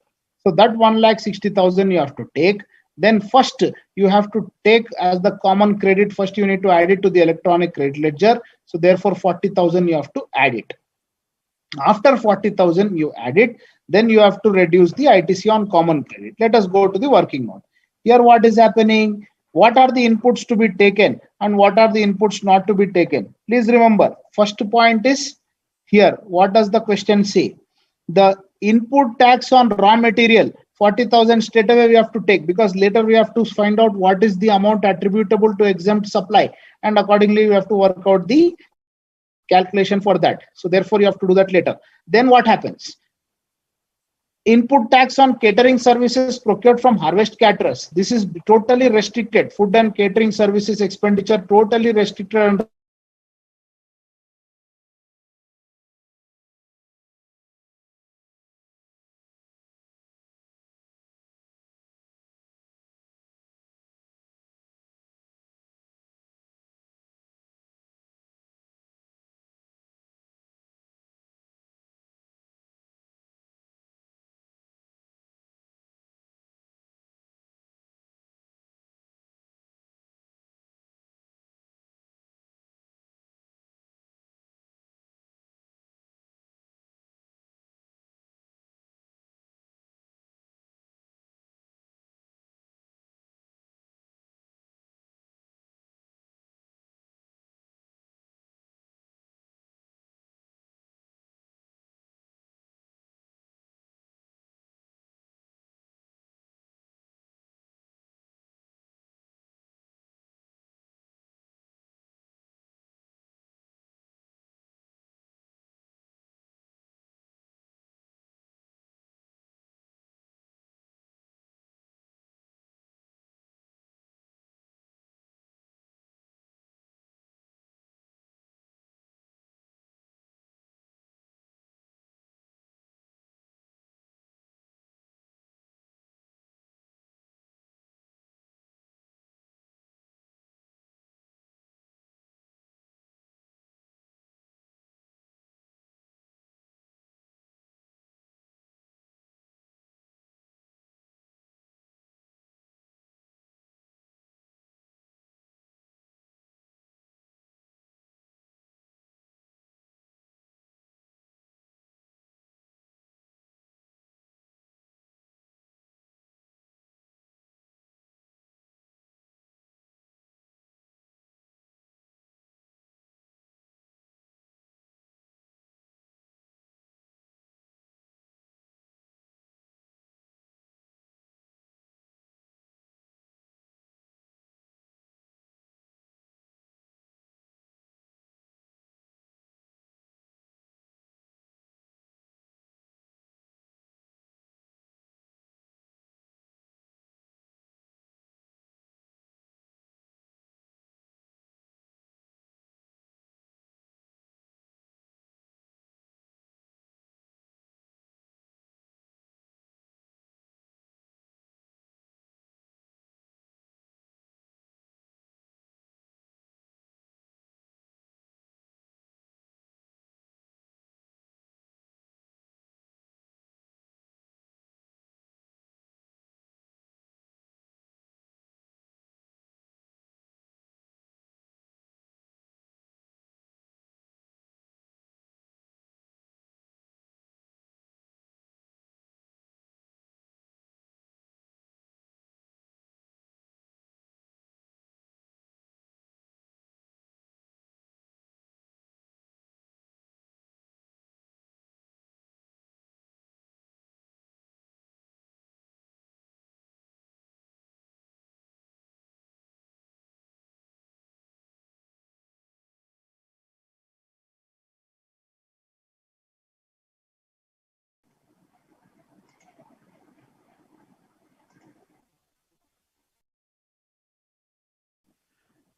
So that 1,60,000 you have to take. Then first you have to take as the common credit. First you need to add it to the electronic credit ledger. So therefore 40,000 you have to add it. After 40,000 you add it, then you have to reduce the ITC on common credit. Let us go to the working mode. Here what is happening? What are the inputs to be taken and what are the inputs not to be taken? Please remember, first point is here. What does the question say? The input tax on raw material 40,000 straight away we have to take, because later we have to find out what is the amount attributable to exempt supply, and accordingly we have to work out the calculation for that. So therefore you have to do that later. Then what happens? Input tax on catering services procured from harvest caterers. This is totally restricted. Food and catering services expenditure totally restricted under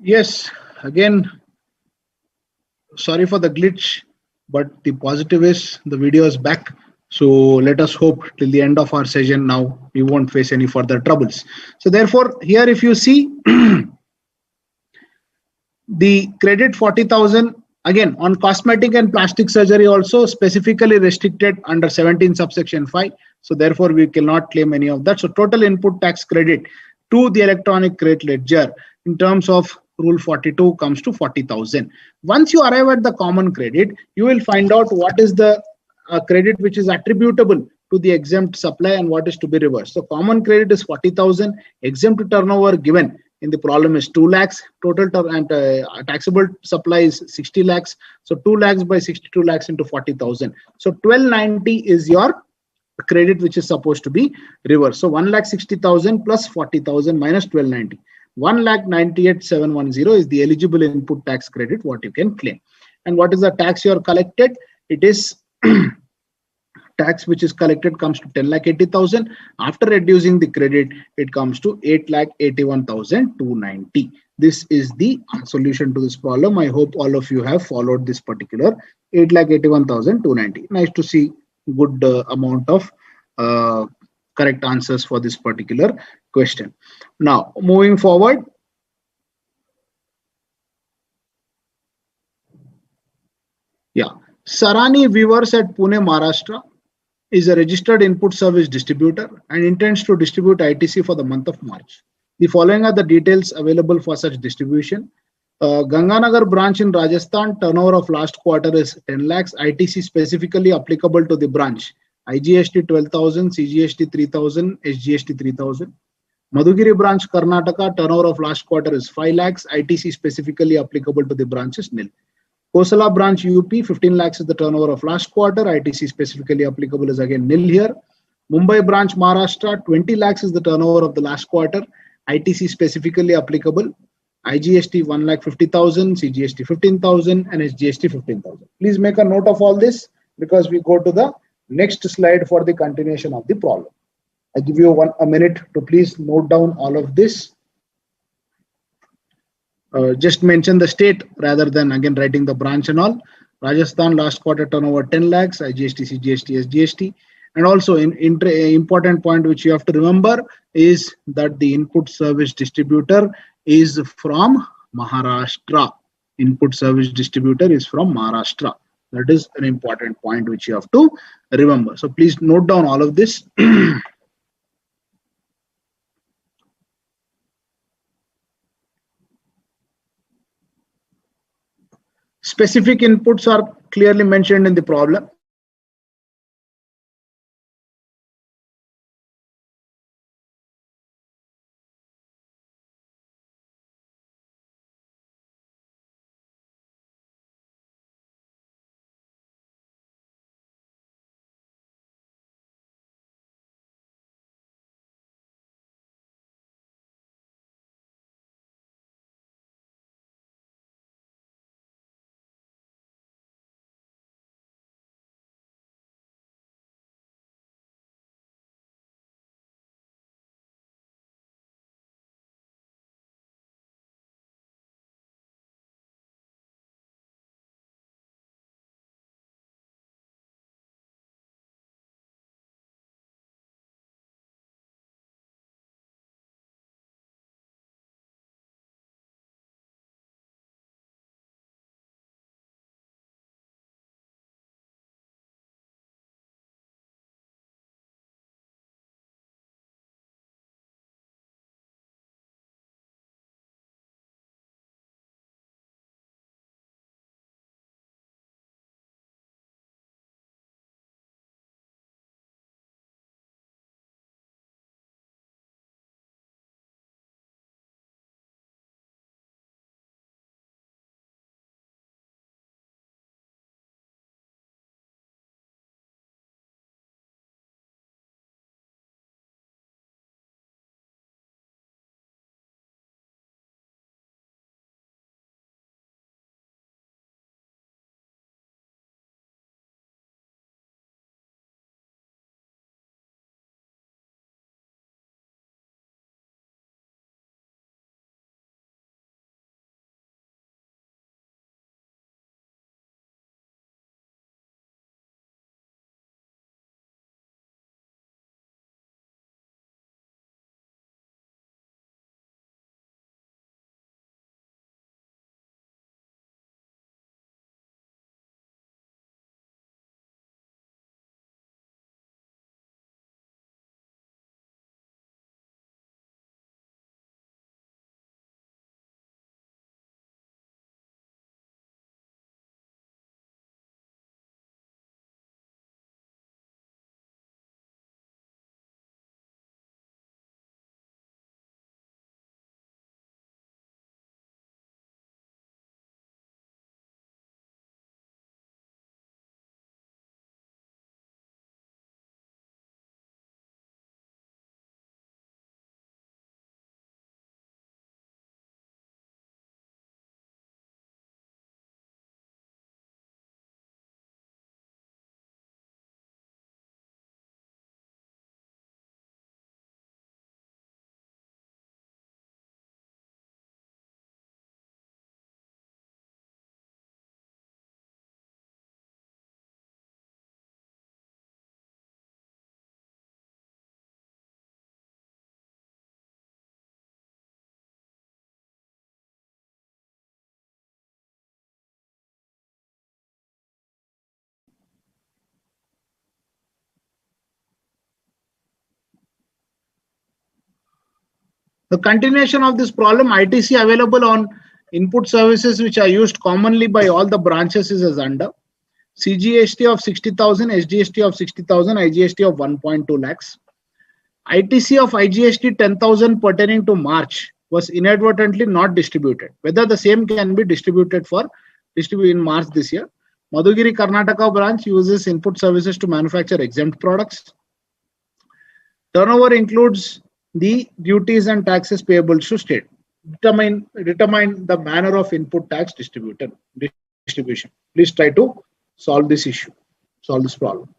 Yes, again, sorry for the glitch, but the positive is the video is back. So let us hope till the end of our session now we won't face any further troubles. So therefore, here if you see the credit 40,000 again on cosmetic and plastic surgery also specifically restricted under 17 subsection 5. So therefore we cannot claim any of that. So total input tax credit to the electronic credit ledger in terms of rule 42 comes to 40,000. Once you arrive at the common credit, you will find out what is the credit which is attributable to the exempt supply and what is to be reversed. So common credit is 40,000, exempt turnover given in the problem is 2 lakhs, total and taxable supply is 60 lakhs. So 2 lakhs by 62 lakhs into 40,000. So 1290 is your credit which is supposed to be reversed. So 1,60,000 plus 40,000 minus 1290. 1,98,710 is the eligible input tax credit what you can claim. And what is the tax you are collected? It is tax which is collected comes to 10,80,000. After reducing the credit, it comes to 8,81,290. This is the solution to this problem. I hope all of you have followed this particular 8,81,290. Nice to see good amount of correct answers for this particular question. Now, moving forward. Yeah, Sarani Weavers at Pune, Maharashtra is a registered input service distributor and intends to distribute ITC for the month of March. The following are the details available for such distribution. Ganganagar branch in Rajasthan, turnover of last quarter is 10 lakhs. ITC specifically applicable to the branch. IGST 12,000, CGST 3,000, SGST 3,000. Madhugiri branch, Karnataka, turnover of last quarter is 5 lakhs. ITC specifically applicable to the branch is nil. Kosala branch UP, 15 lakhs is the turnover of last quarter. ITC specifically applicable is again nil here. Mumbai branch Maharashtra, 20 lakhs is the turnover of the last quarter. ITC specifically applicable. IGST 1,50,000, CGST 15,000, and SGST 15,000. Please make a note of all this because we go to the next slide for the continuation of the problem. I give you a minute to please note down all of this. Just mention the state rather than again writing the branch and all. Rajasthan last quarter turnover 10 lakhs, IGST, CGST, SGST. And also important point which you have to remember is that the input service distributor is from Maharashtra. Input service distributor is from Maharashtra. That is an important point which you have to remember. So please note down all of this. Specific inputs are clearly mentioned in the problem. The continuation of this problem, ITC available on input services which are used commonly by all the branches is as under. CGST of 60,000, SGST of 60,000, IGST of 1.2 lakhs. ITC of IGST 10,000 pertaining to March was inadvertently not distributed. Whether the same can be distributed in March this year. Madhugiri Karnataka branch uses input services to manufacture exempt products. Turnover includes the duties and taxes payable to state. Determine the manner of input tax distribution. Please try to solve this issue, solve this problem.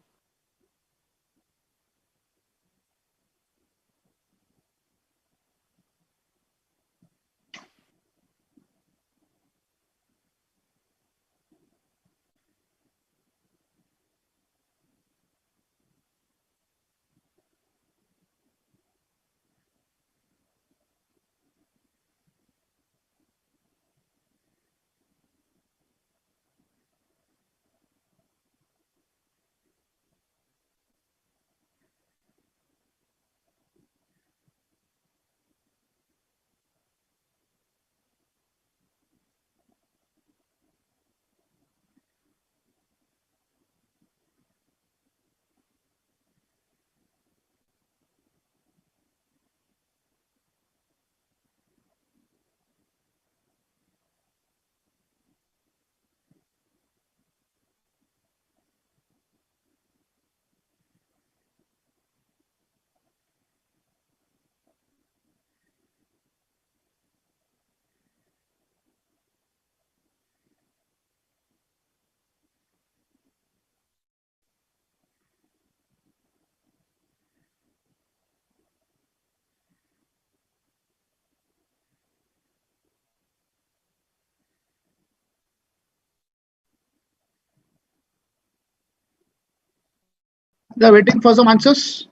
They are waiting for some answers.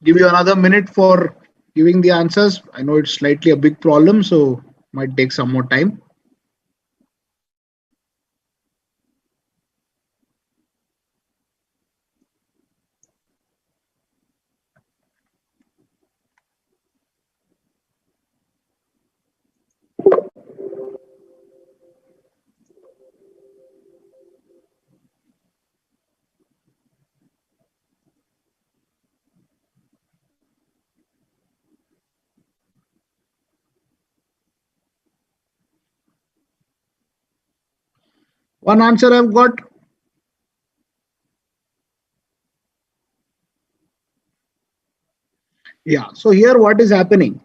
Give you another minute for giving the answers. I know it's slightly a big problem, so might take some more time. One answer I've got. Yeah. So here what is happening?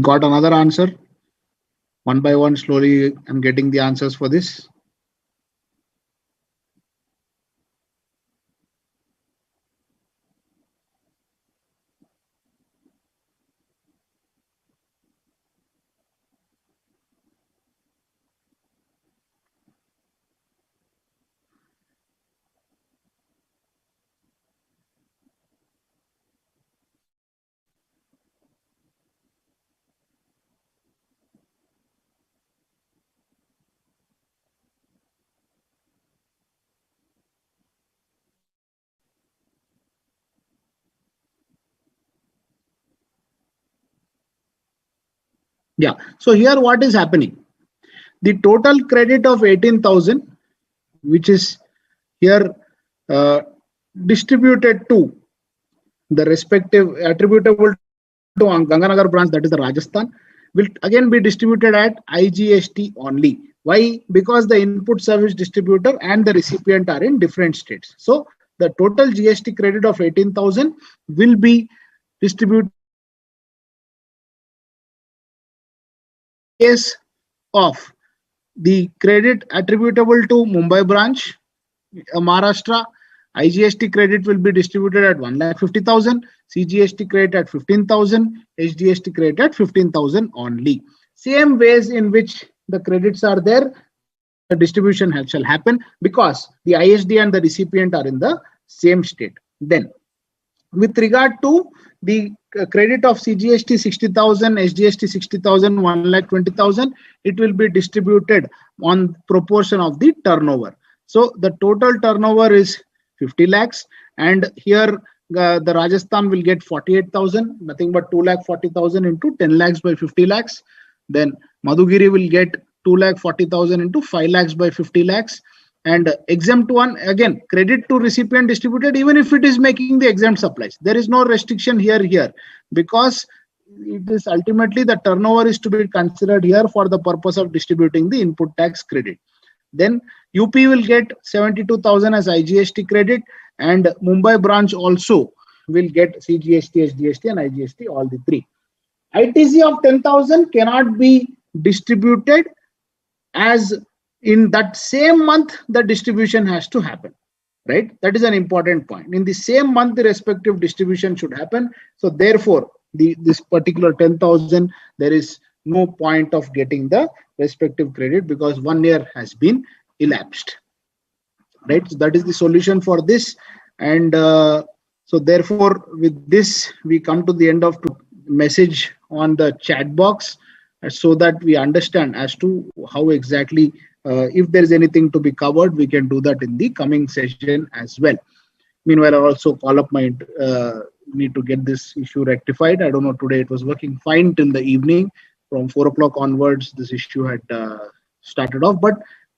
Got another answer. One by one, slowly, I'm getting the answers for this. Yeah. So here what is happening? The total credit of 18,000, which is here distributed to the respective attributable to Ganganagar branch, that is the Rajasthan, will again be distributed at IGST only. Why? Because the input service distributor and the recipient are in different states. So the total GST credit of 18,000 will be distributed in case of the credit attributable to Mumbai branch, Maharashtra. IGST credit will be distributed at 1,50,000, CGST credit at 15,000, HDST credit at 15,000 only. Same ways in which the credits are there, the distribution shall happen because the ISD and the recipient are in the same state. Then, with regard to the credit of CGST 60,000, SGST 60,000, 1,20,000, it will be distributed on proportion of the turnover. So the total turnover is 50 lakhs, and here the Rajasthan will get 48,000, nothing but 2,40,000 into 10 lakhs by 50 lakhs. Then Madhugiri will get 2,40,000 into 5 lakhs by 50 lakhs. And exempt one, again, credit to recipient distributed, even if it is making the exempt supplies. There is no restriction here because it is ultimately the turnover is to be considered here for the purpose of distributing the input tax credit. Then UP will get 72,000 as IGST credit, and Mumbai branch also will get CGST, SGST, and IGST, all the three. ITC of 10,000 cannot be distributed, as in that same month the distribution has to happen, right? That is an important point. In the same month the respective distribution should happen. So therefore this particular 10,000, there is no point of getting the respective credit because 1 year has been elapsed, right? So that is the solution for this. And so therefore with this we come to the end of the message on the chat box, so that we understand as to how exactly if there is anything to be covered, we can do that in the coming session as well. Meanwhile, I also call up my need to get this issue rectified. I don't know, today it was working fine till the evening. From 4 o'clock onwards, this issue had started off, but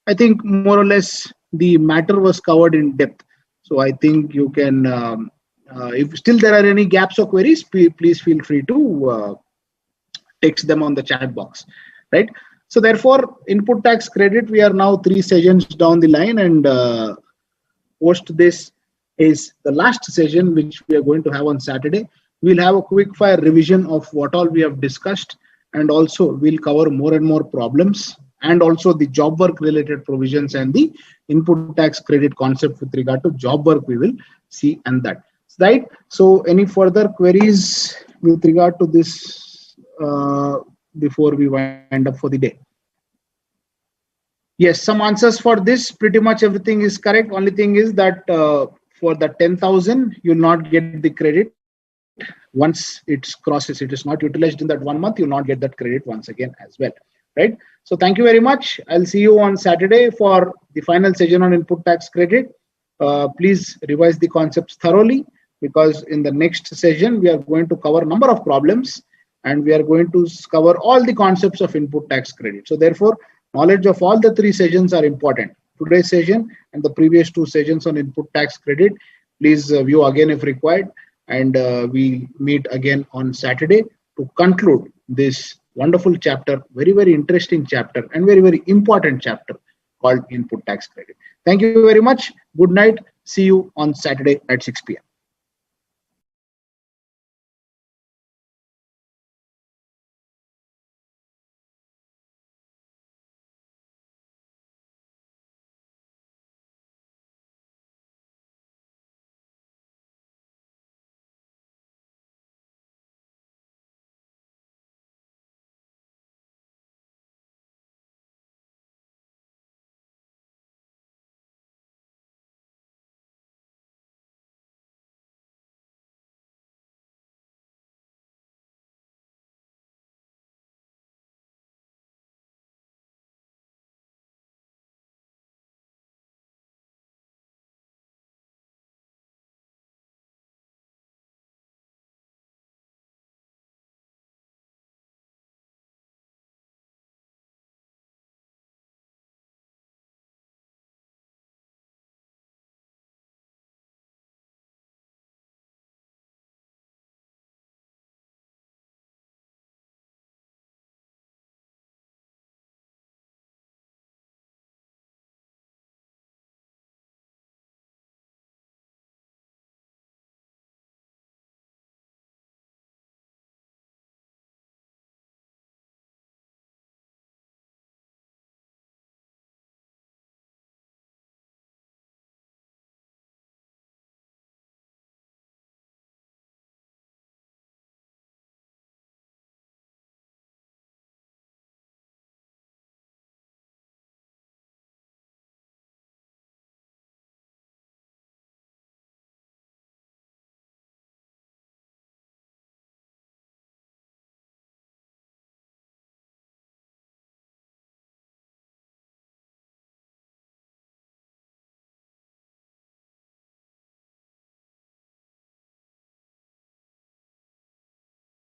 I think more or less the matter was covered in depth. So I think you can, if still there are any gaps or queries, please feel free to text them on the chat box, right? So therefore, input tax credit, we are now 3 sessions down the line, and post this is the last session which we are going to have on Saturday. We'll have a quick fire revision of what all we have discussed, and also we'll cover more and more problems, and also the job work related provisions and the input tax credit concept with regard to job work we will see, and that, right? So any further queries with regard to this before we wind up for the day? Yes, some answers for this. Pretty much everything is correct. Only thing is that for the 10,000, you'll not get the credit once it crosses. It is not utilized in that 1 month. You'll not get that credit once again as well. Right. So thank you very much. I'll see you on Saturday for the final session on input tax credit. Please revise the concepts thoroughly, because in the next session we are going to cover a number of problems and we are going to cover all the concepts of input tax credit. So therefore, knowledge of all the three sessions are important. Today's session and the previous two sessions on input tax credit, please view again if required, and we meet again on Saturday to conclude this wonderful chapter, very interesting chapter and very important chapter called input tax credit. Thank you very much. Good night. See you on Saturday at 6 p.m.